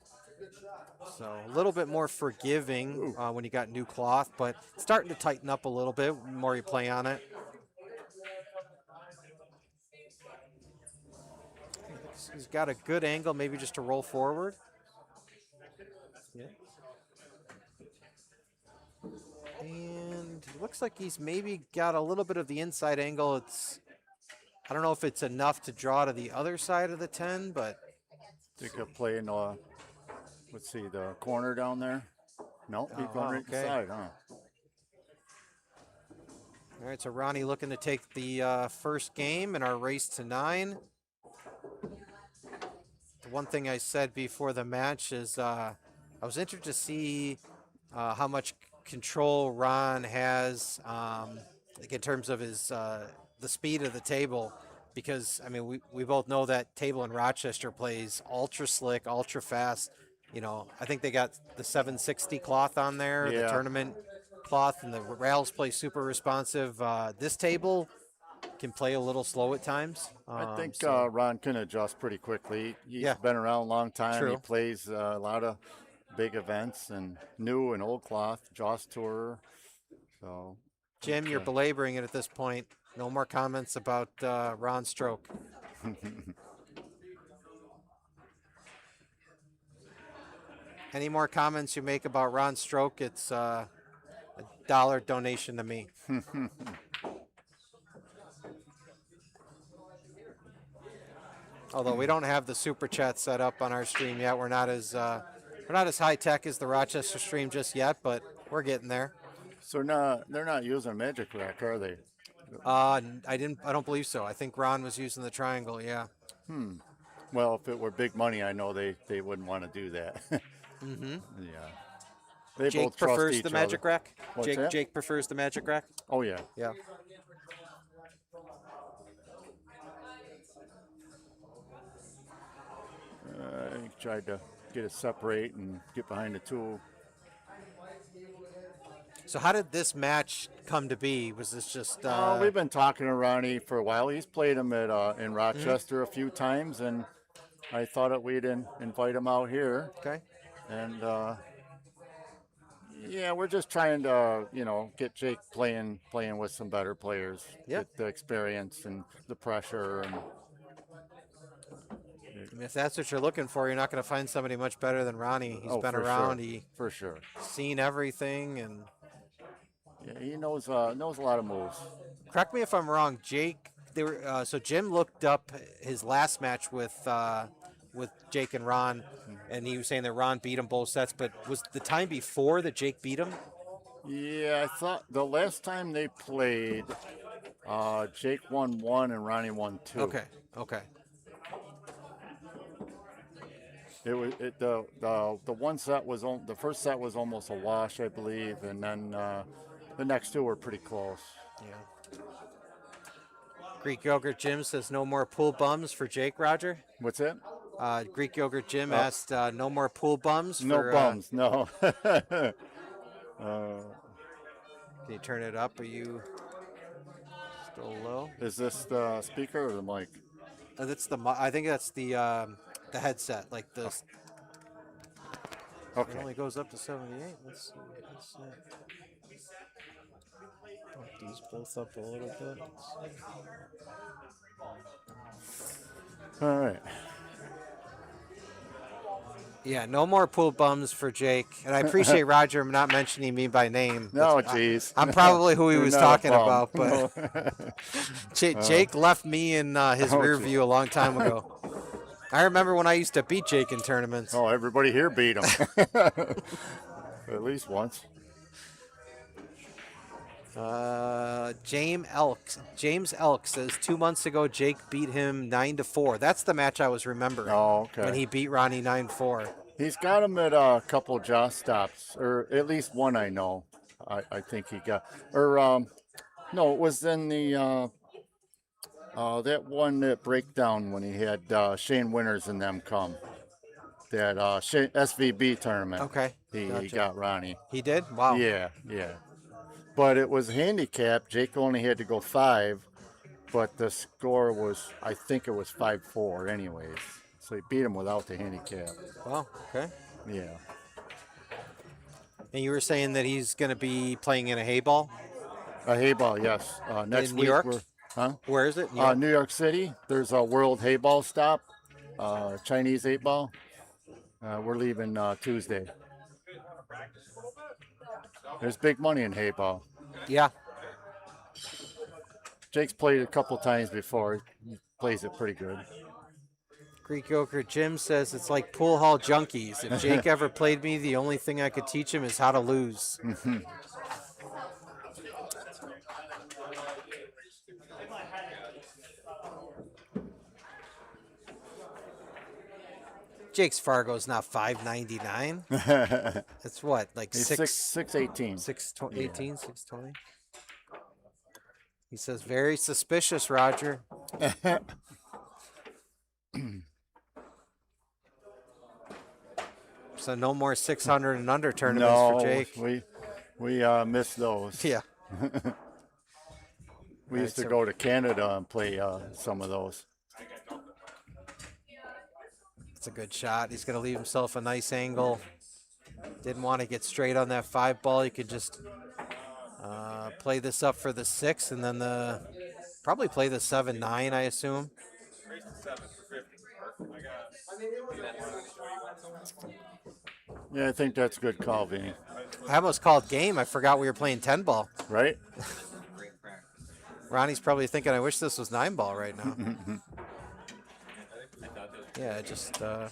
So a little bit more forgiving when you got new cloth, but it's starting to tighten up a little bit the more you play on it. He's got a good angle, maybe just to roll forward. Yeah. And it looks like he's maybe got a little bit of the inside angle. I don't know if it's enough to draw to the other side of the 10, but They could play in let's see, the corner down there. Nope, he's going right okay. inside, huh? all right, so Ronnie looking to take the first game in our race to 9. The one thing I said before the match is I was interested to see how much control Ron has, like in terms of his the speed of the table, because I mean we both know that table in Rochester plays ultra slick, ultra fast. You know, I think they got the 760 cloth on there, the Yeah. tournament cloth, and the rails play super responsive. This table can play a little slow at times. I think so- Ron can adjust pretty quickly. He's Yeah. been around a long time. True. He plays a lot of big events and new and old cloth, Joss Tour. So, Jim, you're belaboring it at this point. No more comments about Ron's stroke. Any more comments you make about Ron's stroke, it's a $1 donation to me. Although we don't have the super chat set up on our stream yet, we're not as high tech as the Rochester stream just yet, but we're getting there. so they're not using Magic Rack, are they? I don't believe so. I think Ron was using the triangle. Yeah. Well, if it were big money, I know they wouldn't want to do that. Mm-hmm. Yeah. They Jake both trust prefers each the Magic other. Rack. What's that? Jake prefers the Magic Rack. Oh yeah. Yeah. He tried to get it separate and get behind the tool. So how did this match come to be? Was this just? We've been talking to Ronnie for a while. He's played him at in Rochester a few times, and I thought that we'd invite him out here. Okay. And Yeah, we're just trying to, get Jake playing with some better players. Yeah. Get the experience and the pressure. And I mean, if that's what you're looking for, you're not going to find somebody much better than Ronnie. He's been for around. sure. He For sure. seen everything. And Yeah, he knows a lot of moves. correct me if I'm wrong, Jake. So Jim looked up his last match with Jake and Ron, and he was saying that Ron beat him both sets. But was the time before that Jake beat him? Yeah, I thought the last time they played, Jake won 1 and Ronnie won 2. Okay. The one set was the first set was almost a wash, I believe, and then the next 2 were pretty close. Yeah. Greek Yogurt Jim says no more pool bums for Jake, Roger. What's that? Greek Yogurt Jim asked no more pool bums. No bums, no. Can you turn it up? Are you still low? Is this the speaker or the mic? I think that's the headset. Like this. Okay. It only goes up to 78. Let's see. Bump these both up a little bit. All right. Yeah, no more pool bums for Jake. And I appreciate Roger not mentioning me by name. No, jeez. I'm probably who he You're was not talking a bum. about, but Jake left me in his rear view a long time ago. I remember when I used to beat Jake in tournaments. Oh, everybody here beat him. At least once. James Elk says 2 months ago Jake beat him 9-4. That's the match I was remembering. Oh, okay. When he beat Ronnie 9-4. He's got him at a couple jaw stops, or at least one I know. I think he got. Or no, it was in the that one that breakdown when he had Shane Winters and them come. That SVB tournament. Okay. He Gotcha. got Ronnie. He did? Wow. Yeah. But it was handicap. Jake only had to go 5, but the score was, I think it was 5-4 anyways. So he beat him without the handicap. Wow. Okay. Yeah. And you were saying that he's going to be playing in a hay ball? A hay ball, yes. Next In week. New York? Huh? Where is it? New York City. There's a World Hay Ball stop, Chinese 8 ball. We're leaving Tuesday. There's big money in hay ball. Yeah. Jake's played a couple times before. He plays it pretty good. Greek Yogurt Jim says it's like pool hall junkies. If Jake ever played me, the only thing I could teach him is how to lose. Jake's Fargo's not $5.99. It's what, like He's 618. 618, 620. He says very suspicious, Roger. So no more 600 and under tournaments for Jake. We missed those. Yeah. We used to go to Canada and play some of those. It's a good shot. He's going to leave himself a nice angle. Didn't want to get straight on that 5 ball. He could just play this up for the 6 and then probably play the 7-9, I assume. Yeah, I think that's a good call, Vinnie. I almost called game. I forgot we were playing 10 ball. Right? Ronnie's probably thinking, I wish this was 9 ball right now. Yeah, just well,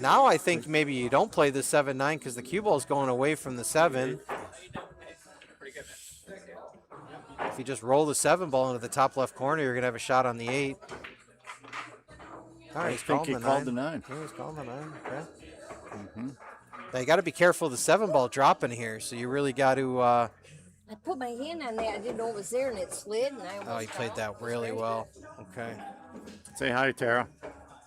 now I think maybe you don't play the 7-9 because the cue ball is going away from the 7. If you just roll the 7 ball into the top left corner, you're gonna have a shot on the 8. All right, I think he called the 9. Yeah, he's calling the 9. Okay. Now you got to be careful of the 7 ball dropping here, so you really got to. I put my hand on that. I didn't know it was there, and it slid. And I Oh, he played that really well. Okay. Say hi, Tara.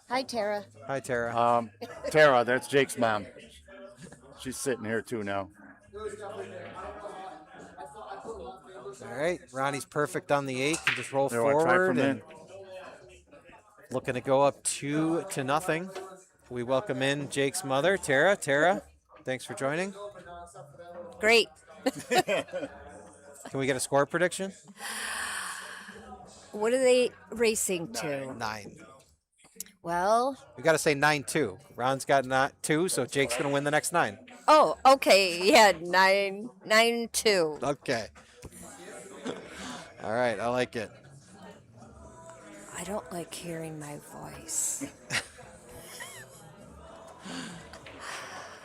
Hi, Tara. Hi, Tara. Tara, that's Jake's mom. She's sitting here too now. All right, Ronnie's perfect on the 8. Can just roll There, wanna try forward from and looking to go up 2-0. we welcome in Jake's mother, Tara. Tara, thanks for joining. Great. Can we get a score prediction? What are they racing to? 9. Well, We got to say 9-2. Ron's got 2, so Jake's going to win the next 9. oh, okay. Yeah, 9-2. Okay. All right, I like it. I don't like hearing my voice.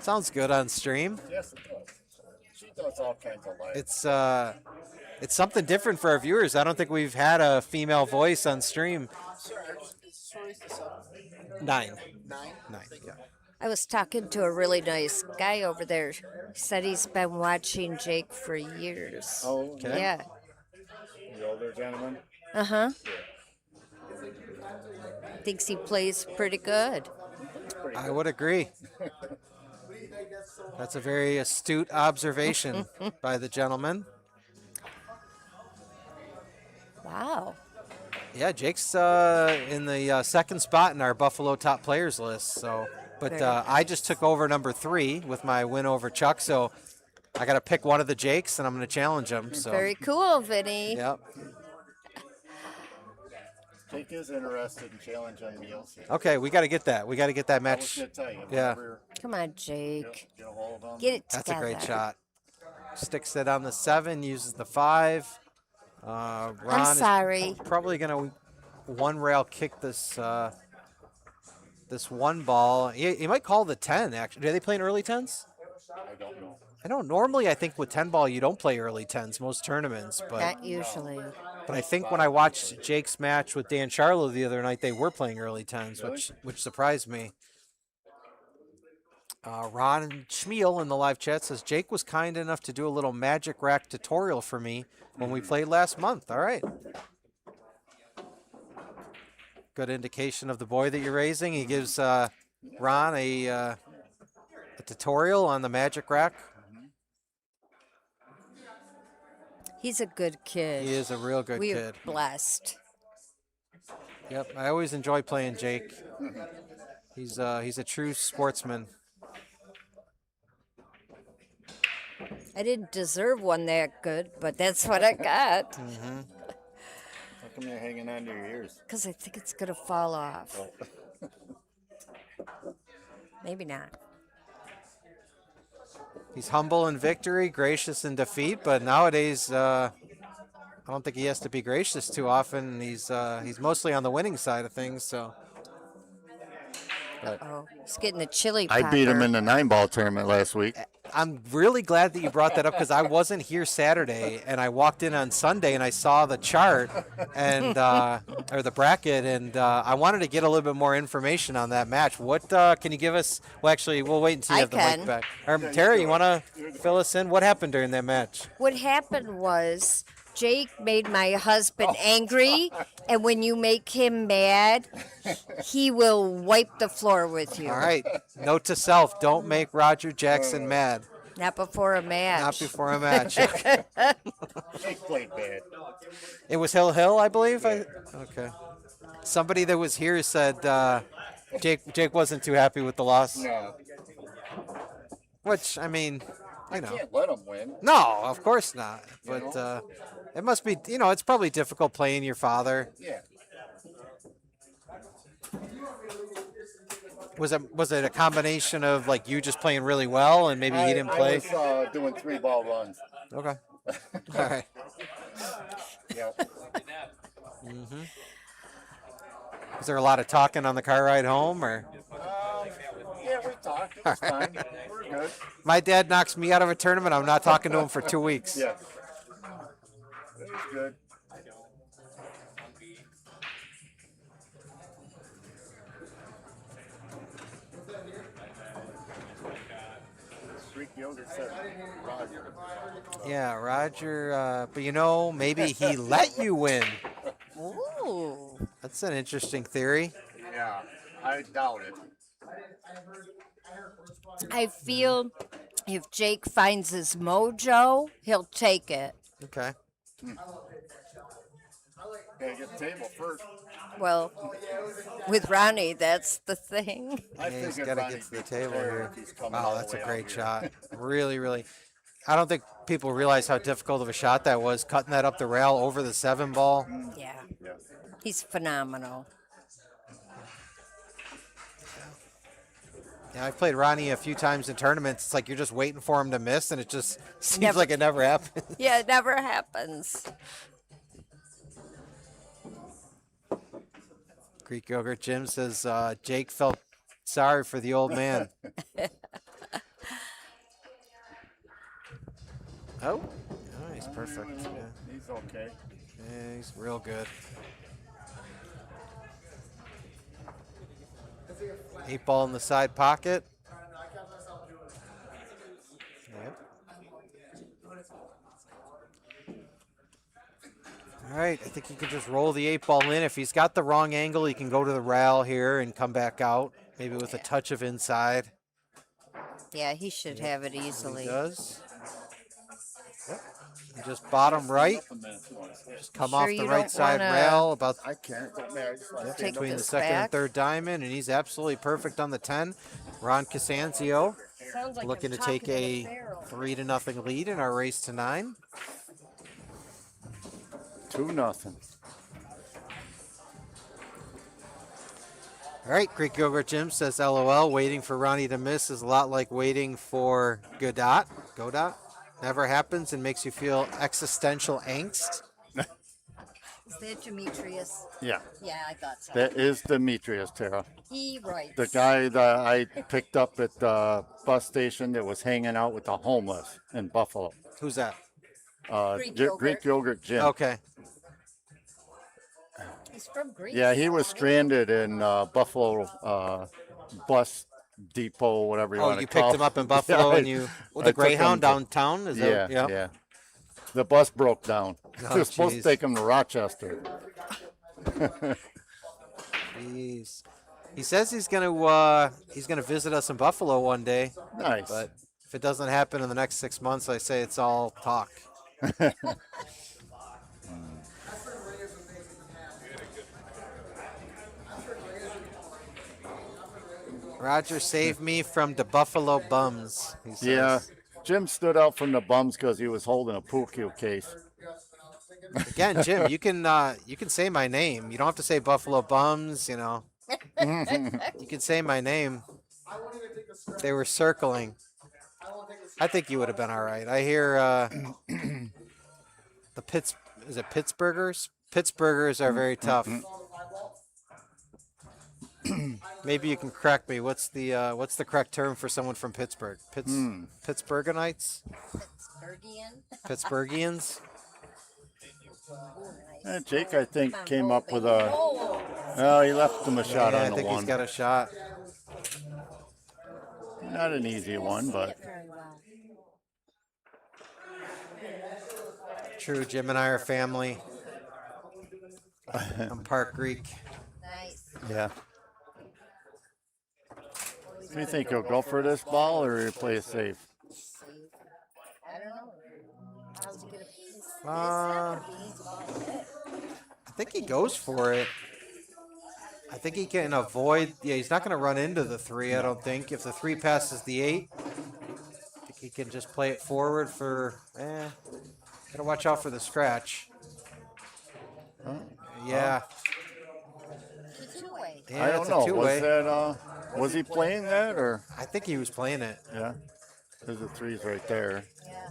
Sounds good on stream. Yes, it does. She does all kinds of life. It's something different for our viewers. I don't think we've had a female voice on stream. Sorry, 9. 9. 9. Yeah. I was talking to a really nice guy over there. He said he's been watching Jake for years. Oh, okay. Yeah. The older gentleman. Uh-huh. Thinks he plays pretty good. I would agree. That's a very astute observation by the gentleman. Wow. Yeah, Jake's in the second spot in our Buffalo top players list. So, but I just took over number 3 with my win over Chuck. So I got to pick one of the Jakes, and I'm going to challenge him. So Very cool, Vinnie. Yep. Jake is interested in challenging me also. Okay, we got to get that. We got to get that I was match. gonna tell you, Yeah. whenever Come on, Jake. get a hold of him. Get it That's together. a great shot. Sticks it on the 7, uses the 5. Ron I'm sorry. is probably going to one rail kick this this one ball. He might call the 10, actually. Are they playing early 10s? I don't know. I don't. Normally, I think with 10 ball, you don't play early 10s, most tournaments. But Not usually. I think when I watched Jake's match with Dan Charlo the other night, they were playing early 10s, which surprised me. Ron Schmiel in the live chat says, Jake was kind enough to do a little magic rack tutorial for me when we played last month. All right. Good indication of the boy that you're raising. He gives Ron a tutorial on the magic rack. He's a good kid. He is a real good We're kid. blessed. Yep, I always enjoy playing Jake. He's a true sportsman. I didn't deserve one that good, but that's what I got. Mm-hmm. How come you're hanging on to your ears? Because I think it's going to fall off. Maybe not. He's humble in victory, gracious in defeat, but nowadays I don't think he has to be gracious too often. He's mostly on the winning side of things. So Oh, he's getting the chili I beat him in the 9-ball tournament last week. I'm really glad that you brought that up because I wasn't here Saturday and I walked in on Sunday and I saw the chart and or the bracket and I wanted to get a little bit more information on that match. What can you give us? Well, actually, we'll wait until you have the mic back. Terry, you want to fill us in? What happened during that match? What happened was Jake made my husband angry, and when you make him mad, he will wipe the floor with you. All right. Note to self, don't make Roger Jackson mad. Not before a match. Not before a match. Jake played bad. It was Hill, I believe? Okay. Somebody that was here said Jake wasn't too happy with the loss. No. Which, I mean, you know. Can't let him win. No, of course not. But it must be, it's probably difficult playing your father. Yeah. Was it a combination of like you just playing really well and maybe he didn't play? I was doing 3-ball runs. Okay. All right. Yep. Mm-hmm. Was there a lot of talking on the car ride home, or? Yeah, we talked. It was fine. We're good. My dad knocks me out of a tournament. I'm not talking to him for 2 weeks. Yeah. It was good. Greek yogurt said Roger. Yeah, Roger. But maybe he let you win. Ooh. That's an interesting theory. Yeah, I doubt it. I feel if Jake finds his mojo, he'll take it. Okay. Gotta get the table first. Well, with Ronnie, that's the thing. I Yeah, he's figured got to Ronnie get to the beat table chair here. if he's coming all Wow, the that's a way out great here. shot. Really, really. I don't think people realize how difficult of a shot that was, cutting that up the rail over the 7 ball. Yeah. Yeah. He's phenomenal. Yeah, I've played Ronnie a few times in tournaments. It's like you're just waiting for him to miss, and it just seems Never- like it never happens. Yeah, it never happens. Greek Yogurt Jim says Jake felt sorry for the old man. Oh, he's perfect. Yeah. He's okay. Yeah, he's real good. 8 ball in the side pocket. Yep. All right, I think he can just roll the 8 ball in. If he's got the wrong angle, he can go to the rail here and come back out, maybe with a touch of inside. Yeah, he should have it easily. He does. Yep. And just bottom right. Just come Sure off you the right don't side wanna rail about I can't. Don't matter. I just want to Take between the this second and back. third diamond, and he's absolutely perfect on the 10. Ron Casanzio Sounds like looking I'm to take talking to a the barrel. 3-0 lead in our race to 9. 2-0. All right, Greek Yogurt Jim says LOL, waiting for Ronnie to miss is a lot like waiting for Godot. Never happens and makes you feel existential angst. Is that Demetrius? Yeah. Yeah, I thought so. That is Demetrius, Tara. He writes. The guy that I picked up at the bus station that was hanging out with the homeless in Buffalo. Who's that? Greek yogurt. Greek Yogurt Jim. Okay. He's from Greece. Yeah, he was stranded in Buffalo bus depot, whatever you Oh, want to you call picked him up in Buffalo and you, I the took him Greyhound to- downtown? Is Yeah, that, yep. yeah. The bus broke down. Oh, We were supposed jeez. to take him to Rochester. Jeez. He says he's gonna visit us in Buffalo one day, Nice. but if it doesn't happen in the next 6 months, I say it's all talk. Roger saved me from the Buffalo Bums. He says. Yeah, Jim stood out from the bums because he was holding a pool cue case. Again, Jim, you can say my name. You don't have to say Buffalo Bums. You know, you can say my name. They were circling. I think you would have been all right. I hear is it Pittsburghers? Pittsburghers are very tough. Maybe you can correct me. What's the correct term for someone from Pittsburgh? Pittsburghanites? Pittsburghians? Jake, I think, came up with a. Oh, he left him a shot Yeah, on I the think one. he's got a shot. Not an easy one, but True, Jim and I are family. I'm part Greek. Nice. yeah. Do you think he'll go for this ball or he'll play it safe? I don't know. How's he gonna be? I think he goes for it. I think he can avoid. Yeah, he's not going to run into the 3. I don't think. If the 3 passes the 8, I think he can just play it forward for. Gotta watch out for the scratch. Yeah. It's a two-way. Yeah, I don't it's know. a two-way. Was that? Was he playing that or? I think he was playing it. Yeah. There's the 3s right there. Yeah.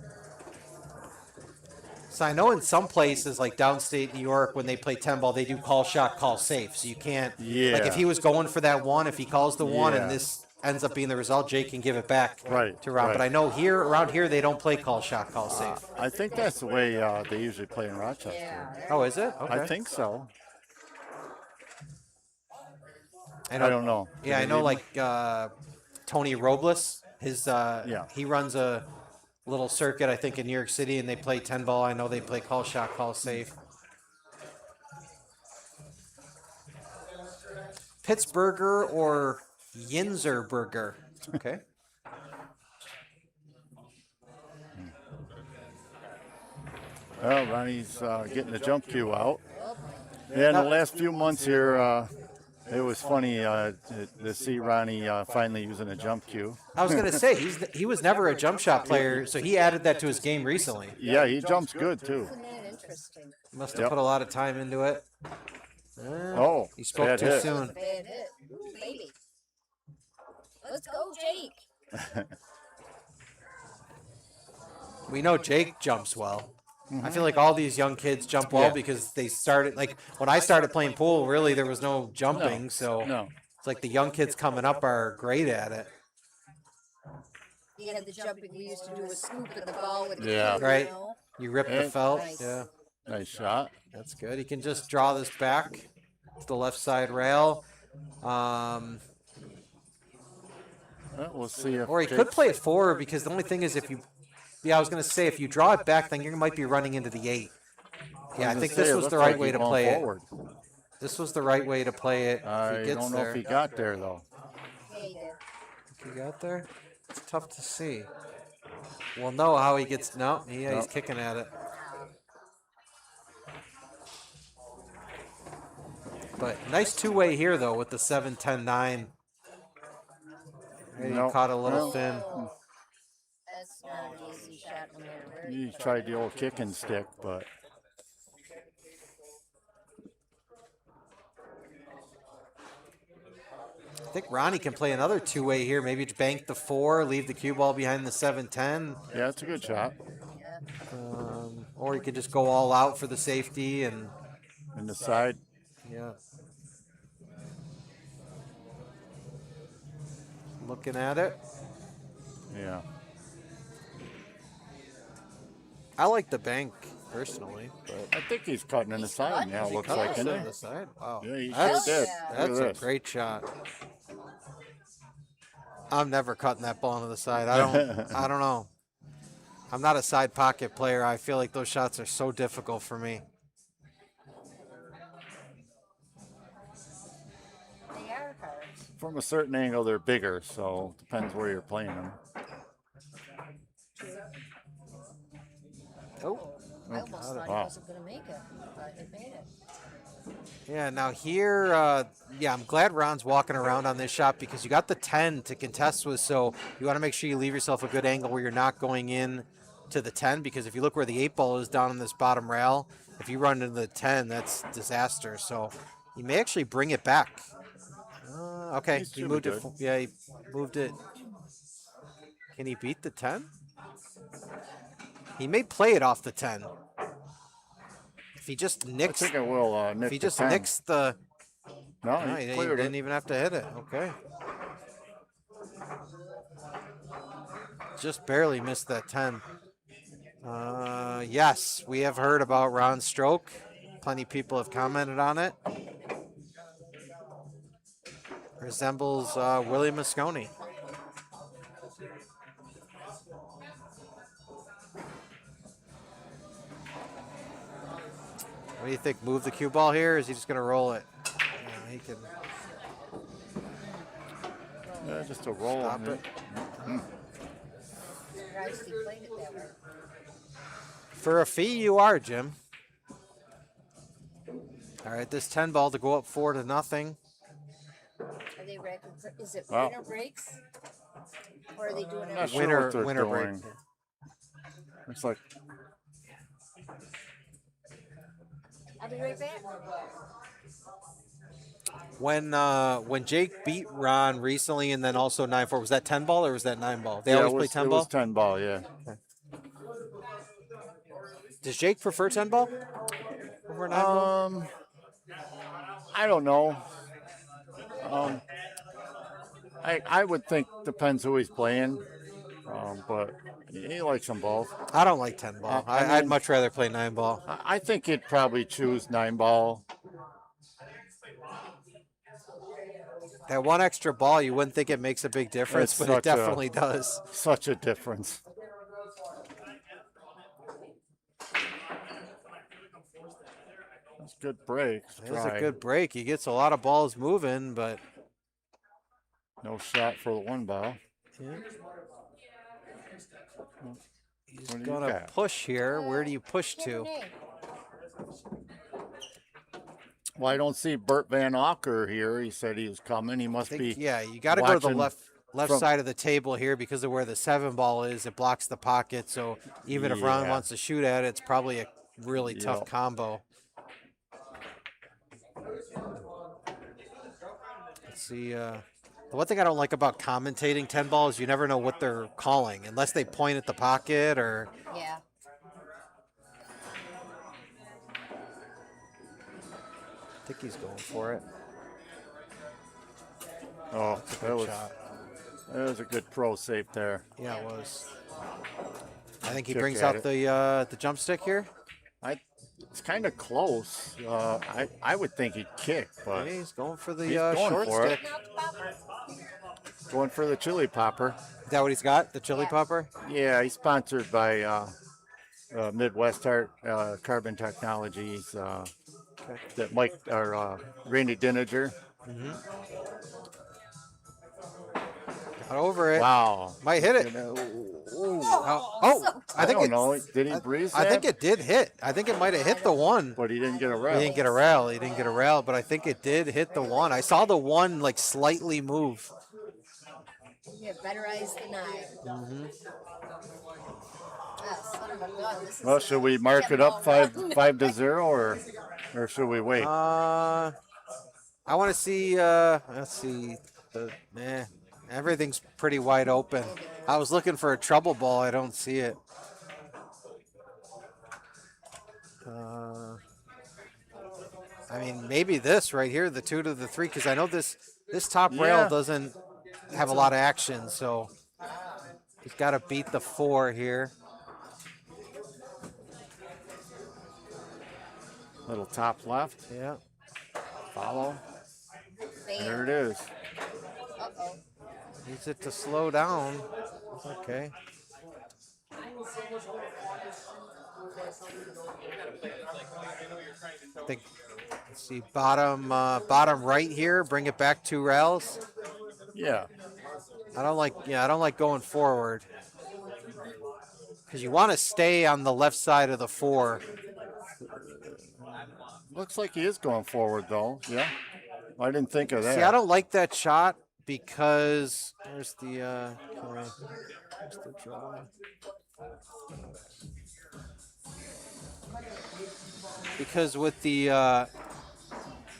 So I know in some places like downstate New York, when they play 10 ball, they do call shot, call safe. So you can't. Yeah. Like if he was going for that 1, if he calls the 1 Yeah. and this ends up being the result, Jake can give it back Right, to Ron. right. But I know around here, they don't play call shot, call safe. I think that's the way they usually play in Rochester. Oh, is it? Okay. I think so. I I don't know. Yeah, I know like Tony Robles, he runs a little circuit, I think, in New York City, and they play 10 ball. I know they play call shot, call safe. Pittsburgher or Yinzerburger. Okay. Well, Ronnie's getting the jump cue out. Yeah, in the last few months here, it was funny to see Ronnie finally using a jump cue. I was gonna say he was never a jump shot player, so he added that to his game recently. Yeah, he jumps good too. Isn't that interesting? Must have put a lot of time into it. Oh, he spoke bad too hit. soon. Bad hit. Ooh, baby. Let's go, Jake. We know Jake jumps well. I feel like all these young kids jump well because they started, like when I started playing pool, really there was no jumping, so it's like the young kids coming up are great at it. You had the jumping we used to do with scoop at the ball with the Yeah. kid, Right. You know? You rip the felt. Nice. Yeah. Nice shot. That's good. He can just draw this back to the left side rail. We'll see if Or he could play it forward because the only thing is if you, I was going to say if you draw it back, then you might be running into the 8. Yeah, I think this was the right way to play it. This was the right way to play it. I don't know if he got there though. Yeah, he did. He got there? It's tough to see. We'll know how he gets. No, he's kicking at it. But nice two-way here though with the 7-10-9. He caught a little thin. That's not an easy shot no matter where He tried the old kicking stick, but I think Ronnie can play another two-way here. Maybe bank the 4, leave the cue ball behind the 7-10. yeah, it's a good shot. Or he could just go all out for the safety and the side. Yeah. Looking at it. Yeah. I like the bank personally, but I think he's cutting in the side now. Looks like, isn't in he? the side. Wow. Yeah, he That's, sure did. that's Look at a this. great shot. I'm never cutting that ball into the side. I don't know. I'm not a side pocket player. I feel like those shots are so difficult for me. they are hard. From a certain angle, they're bigger, so depends where you're playing them. Oh. I almost thought he wasn't going to make it, but he made it. Yeah, now here, I'm glad Ron's walking around on this shot because you got the 10 to contest with, so you want to make sure you leave yourself a good angle where you're not going in to the 10, because if you look where the 8 ball is down on this bottom rail, if you run into the 10, that's disaster. So you may actually bring it back. Okay, he moved it. Yeah, he moved it. Can he beat the 10? He may play it off the 10. If he just nicks, I think I will nick if he just the 10. nicks the, No, he he cleared didn't it. even have to hit it. Okay. Just barely missed that 10. Yes, we have heard about Ron's stroke. Plenty of people have commented on it. Resembles William Moscone. What do you think? Move the cue ball here, or is he just going to roll it? Yeah, he can. Yeah, just a roll. Stop it. Surprised he played it that way. For a fee, you are, Jim. All right, this 10 ball to go up 4-0. Are they record? Is it Wow. winter breaks? Or are they doing I'm it? not sure Winter- what they're winter break. doing. It's like I'll be right back. When Jake beat Ron recently and then also 9-4, was that 10 ball or was that 9 ball? They yeah, always it play was, 10 it ball? was 10 ball, yeah. Does Jake prefer 10 ball over 9 ball? I don't know. I would think depends who he's playing, but he likes them both. I don't like 10 ball. I'd much rather play 9 ball. I think he'd probably choose 9 ball. That one extra ball, you wouldn't think it makes a big difference, It's but it such a- definitely does. Such a difference. That's a good break. It was a good break. He gets a lot of balls moving, but No shot for the 1 ball. he's What do you going to got? push here. Where do you push to? Well, I don't see Bert Van Auker here. He said he was coming. He must be. Yeah, you got to go to the watching left from- side of the table here because of where the 7 ball is. It blocks the pocket, so even if Ron Yeah. wants to shoot at it, it's probably a really tough Yep. combo. Let's see. The one thing I don't like about commentating 10 ball is you never know what they're calling unless they point at the pocket or. Yeah. I think he's going for it. Oh, Good shot. that was a good pro save there. Yeah, it was. I think he Kick brings at out the jump stick here. It's kind of close. I would think he'd kick, but He's going for the he's going short for stick. it. Going for the chili popper. Is that what he's got? The chili Yeah. popper? Yeah, he's sponsored by Midwest Art Carbon Technologies. That Mike or Randy Dininger. Got over it. Wow. Might hit it. I think don't know. Did he breeze I that? think it did hit. I think it might have hit the one. But he didn't get a He rail. didn't get a rail. He didn't get a rail, but I think it did hit the one. I saw the one like slightly move. You have better eyes than I. Mm-hmm. Ah, son of a gun. This is Well, should we mark it up 5-0 or should we wait? I want to see. Let's see. Everything's pretty wide open. I was looking for a trouble ball. I don't see it. I mean, maybe this right here, the 2 to the 3, because I know this top rail Yeah. doesn't have a lot of action, so he's got to beat the 4 here. Little top left. Yeah. Follow. bam. There it is. Uh-oh. Needs it to slow down. Okay. I think. Let's see, bottom right here. Bring it back 2 rails. Yeah. I don't like going forward because you want to stay on the left side of the 4. Looks like he is going forward though. Yeah. I didn't think of that. See, I don't like that shot because where's the draw? Because with the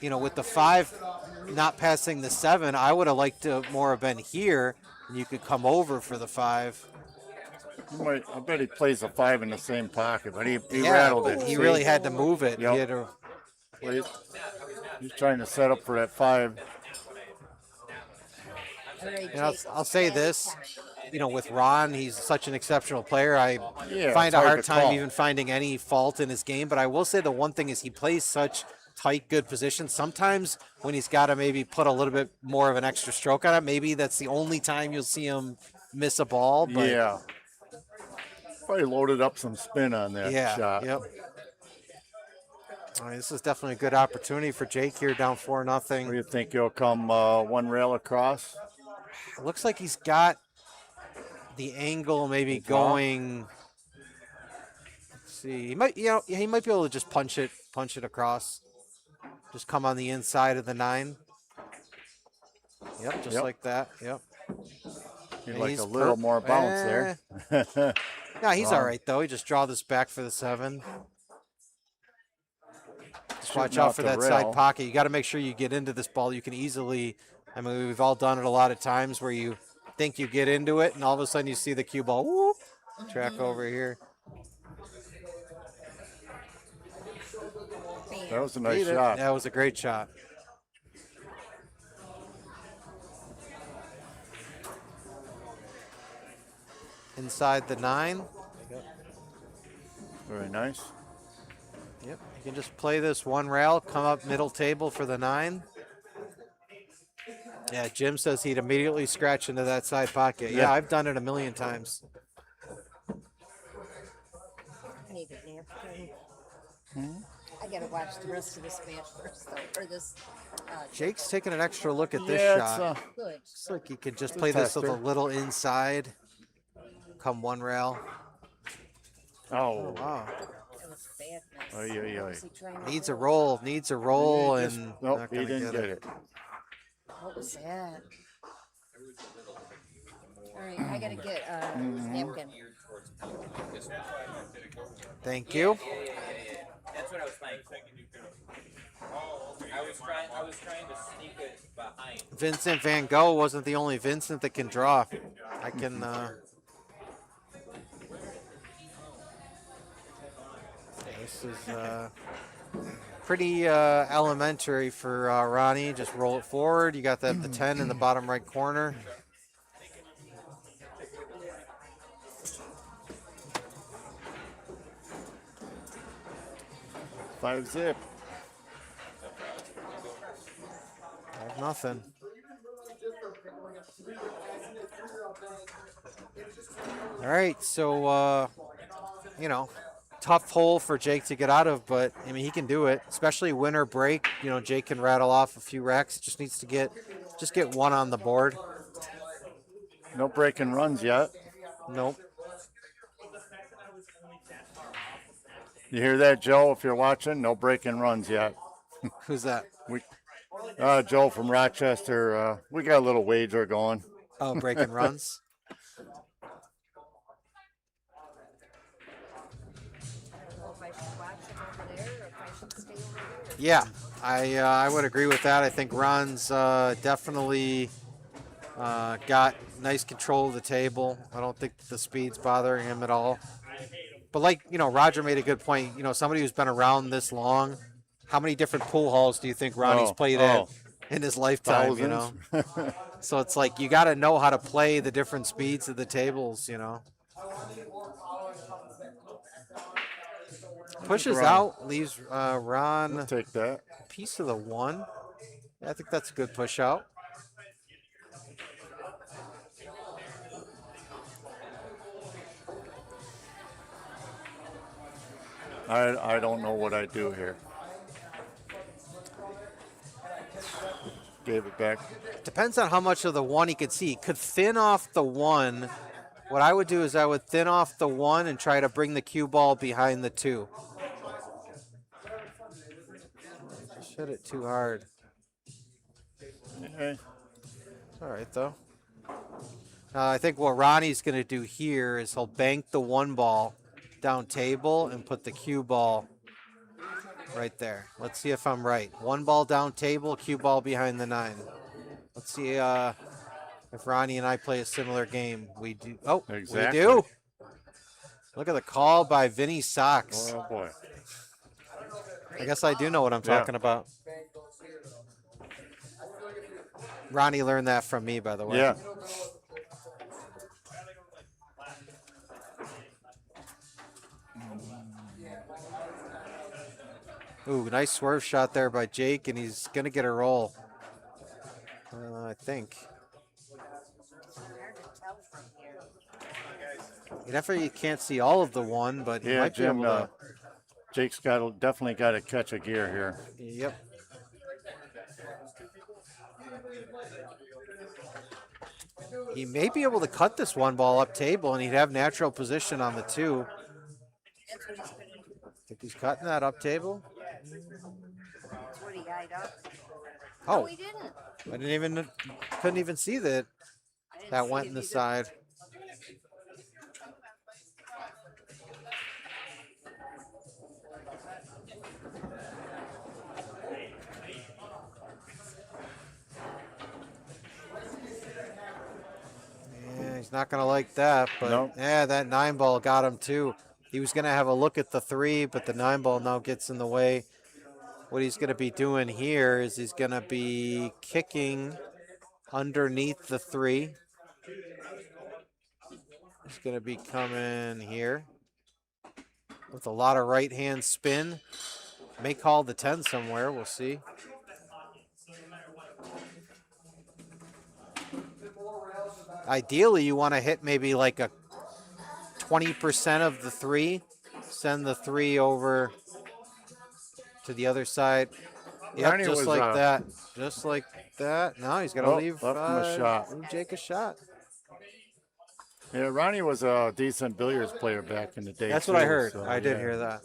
with the 5 not passing the 7, I would have liked to more have been here, and you could come over for the 5. I bet he plays a 5 in the same pocket, but he Yeah, rattled but it. he See? really had to move it. Yep. He had to, Well, he's trying to set up for that 5. All right, and I'll say this, with Ron, he's such an exceptional player. I Yeah, find it's a hard hard to time call. even finding any fault in his game. But I will say the one thing is he plays such tight, good positions. Sometimes when he's got to maybe put a little bit more of an extra stroke on it, maybe that's the only time you'll see him miss a ball. But Yeah. Probably loaded up some spin on that yeah, shot. yep. All right, this is definitely a good opportunity for Jake here, down 4-0. What do you think he'll come 1 rail across? Looks like he's got the angle maybe going. Let's see, he might be able to just punch it across. Just come on the inside of the 9. Yep, just Yep. like that. Yep. He'd And like he's a little more bounce there. Yeah, he's Wrong. all right though. He just draw this back for the 7. Just watch Shooting out out for the that rail. side pocket. You got to make sure you get into this ball. You can easily. I mean, we've all done it a lot of times where you think you get into it, and all of a sudden you see the cue ball whoop, track over here. That was a nice Beat it. shot. That was a great shot. Inside the 9. Very nice. Yep. You can just play this 1 rail, come up middle table for the 9. Yeah, Jim says he'd immediately scratch into that side pocket. Yeah, Yeah. I've done it a million times. I need a napkin. I gotta watch the rest of this match first, though. Or this. Jake's taking an extra look at this Yeah, shot. Good. Looks like you could just it's a play this with a tester. little inside. Come 1 rail. Oh, Wow. Oy, oy, oy. Needs a roll, Just- and nope, not he gonna didn't get it. What was that? All right, I gotta get a napkin. Thank you. That's what I was thinking. I was trying to sneak it behind. Vincent Van Gogh wasn't the only Vincent that can draw. I can. This is pretty elementary for Ronnie. Just roll it forward. You got the 10 in the bottom right corner. Five zip. 5-0. All right, so you know, tough hole for Jake to get out of, but I mean he can do it. Especially winner break. You know, Jake can rattle off a few racks. Just needs to get one on the board. No breaking runs yet. Nope. You hear that, Joe? If you're watching, no breaking runs yet. Who's that? Joe from Rochester. We got a little wager going. Oh, breaking runs. Yeah, I would agree with that. I think Ron's definitely got nice control of the table. I don't think the speed's bothering him at all. But like, you know, Roger made a good point. You know, somebody who's been around this long, how many different pool halls do you think Ronnie's played at in his lifetime, you know? So it's like you got to know how to play the different speeds of the tables, you know. Pushes out, leaves Ron We'll take that. a piece of the 1. Yeah, I think that's a good push out. I don't know what I do here. Gave it back. Depends on how much of the 1 he could see. Could thin off the 1. What I would do is I would thin off the 1 and try to bring the cue ball behind the 2. Just hit it too hard. Okay. It's all right, though. I think what Ronnie's going to do here is he'll bank the 1 ball down table and put the cue ball right there. Let's see if I'm right. 1 ball down table, cue ball behind the 9. Let's see if Ronnie and I play a similar game. We do. Oh, Exactly. we do. Look at the call by Vinnie Sox. Oh, boy. I guess I do know what I'm talking about. Ronnie learned that from me, by the way. Yeah. Ooh, nice swerve shot there by Jake, and he's going to get a roll. I think. You definitely can't see all of the 1, but he might Jim, be able to. Jake's definitely got to catch a gear here. Yep. He may be able to cut this 1 ball up table, and he'd have natural position on the 2. Think he's cutting that up table? That's what he eyed up. Oh, No, he didn't. Couldn't even see that went in the side. Yeah, he's not going to like that, but Nope. yeah, that 9 ball got him too. He was going to have a look at the 3, but the 9 ball now gets in the way. What he's going to be doing here is he's going to be kicking underneath the 3. He's going to be coming here with a lot of right-hand spin. May call the 10 somewhere. We'll see. Ideally, you want to hit maybe like a 20% of the 3. Send the 3 over to the other side. Yep, just like that. Just like that. Now he's got to leave left him a shot. Leave Jake a shot. Yeah, Ronnie was a decent billiards player back in the day. That's what I too, heard. so, I did yeah. hear that.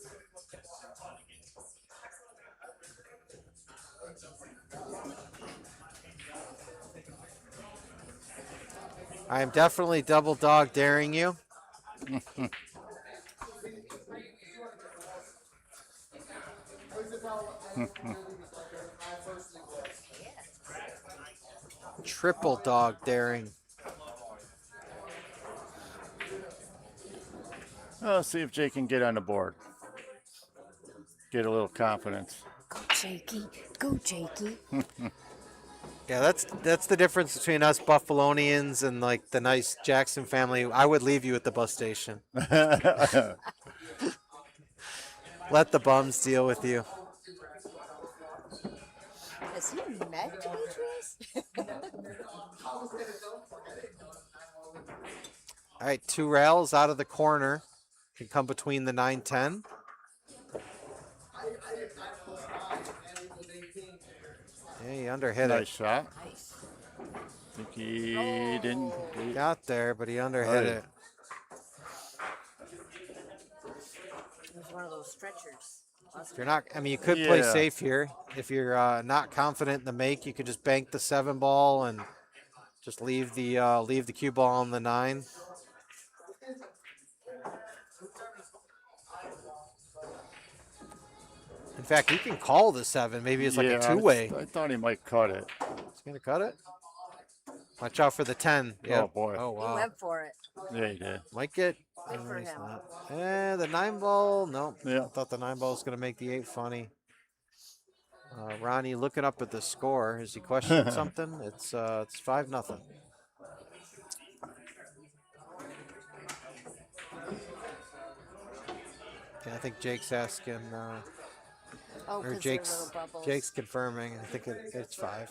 I am definitely double dog daring you. Triple dog daring. Let's see if Jake can get on the board. Get a little confidence. Go, Jakey. Go, Jakey. Yeah, that's the difference between us Buffalonians and like the nice Jackson family. I would leave you at the bus station. Let the bums deal with you. Has he met Demetrius? All right, 2 rails out of the corner. Can come between the 9-10. Yeah, he underhit Nice it. shot. Think he didn't. He got there, but he underhit Right. it. It was one of those stretchers. If you're not, I mean, you could play Yeah. safe here. If you're not confident in the make, you could just bank the 7 ball and just leave the cue ball on the 9. In fact, he can call the 7. Maybe it's like a 2-way. I thought he might cut it. He's gonna cut it. Watch out for the 10. Yep. Oh boy. Oh He wow. went for it. Yeah, he did. Might get. Good for he's him. not. The 9 ball. No. Yeah. I thought the 9 ball was gonna make the 8 funny. Ronnie looking up at the score. Is he questioning something? It's 5-0. Yeah, I think Jake's asking. Oh, Or 'cause they're Jake's little bubbles. Jake's confirming. I think it's 5.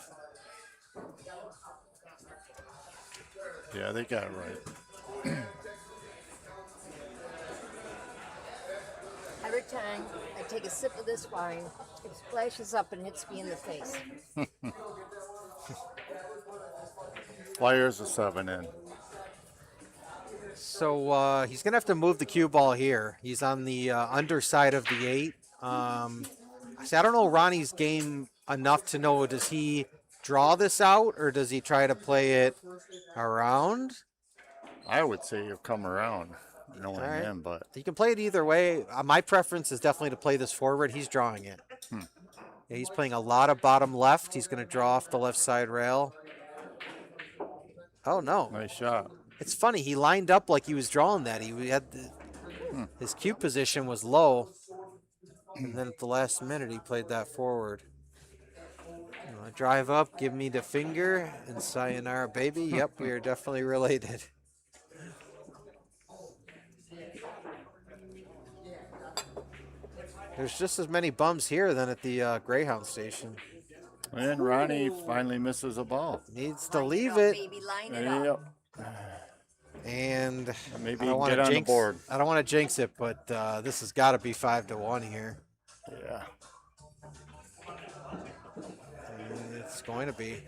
Yeah, they got it right. Every time I take a sip of this wine, it splashes up and hits me in the face. Flyers a 7 in. So he's gonna have to move the cue ball here. He's on the underside of the 8. See, I don't know Ronnie's game enough to know, does he draw this out or does he try to play it around? I would say he'll come around, knowing All right. him, but You can play it either way. My preference is definitely to play this forward. He's drawing it. Yeah, he's playing a lot of bottom left. He's going to draw off the left side rail. Oh, no. nice shot. It's funny. He lined up like he was drawing that. He had his cue position was low. And then at the last minute, he played that forward. Drive up, give me the finger, and sayonara, baby. Yep, we are definitely related. There's just as many bums here than at the Greyhound station. And Ronnie finally misses a ball. Needs to leave it. Baby, line it up. Yep. And Maybe I he don't can want get to on the jinx. board. I don't want to jinx it, but this has got to be 5-1 here. Yeah. It's going to be.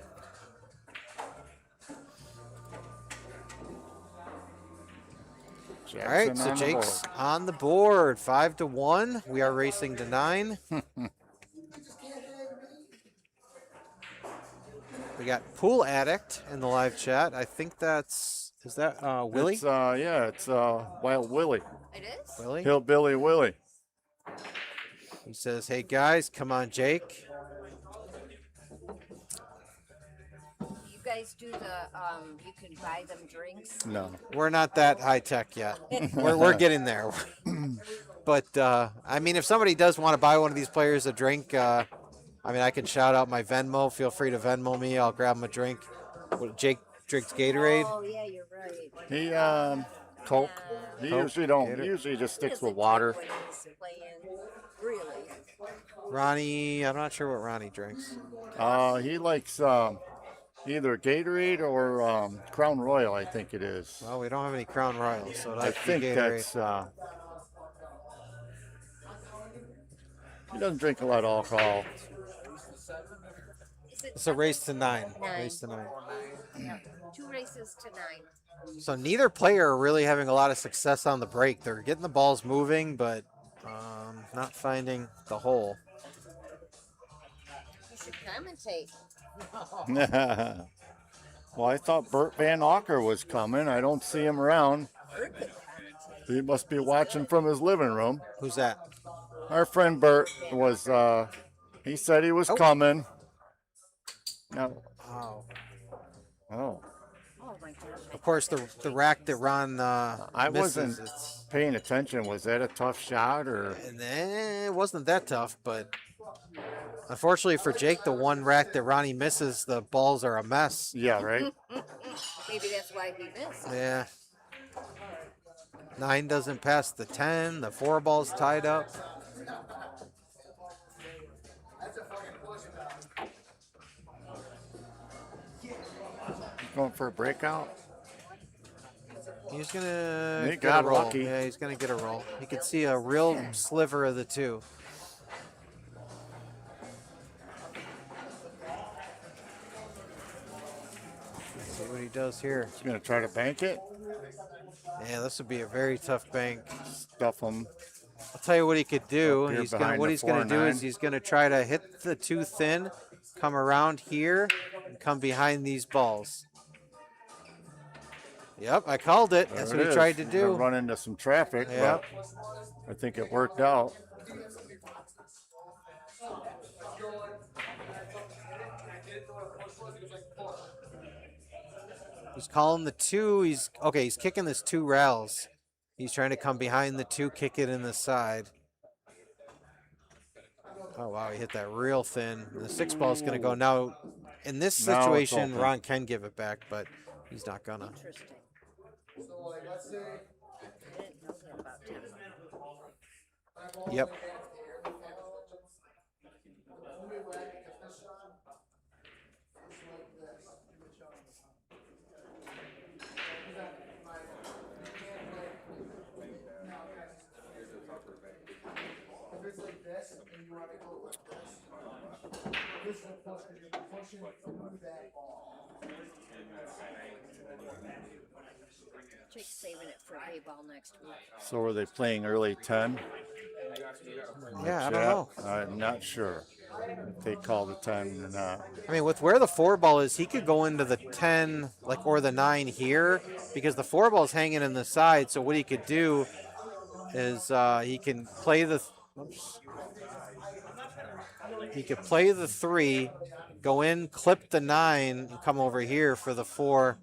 All right, so Jackson on the Jake's board. on the board, 5-1. We are racing to 9. We got Pool Addict in the live chat. I think is that Willie? It's Wild Willie. It is? Willie? Hillbilly Willie. He says, hey guys, come on, Jake. You guys do the, you can buy them drinks? No. We're not that high tech yet. We're getting there. But I mean, if somebody does want to buy one of these players a drink, I mean, I can shout out my Venmo. Feel free to Venmo me. I'll grab him a drink. Jake drinks Gatorade. Oh, yeah, you're right. He Coke. He Coke, usually don't. Gator- He usually just He sticks doesn't with water. drink when he's playing. Really? Ronnie, I'm not sure what Ronnie drinks. He likes either Gatorade or Crown Royal. I think it is. Well, we don't have any Crown Royals, so I that's think Gatorade. that's. He doesn't drink a lot of alcohol. Is it It's a race to 9. 9? Race to 9. Yeah. 2 races to 9. So neither player are really having a lot of success on the break. They're getting the balls moving, but not finding the hole. You should commentate. Well, I thought Bert Van Auker was coming. I don't see him around. He must be watching from his living room. Who's that? Our friend Bert was, he said he was Oh. coming. No. Oh. Oh. Of course, the rack that Ron I misses, wasn't it's, paying attention. Was that a tough shot or? and it wasn't that tough, but unfortunately for Jake, the one rack that Ronnie misses, the balls are a mess. Yeah, right. Maybe that's why he missed. Yeah. 9 doesn't pass the 10. The 4 ball's tied up. Going for a breakout. He's gonna He get got a roll. lucky. Yeah, he's gonna get a roll. You can see a real sliver of the two. Let's see what he does here. He's gonna try to bank it. Yeah, this would be a very tough bank. Stuff him. I'll tell you what he could do. Up here He's gonna behind what the he's gonna do 4-9. is he's gonna try to hit the two thin, come around here, and come behind these balls. Yep, I called it. That's There what it he is. tried to He's gonna do. run into some traffic, Yep. but I think it worked out. He's calling the two. He's okay. He's kicking this 2 rails. He's trying to come behind the 2, kick it in the side. Oh wow, he hit that real thin. The 6 ball is going to go now. In this Now it's situation, open. Ron can give it back, but he's not gonna. Interesting. I didn't know that about him. Yep. Jake's saving it for hay ball next week. So are they playing early 10? Yeah, I don't know. I'm not sure if they call the 10 or not. I mean, with where the 4 ball is, he could go into the 10, like, or the 9 here, because the 4 ball is hanging in the side. So what he could do is he can play the. Oops. He could play the 3, go in, clip the 9, and come over here for the 4.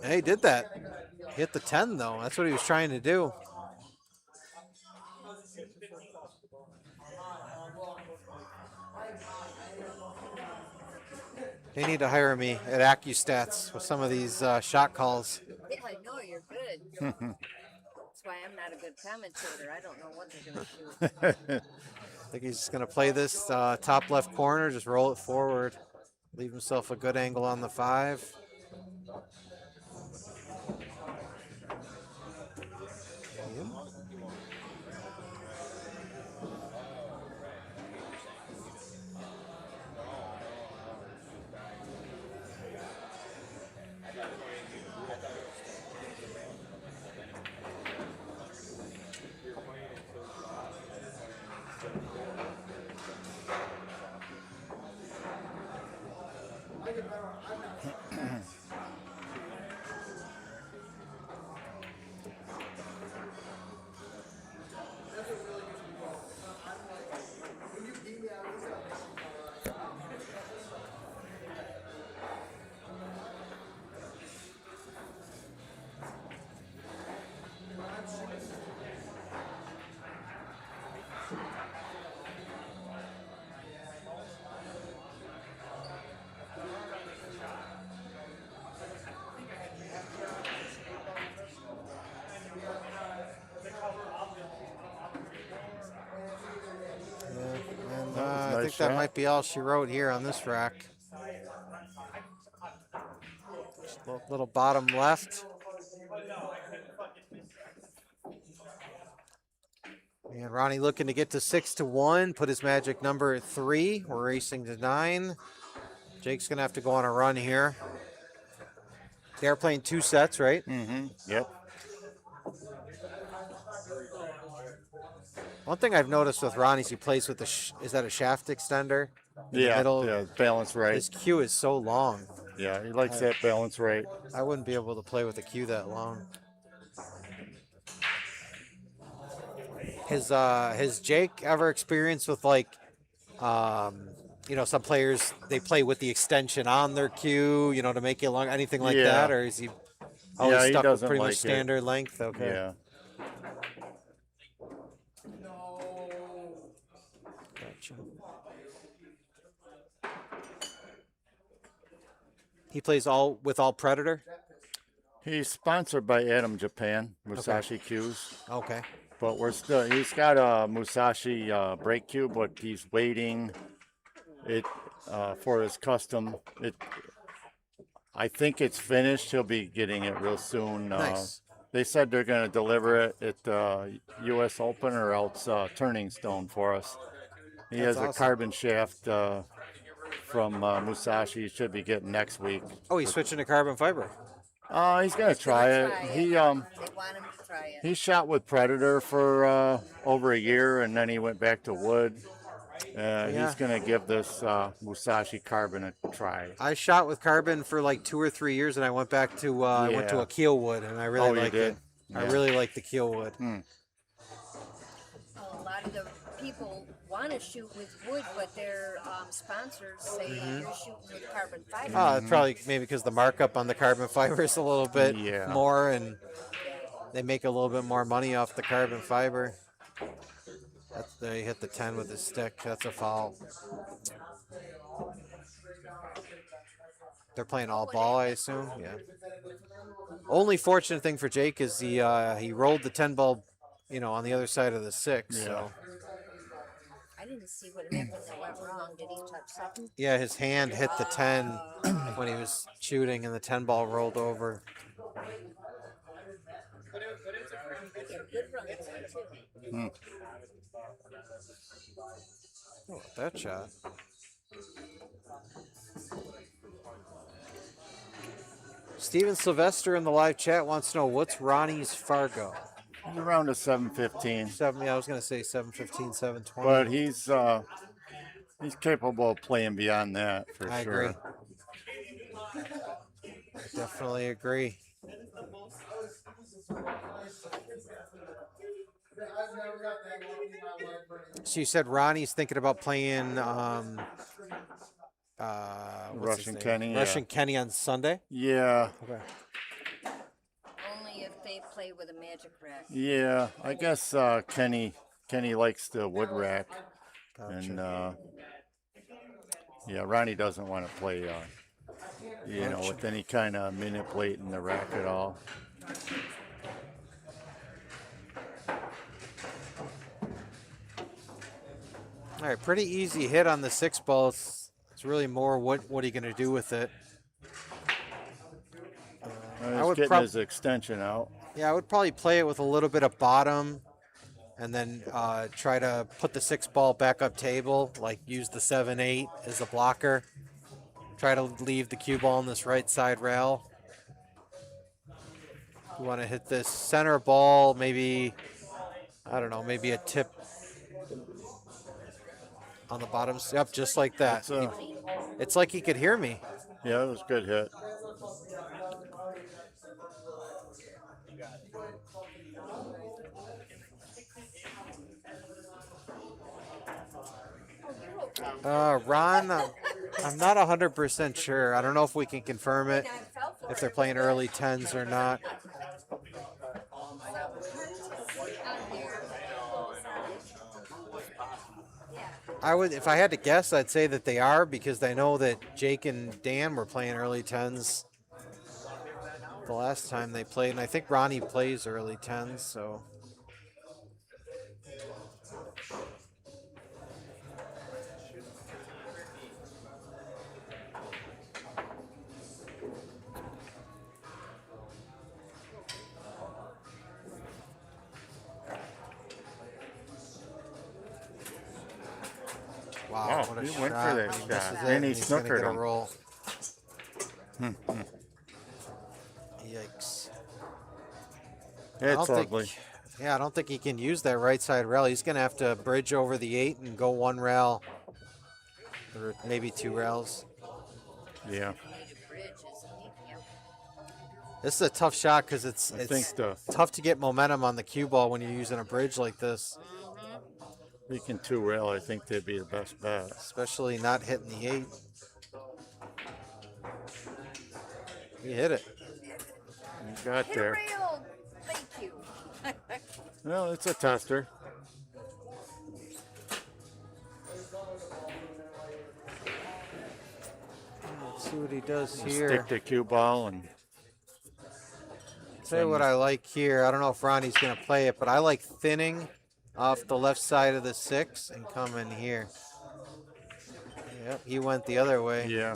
And he did that. Hit the 10 though. That's what he was trying to do. They need to hire me at AccuStats with some of these shot calls. Yeah, I know you're good. That's why I'm not a good commentator. I don't know what they're going to shoot. I think he's just going to play this top left corner, just roll it forward, leave himself a good angle on the 5. I think that might be all she wrote here on this rack. Just a little bottom left. And Ronnie looking to get to 6-1, put his magic number at 3. We're racing to 9. Jake's gonna have to go on a run here. They're playing 2 sets, right? Mm-hmm. Yep. One thing I've noticed with Ronnie is he plays with the is that a shaft extender? in the middle. Yeah, balance right. His cue is so long. Yeah, he likes that balance right. I wouldn't be able to play with a cue that long. Has Jake ever experienced with like, some players they play with the extension on their cue, to make it long, anything like that, or is he always he stuck with doesn't pretty like much standard length? Okay. Yeah. Gotcha. He plays all Predator. He's sponsored by Adam Japan, Musashi Cues. Okay. But he's got a Musashi brake cue, but he's waiting for his custom. I think it's finished. He'll be getting it real soon. Nice. They said they're going to deliver it at U.S. Open or else Turning Stone for us. He has a carbon shaft from Musashi. He should be getting next week. Oh, he's switching to carbon fiber. He's going to try it. They want him to try it. He shot with Predator for over a year, and then he went back to wood. He's going to give this Musashi carbon a try. I shot with carbon for like 2 or 3 years, and I went back to I went to a keel wood, and I really liked it. Yeah. I really like the keel wood. A lot of the people want to shoot with wood, but their sponsors say you're shooting with carbon fiber. Probably maybe because the markup on the carbon fiber is a little bit more, and they make a little bit more money off the carbon fiber. They hit the 10 with his stick. That's a foul. They're playing all ball, I assume. Yeah. Only fortunate thing for Jake is he rolled the 10 ball, on the other side of the 6. Yeah. So. I didn't see what happened that went wrong. Did he touch something? Yeah, his hand hit the 10 when he was shooting, and the 10 ball rolled over. Oh, that shot. Steven Sylvester in the live chat wants to know what's Ronnie's Fargo. He's around a 715. I was going to say 715, 720. But he's capable of playing beyond that for I sure. agree. I definitely agree. So you said Ronnie's thinking about playing Russian Kenny. Russian Kenny on Sunday? Yeah. Okay. Only if they play with a magic rack. Yeah, I guess Kenny likes the wood rack. Gotcha. And Ronnie doesn't want to play with any kind of manipulating the rack at all. All right, pretty easy hit on the 6 ball. It's really more what are you going to do with it? He's getting his extension out. Yeah, I would probably play it with a little bit of bottom, and then try to put the 6 ball back up table, like use the 7-8 as a blocker. Try to leave the cue ball on this right side rail. You want to hit this center ball, maybe, I don't know, maybe a tip on the bottom. Yep, just like that. It's like he could hear me. Yeah, it was a good hit. Ron, I'm not 100% sure. I don't know if we can confirm it, if they're playing early 10s or not. If I had to guess, I'd say that they are, because I know that Jake and Dan were playing early 10s the last time they played, and I think Ronnie plays early 10s, so. Wow, what a he shot. went for that He misses shot. it, And he he's gonna snookered get a him. roll. Yikes. It's ugly. I don't think he can use that right side rail. He's going to have to bridge over the 8 and go one rail or maybe 2 rails. Yeah. This is a tough shot because I it's think the tough to get momentum on the cue ball when you're using a bridge like this, Beacon 2 rail, I think they'd be the best bet. especially not hitting the 8. He hit it. You got Hit a there. rail. Thank you. Well, it's a tester. Let's see what he does You here. Stick the cue ball and Tell you what I like here. I don't know if Ronnie's going to play it, but I like thinning off the left side of the 6 and come in here. Yep, he went the other way. yeah,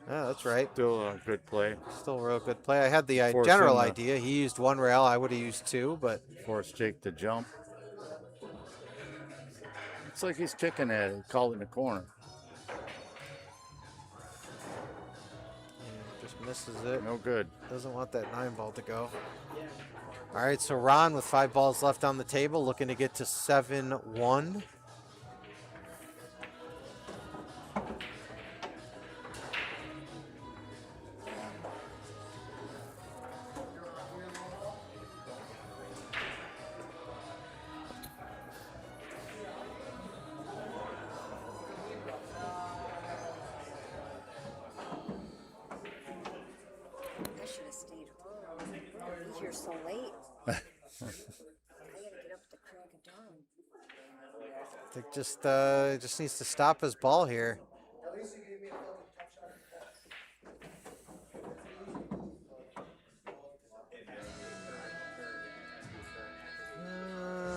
Oh, that's right. still a good play. Still a real good play. I had the Force general him to- idea. He used 1 rail. I would have used 2, but Force Jake to jump. It's like he's kicking at it, calling the corner. just misses it. No good. Doesn't want that 9 ball to go. All right, so Ron with 5 balls left on the table, looking to get to 7-1. I should have stayed home. I'll be here so late. I gotta get up at the crack of dawn. I think just needs to stop his ball here.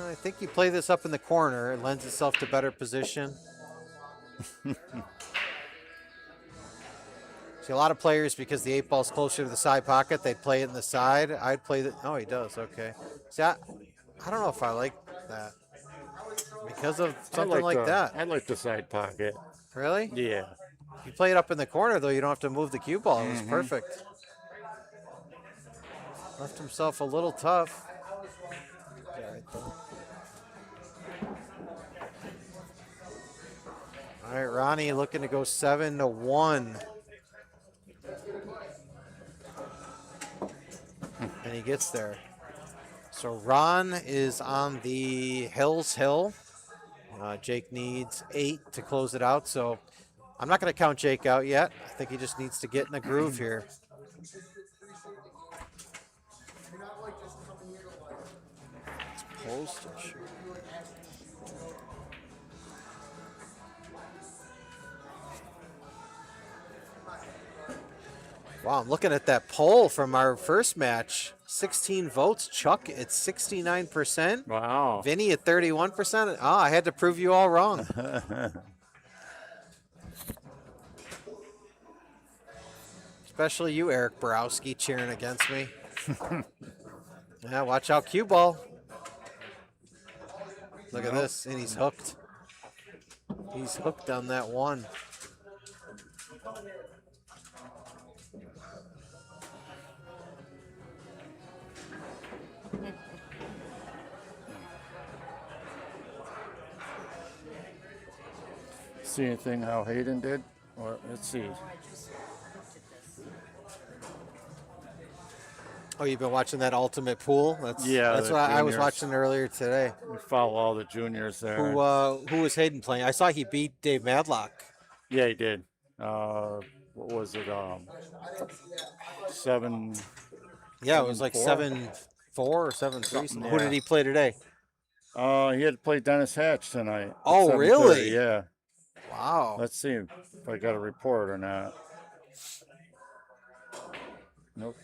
I think you play this up in the corner. It lends itself to better position. See, a lot of players, because the 8 ball's closer to the side pocket, they'd play it in the side. I'd play the. Oh, he does. Okay. See, I don't know if I like that because of something like that. I like the side pocket. Really? Yeah. You play it up in the corner, though, you don't have to move the cue ball. It was perfect. Left himself a little tough. Yeah, right there. All right, Ronnie looking to go 7-1. And he gets there. So Ron is on the Hills Hill. Jake needs 8 to close it out. So I'm not going to count Jake out yet. I think he just needs to get in the groove here. Postage. Wow, I'm looking at that poll from our first match. 16 votes. Chuck at 69%. Wow. Vinnie at 31%. Oh, I had to prove you all wrong. Especially you, Eric Borowski, cheering against me. Yeah, watch out, cue ball. Look at this, and he's hooked. He's hooked on that 1. See anything how Hayden did? Or let's see. Oh, you've been watching that Ultimate Pool? That's the what I was juniors. watching earlier today. We follow all the juniors there. Who was Hayden playing? I saw he beat Dave Madlock. Yeah, he did. What was it? 7. Yeah, it was like 7-4? 7-4 or 7-3. Something, Who did yeah. he play today? He had to play Dennis Hatch tonight. at Oh, 7:30, really? Yeah. Wow. Let's see if I got a report or not. Nope.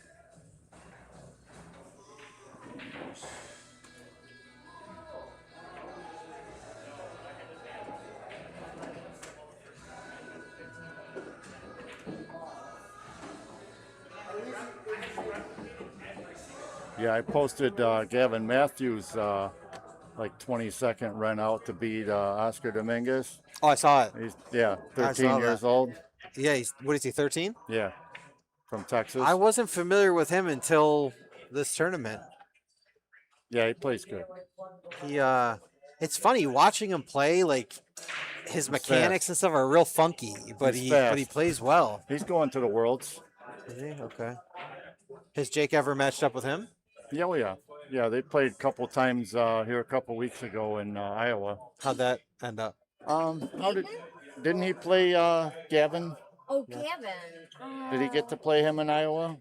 Yeah, I posted Gavin Matthews like 20-second run out to beat Oscar Dominguez. Oh, I saw it. He's I 13 saw years that. old. Yeah, what is he, 13? Yeah, from Texas. I wasn't familiar with him until this tournament. Yeah, he plays good. Yeah, It's funny watching him play. Like his mechanics and stuff are real funky, but He's he fast. plays well. He's going to the Worlds. Is he? Okay. Has Jake ever matched up with him? Yeah, oh yeah. Yeah, they played a couple times here a couple weeks ago in Iowa. How'd that end up? Didn't he play Gavin? Oh, Gavin. Did he get to play him in Iowa?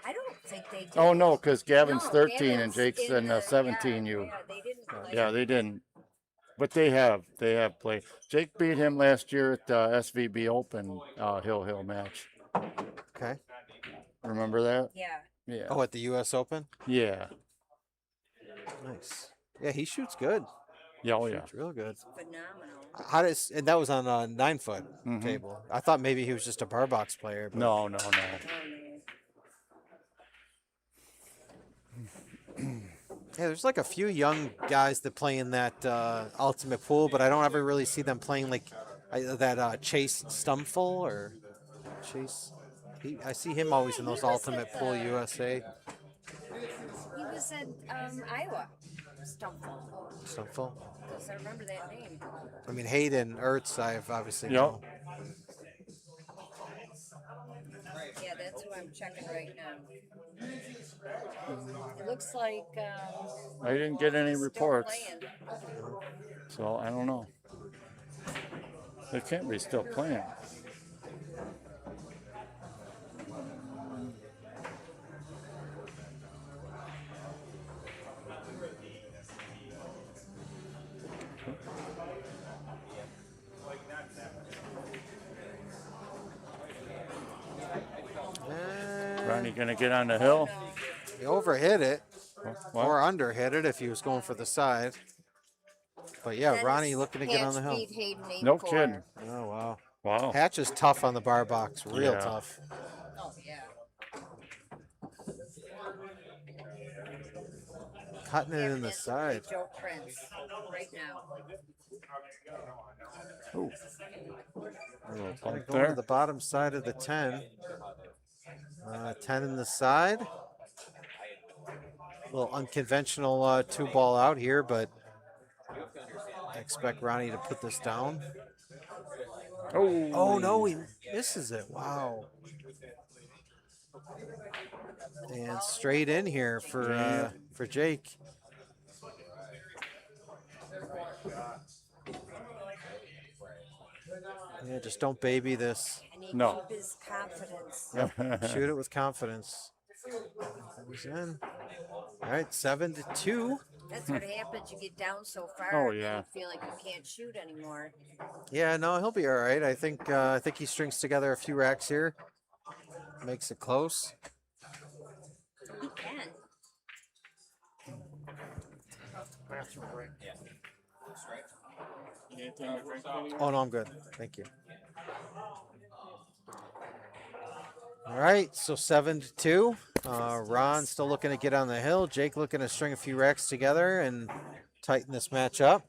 I don't think they did. Oh no, because Gavin's No, 13 and Gavin's Jake's in the- 17. Yeah, they didn't play. Yeah, they didn't. But they have played. Jake beat him last year at the SVB Open Hill match. Okay. Remember that? Yeah. Yeah. Oh, at the U.S. Open. Yeah. Nice. Yeah, he shoots good. Yeah, oh yeah. Shoots real good. Phenomenal. How does and that was on a 9-foot Mhm. table. I thought maybe he was just a bar box player. But No. Yeah, there's like a few young guys that play in that ultimate pool, but I don't ever really see them playing like that Chase Stumful or Chase. I see him always in those ultimate pool USA. He was at Iowa. Stumful. Stumful. Because I remember that name. I mean Hayden Ertz. I've obviously Yep. know. Yeah, that's who I'm checking right now. It looks like. I didn't get any he's still reports, playing. so I don't know. They can't be still playing. Ronnie gonna get on the hill? He overhit it What? or underhit it if he was going for the side. But yeah, That Ronnie is looking to get on the Hatch hill. beat Hayden No 8-4. kidding. Oh wow. Wow. Hatch is tough on the bar box, real Yeah. tough. Oh, yeah. Cutting it in the That's side. Joe Prince right now. Ooh. A little bump Going to there. the bottom side of the 10. 10 in the side. A little unconventional 2-ball out here, but I expect Ronnie to put this down. Oh no, he misses it. Wow. And straight in here for Jake. Yeah, just don't baby this. And he No. keep his confidence. Shoot it with confidence. Goes in. All right, 7-2. That's what happens. You get down so far. Oh, and yeah. You feel like you can't shoot anymore. Yeah, no, he'll be all right. I think he strings together a few racks here. Makes it close. He can. Oh no, I'm good. Thank you. All right, so 7-2. Ron still looking to get on the hill. Jake looking to string a few racks together and tighten this match up.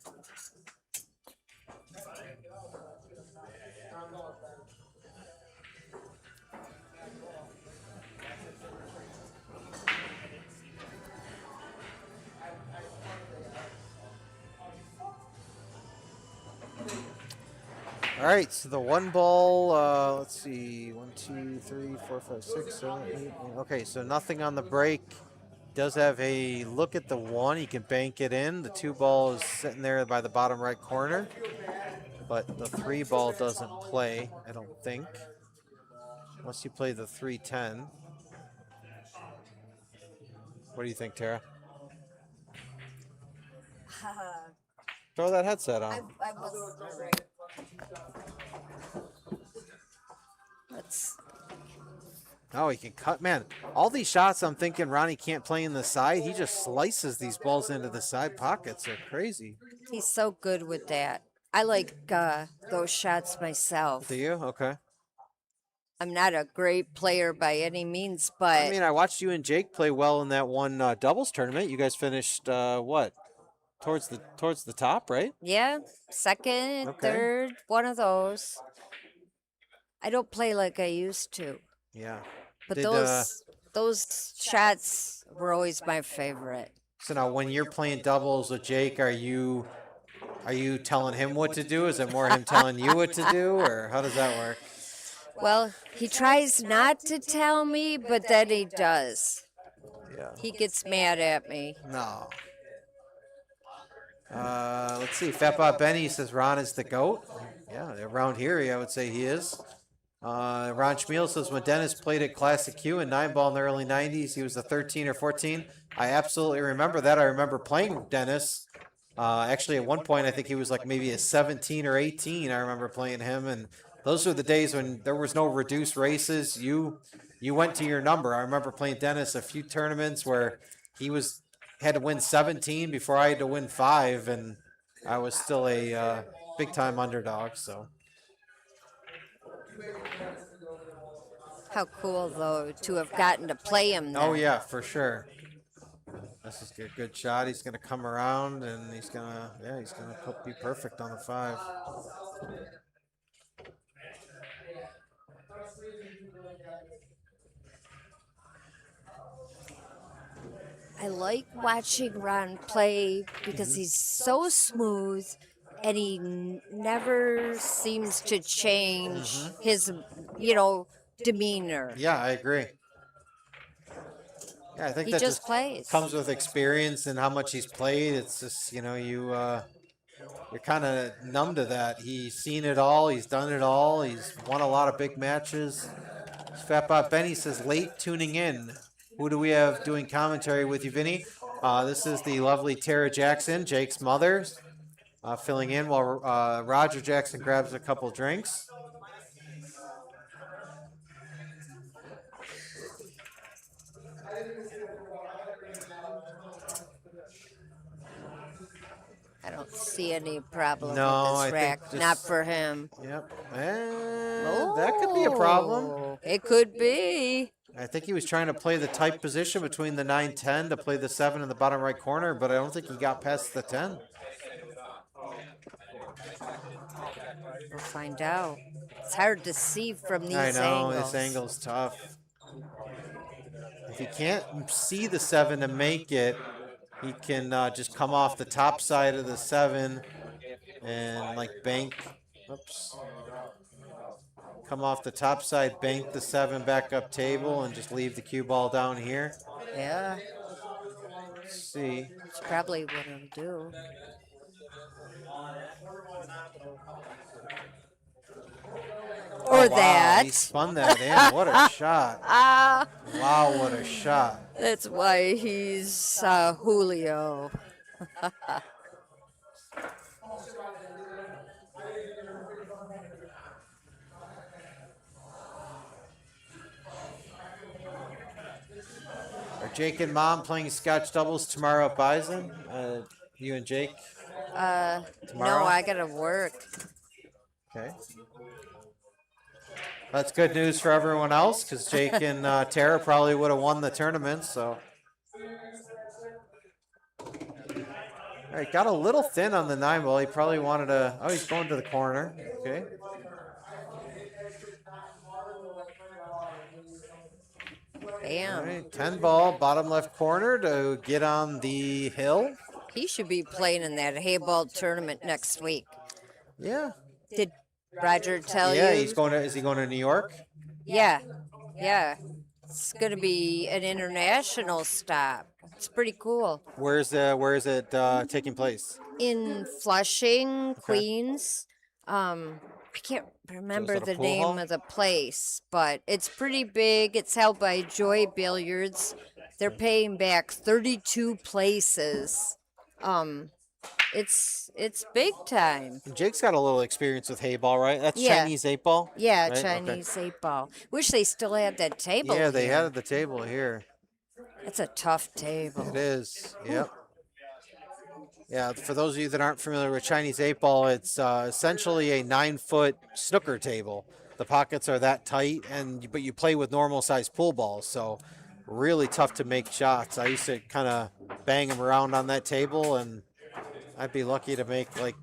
All right, so the 1-ball, let's see, 1, 2, 3, 4, 5, 6, 7, 8, 9. Okay, so nothing on the break. Does have a look at the 1. He can bank it in. The 2-ball is sitting there by the bottom right corner. But the 3-ball doesn't play, I don't think. Unless you play the 3-10. What do you think, Tara? Throw that headset on. I was all right. Let's. Oh, he can cut. Man, all these shots I'm thinking Ronnie can't play in the side. He just slices these balls into the side pockets. They're crazy. He's so good with that. I like those shots myself. Do you? Okay. I'm not a great player by any means, but I mean, I watched you and Jake play well in that one doubles tournament. You guys finished what? Towards the top, right? yeah, second, Okay. third, one of those. I don't play like I used to, Yeah. but Did, those shots were always my favorite. So now, when you're playing doubles with Jake, are you Are you telling him what to do? Is it more him telling you what to do, or how does that work? Well, he tries not to tell me, but then he does. Yeah. He gets mad at me. No. Let's see. Fatbot Benny says Ron is the GOAT. Yeah, around here, I would say he is. Ron Schmiel says when Dennis played at Classic Q in 9-ball in the early 90s, he was a 13 or 14. I absolutely remember that. I remember playing Dennis. Actually, at one point, I think he was like maybe a 17 or 18. I remember playing him, and those were the days when there was no reduced races. You went to your number. I remember playing Dennis a few tournaments where he had to win 17 before I had to win 5, and I was still a big time underdog. So. How cool, though, to have gotten to play him then. Oh, yeah, for sure. This is a good shot. He's going to come around, and he's going to be perfect on the 5. I like watching Ron play because he's so smooth and he never seems to change his, demeanor. Yeah, I agree. Yeah, I think He that just plays. comes with experience and how much he's played. It's just, you're kind of numb to that. He's seen it all. He's done it all. He's won a lot of big matches. Fatbot Benny says, late tuning in. Who do we have doing commentary with you, Vinny? This is the lovely Tara Jackson, Jake's mother, filling in while Roger Jackson grabs a couple drinks. I don't see any problem No, with I this think rack. just- Not for him. Yep. That could be a problem. Oh, it could be. I think he was trying to play the tight position between the 9-10 to play the 7 in the bottom right corner, but I don't think he got past the 10. We'll find out. It's hard to see from these I know, angles. this angle's tough. If he can't see the 7 to make it, he can just come off the top side of the 7 and like bank. Oops. Come off the top side, bank the 7 back up table, and just leave the cue ball down here. Yeah, Let's see. it's probably what he'll do. Or Wow, that. he spun that in. What a shot. Wow, what a shot. That's why he's Julio. Are Jake and Mom playing Scotch doubles tomorrow at Bison? You and Jake? No, Tomorrow? I gotta work. Okay. That's good news for everyone else because Jake and Tara probably would have won the tournament. So, all right, got a little thin on the 9-ball. He probably wanted to. Oh, he's going to the corner. Okay. Bam. All right, 10-ball, bottom left corner to get on the hill. He should be playing in that Hayball tournament next week. Yeah. Did Roger tell you? Yeah, he's going to. Is he going to New York? Yeah, yeah. It's gonna be an international stop. It's pretty cool. Where is it taking place? In Flushing, Queens. I can't remember it a the pool name hall? of the place, but it's pretty big. It's held by Joy Billiards. They're paying back 32 places. It's big time. Jake's got a little experience with Hayball, right? That's Yeah. Chinese 8-ball? Yeah, Right? Okay. Chinese 8-ball. Wish they still had that table. Yeah, they here. had the table here. It's a tough table. It is. Yep. Yeah, for those of you that aren't familiar with Chinese 8-ball, it's essentially a 9-foot snooker table. The pockets are that tight, but you play with normal sized pool balls, so really tough to make shots. I used to kind of bang them around on that table, and I'd be lucky to make like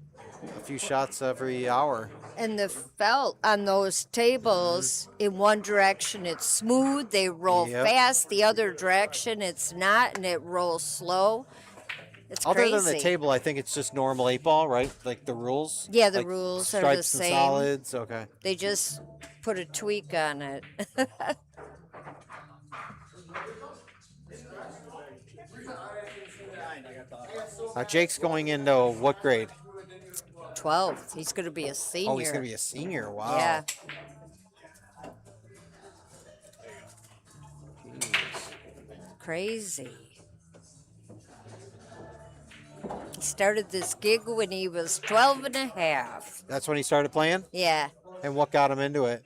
a few shots every hour. And the felt on those tables, in one direction it's smooth, they roll Yep. fast, the other direction it's not, and it rolls slow. It's Other crazy. than the table, I think it's just normal 8-ball, right? Like the rules. Yeah, the like rules are the stripes and same. solids. Okay. They just put a tweak on it. Jake's going into what grade? 12th. He's going to be a senior. Oh, he's gonna be a senior. Wow. Yeah. Crazy. He started this gig when he was 12 and a half. That's when he started playing. Yeah. And what got him into it?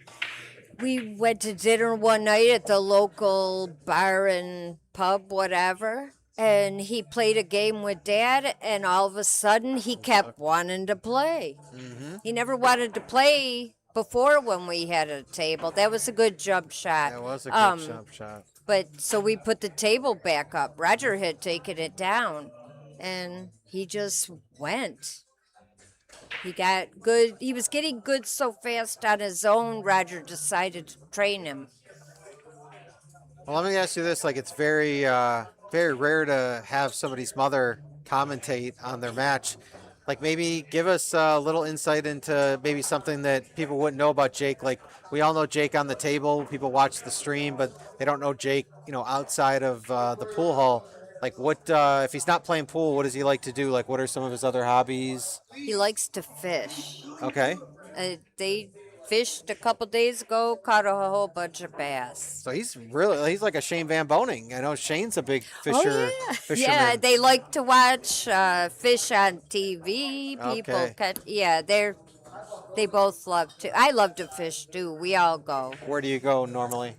We went to dinner one night at the local bar and pub, whatever, and he played a game with Dad, and all of a sudden he kept wanting to play. Mm-hmm. He never wanted to play before when we had a table. That was a good jump shot. That was a good jump shot. But so we put the table back up. Roger had taken it down, and he just went. He got good. He was getting good so fast on his own. Roger decided to train him. Well, let me ask you this: like, it's very, very rare to have somebody's mother commentate on their match. Like, maybe give us a little insight into maybe something that people wouldn't know about Jake. Like, we all know Jake on the table. People watch the stream, but they don't know Jake, outside of the pool hall. Like, what if he's not playing pool? What does he like to do? Like, what are some of his other hobbies? He likes to fish. Okay. They fished a couple days ago, caught a whole bunch of bass. So he's like a Shane Van Boning. I know Shane's a big fisher. Oh, yeah. Fisherman. Yeah, they like to watch fish on TV. People Okay. catch. Yeah, they both love to. I love to fish too. We all go. Where do you go normally?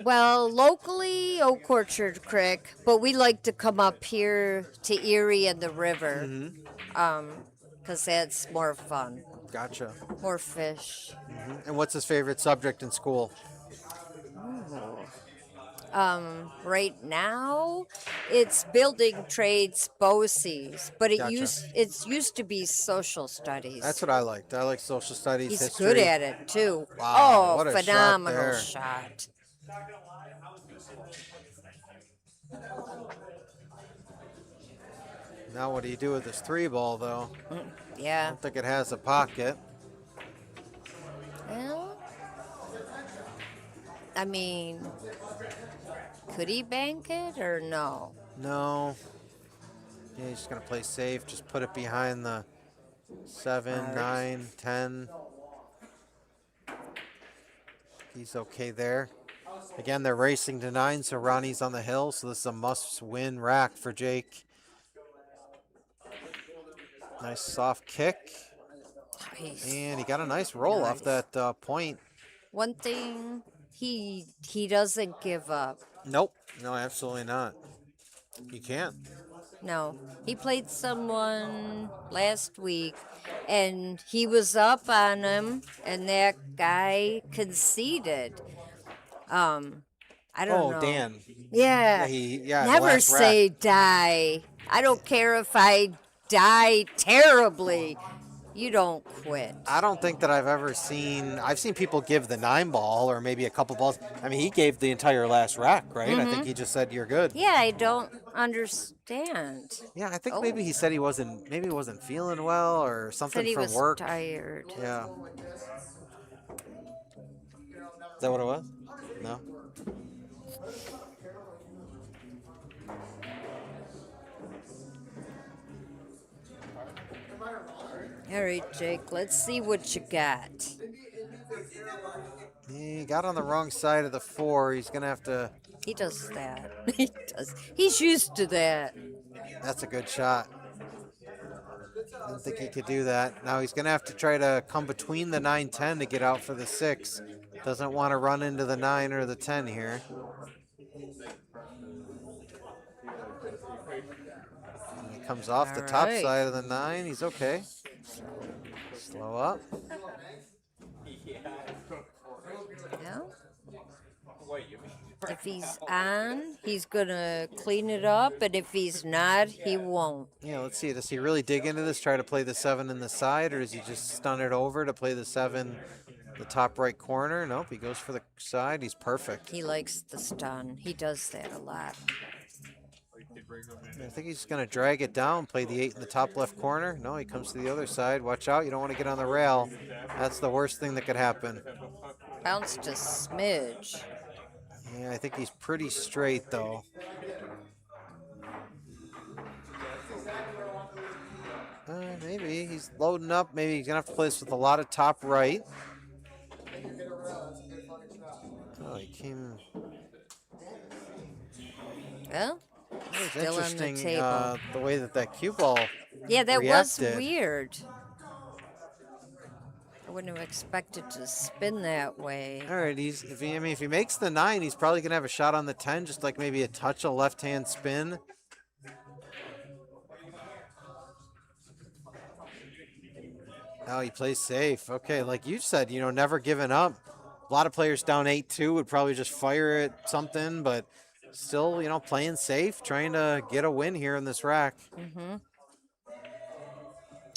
Well, locally, Oak Orchard Creek, but we like to come up here to Erie and the river, because that's more fun, Gotcha. more fish. And what's his favorite subject in school? Right now, it's building trades, BOCES, but it Gotcha. used to be social studies. That's what I liked. I like social studies, He's history. good at it too. Wow, Oh, what a shot phenomenal there. shot. Now what do you do with this 3-ball, though? I Yeah. don't think it has a pocket. Well, I mean, could he bank it or no? No. Yeah, he's just going to play safe. Just put it behind the 7, Alright. 9, 10. He's okay there. Again, they're racing to 9, so Ronnie's on the hill. So this is a must-win rack for Jake. Nice soft kick. Nice. And he got a nice roll off that point. One thing, he doesn't give up. Nope. No, absolutely not. You can't. No, he played someone last week, and he was up on him, and that guy conceded. I don't know. Oh, Dan. Yeah. the Never last rack. say die. I don't care if I die terribly. You don't quit. I don't think that I've seen people give the 9-ball or maybe a couple balls. I mean, he gave the entire last rack, right? I think he just said, you're good. Yeah, I don't understand. Yeah, I think Oh. maybe he said he wasn't feeling well or something Said he from was work. tired. Yeah. Is that what it was? No. All right, Jake, let's see what you got. He got on the wrong side of the 4. He's going to have to... He does that. He does. He's used to that. That's a good shot. Didn't think he could do that. Now he's going to have to try to come between the 9-10 to get out for the 6. Doesn't want to run into the 9 or the 10 here. And he comes off the top Alright. side of the 9. He's okay. Slow up. Yeah. If he's on, he's gonna clean it up, and if he's not, he won't. Yeah, let's see. Does he really dig into this, try to play the 7 in the side, or does he just stun it over to play the 7 the top right corner? Nope, he goes for the side. He's perfect. He likes the stun. He does that a lot. I think he's going to drag it down, play the 8 in the top left corner. No, he comes to the other side. Watch out. You don't want to get on the rail. That's the worst thing that could happen. Bounced a smidge. Yeah, I think he's pretty straight, though. Maybe he's loading up. Maybe he's going to have to play this with a lot of top right. Oh, he came... Well, It was still on the interesting table. the way that cue ball Yeah, that reacted. was weird. I wouldn't have expected to spin that way. All right, if he makes the 9, he's probably gonna have a shot on the 10, just like maybe a touch of left-hand spin. Oh, he plays safe. Okay, like you said, never giving up. A lot of players down 8-2 would probably just fire at something, but still, playing safe, trying to get a win here in this rack. Mm-hmm.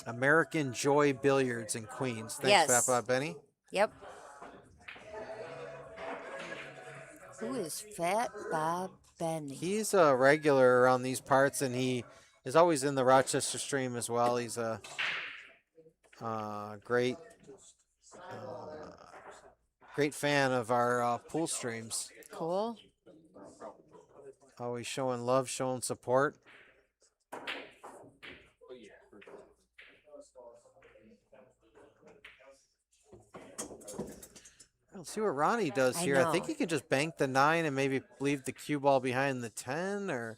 American Joy Billiards in Queens. Thanks, Yes. Fat Bob Benny. Yep. Who is Fat Bob Benny? He's a regular around these parts, and he is always in the Rochester stream as well. He's a great fan of our pool streams. Cool. Always showing love, showing support. Let's see what Ronnie does here. I think he can just bank the 9 and maybe leave the cue ball behind the 10.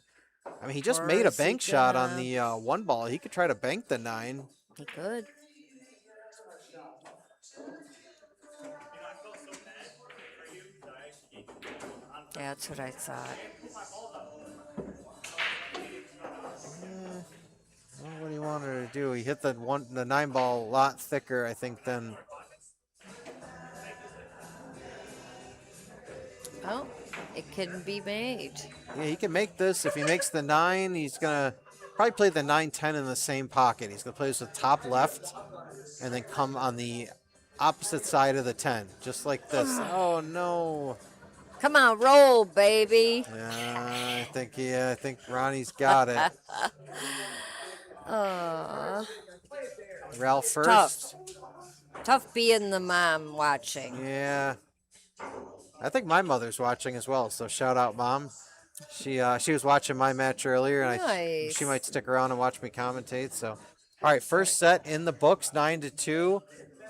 He just made a bank shot on the 1 ball. He could try to bank the 9. He could. Yeah, that's what I thought. Well, what do you want her to do? He hit the 9 ball a lot thicker, I think, than... Oh, it can be made. Yeah, he can make this. If he makes the 9, he's going to probably play the 9-10 in the same pocket. He's going to play this with top left and then come on the opposite side of the 10, just like this. Oh, no. Come on, roll, baby. Yeah, I think Ronnie's got it. Ralph first. Tough being the mom watching. Yeah. I think my mother's watching as well, so shout out, Mom. She was watching my match earlier, and she might stick around and watch me commentate. So, all right, first set in the books, 9-2.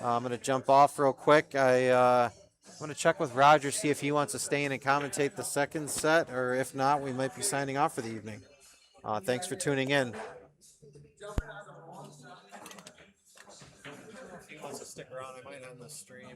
I'm going to jump off real quick. I'm going to check with Roger, see if he wants to stay in and commentate the second set, or if not, we might be signing off for the evening. Thanks for tuning in. If he wants to stick around, I might end the stream.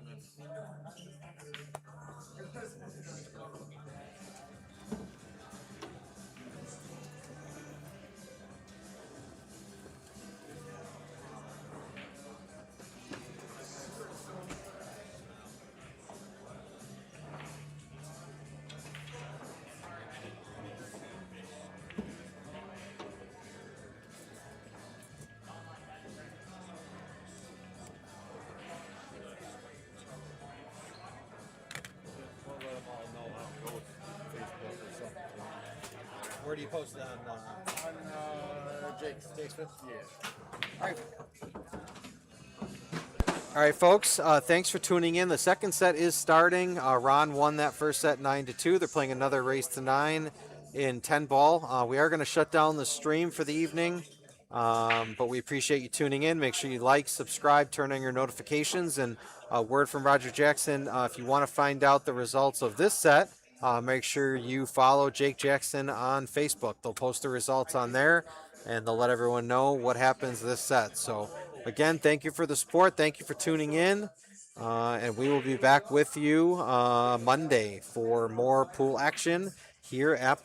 Where do you post it on? Jake's Facebook. Yeah. All right. All right, folks. Thanks for tuning in. The second set is starting. Ron won that first set 9-2. They're playing another race to 9 in 10 ball. We are going to shut down the stream for the evening, but we appreciate you tuning in. Make sure you like, subscribe, turn on your notifications, and a word from Roger Jackson. If you want to find out the results of this set, make sure you follow Jake Jackson on Facebook. They'll post the results on there, and they'll let everyone know what happens this set. So, again, thank you for the support. Thank you for tuning in, and we will be back with you Monday for more pool action here at